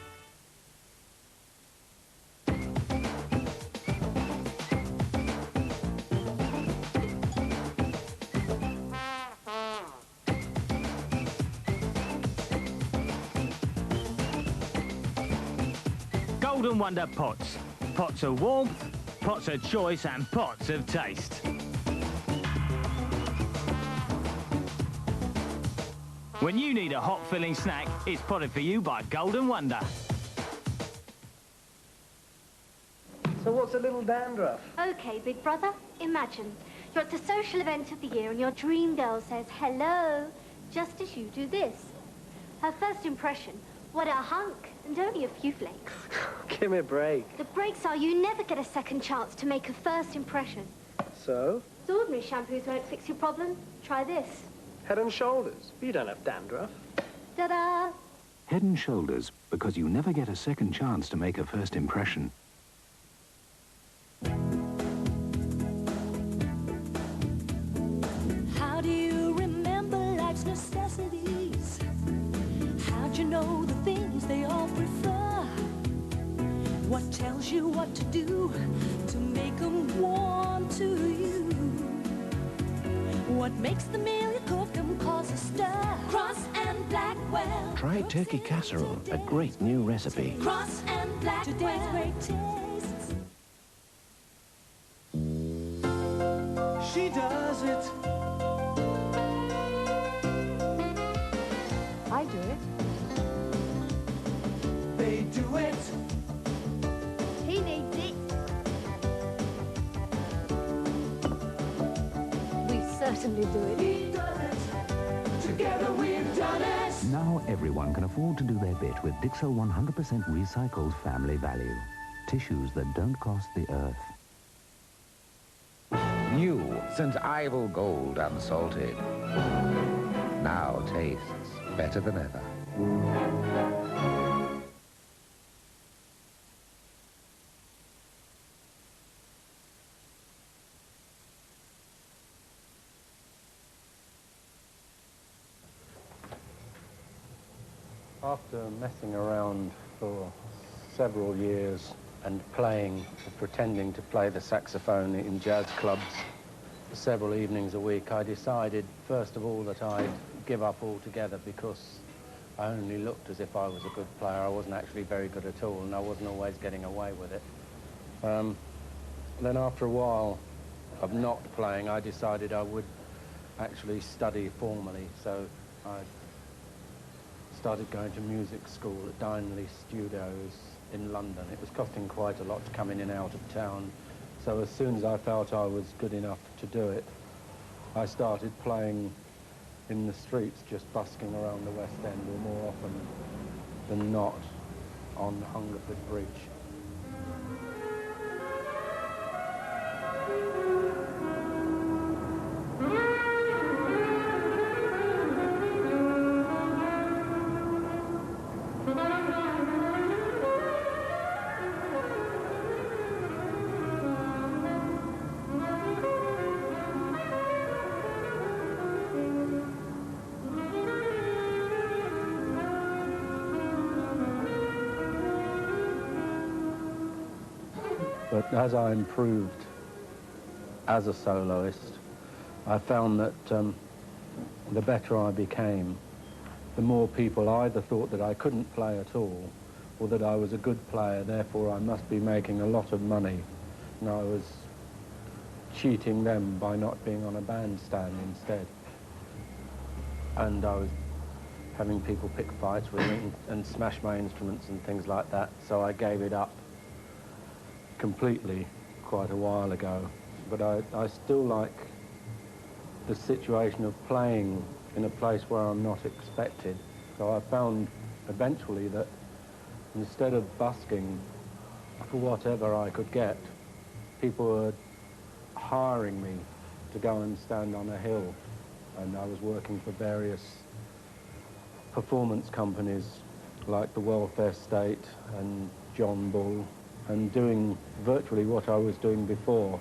Golden Wonder pots. Pots of warmth, pots of choice and pots of taste. When you need a hot filling snack, it's potted for you by Golden Wonder. So what's a little dandruff? Okay, big brother, imagine you're at the social event of the year and your dream girl says hello, just as you do this. Her first impression, what a hunk. And only a few flakes. Give me a break. The breaks are you never get a second chance to make a first impression. So? The ordinary shampoos won't fix your problem. Try this. Head and Shoulders. You don't have dandruff. Ta-da! Head and Shoulders, because you never get a second chance to make a first impression. How do you remember life's necessities? How'd you know the things they all prefer? What tells you what to do to make them warm to you? What makes the meal you cook them cause a stir? Cross and Blackwell. Try turkey casserole, a great new recipe. Cross and Blackwell. Today's great tastes. She does it. I do it. They do it. He needs it. We certainly do it. He does it. Together we've done it. Now everyone can afford to do their bit with Dixel 100% recycled family value. Tissues that don't cost the earth. New St. Ivel Gold Unsalted. Now tastes better than ever. After messing around for several years and playing, pretending to play the saxophone in jazz clubs several evenings a week, I decided, first of all, that I'd give up altogether because I only looked as if I was a good player. I wasn't actually very good at all, and I wasn't always getting away with it. Then after a while of not playing, I decided I would actually study formally, so I started going to music school at Dyneley Studios in London. It was costing quite a lot to come in and out of town, so as soon as I felt I was good enough to do it, I started playing in the streets, just busking around the West End, or more often than not on Hungerford Bridge. But as I improved as a soloist, I found that the better I became, the more people either thought that I couldn't play at all, or that I was a good player, therefore I must be making a lot of money, and I was cheating them by not being on a bandstand instead. And I was having people pick fights with me and smash my instruments and things like that, so I gave it up completely quite a while ago. But I still like the situation of playing in a place where I'm not expected. So I found eventually that instead of busking for whatever I could get, people were hiring me to go and stand on a hill. And I was working for various performance companies like the Welfare State and John Bull, and doing virtually what I was doing before,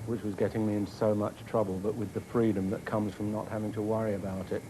which was getting me into so much trouble, but with the freedom that comes from not having to worry about it.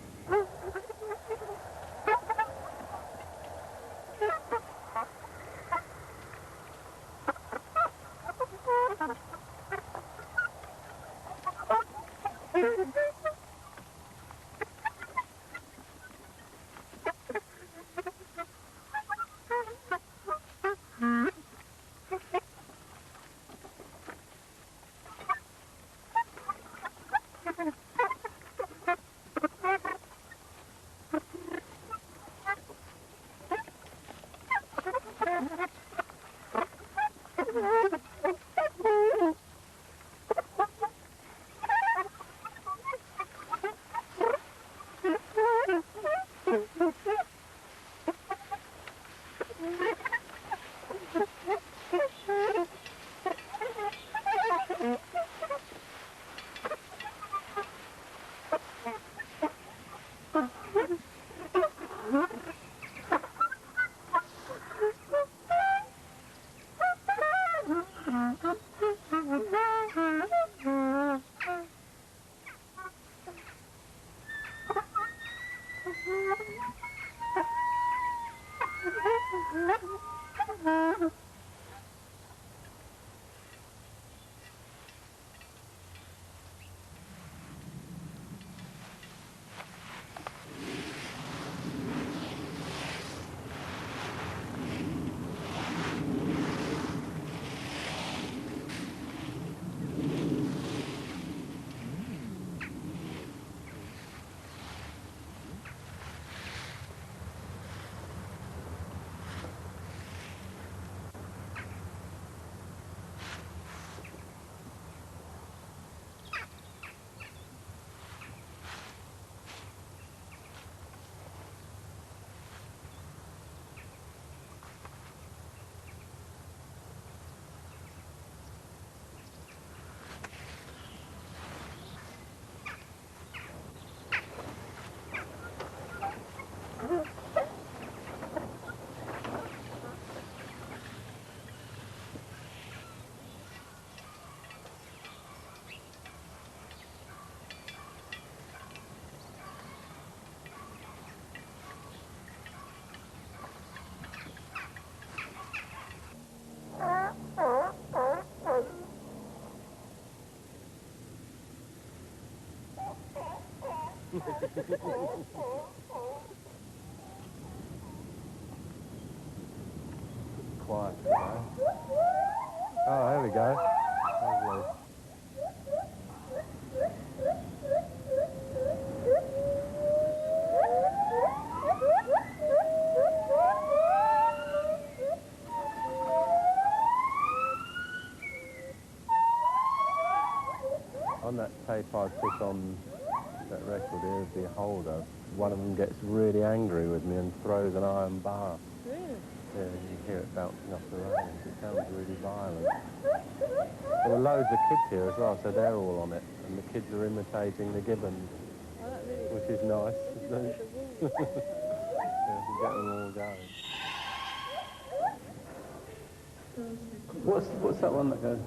Quiet today. Oh, there we go. Lovely. On that tape I put on that record here of the Holder, one of them gets really angry with me and throws an iron bar. Really? Yeah, you hear it bouncing off the railings. It sounds really violent. There were loads of kids here as well, so they're all on it, and the kids are imitating the gibbons, which is nice, isn't it? Yeah, we get them all going. What's that one that goes?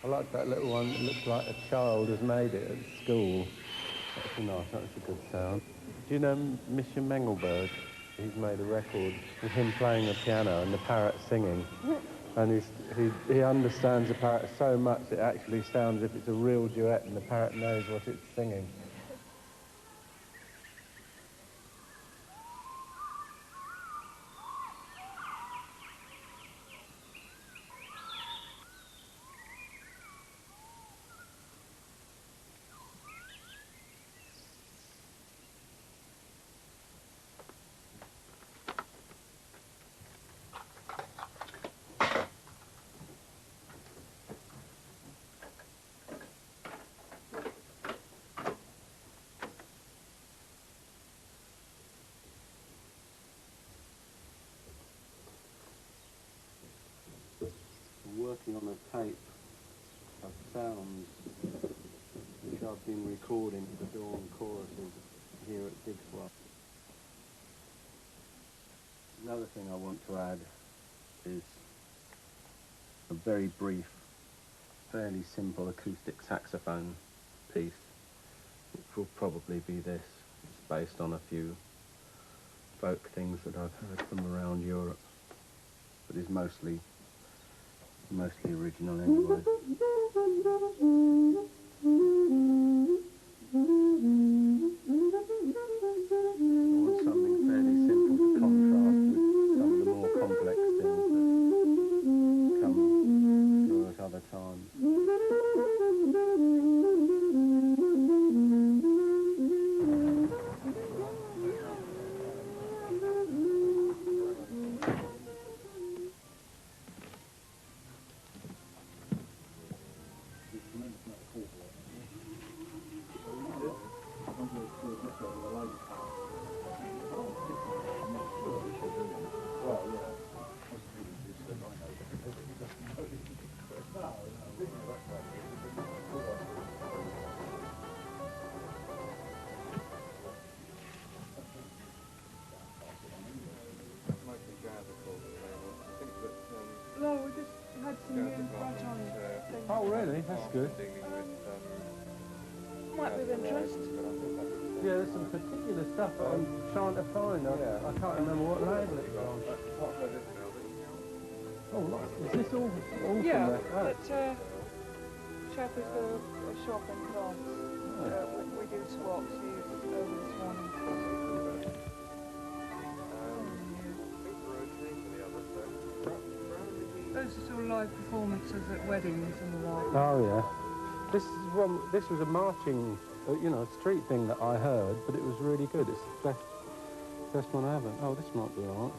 I like that little one. It looks like a child has made it at school. That's nice. That's a good sound. Do you know Mr. Mengelberg? He's made a record with him playing the piano and the parrot singing. And he understands the parrot so much it actually sounds as if it's a real duet and the parrot knows what it's singing. Working on a tape of sounds which I've been recording for the dawn choruses here at Digswell. Another thing I want to add is a very brief, fairly simple acoustic saxophone piece, which will probably be this. It's based on a few folk things that I've heard from around Europe, but is mostly original anyway. I want something fairly simple to contrast with some of the more complex things that come through at other times. No, we just had some new right on things. Oh, really? That's good. Might be of interest. Yeah, there's some particular stuff that I'm trying to find. I can't remember what label it's on. Oh, look, is this all from Yeah, there? Oh. but chap is a shop in France. We do swaps. He's over this morning. Those are sort of live performances at weddings and the like. Oh, yeah. This was a marching, street thing that I heard, but it was really good. It's the best one I haven't. Oh, this might be all right.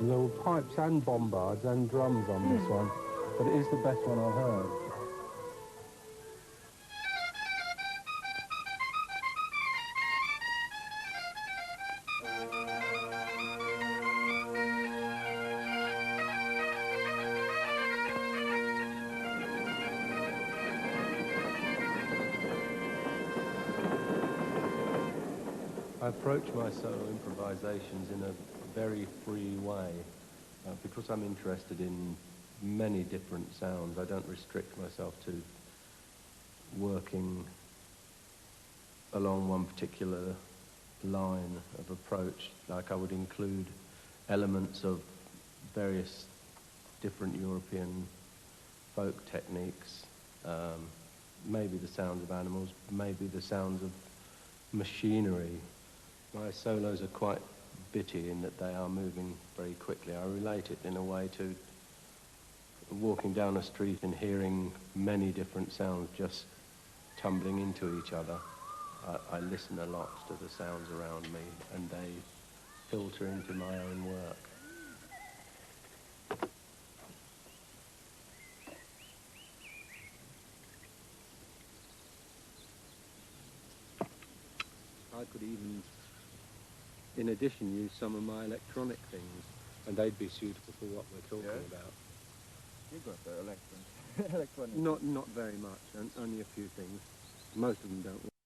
There were pipes and bombards and drums on this one, but it is the best one I've heard. I approach my solo improvisations in a very free way. Because I'm interested in many different sounds, I don't restrict myself to working along one particular line of approach. Like I would include elements of various different European folk techniques, maybe the sounds of animals, maybe the sounds of machinery. My solos are quite bitty in that they are moving very quickly. I relate it in a way to walking down a street and hearing many different sounds just tumbling into each other. I listen a lot to the sounds around me, and they filter into my own work. I could even, in addition, use some of my electronic things, and they'd be suitable for what we're talking about. You've got the electronic. Not very much, and only a few things. Most of them don't work.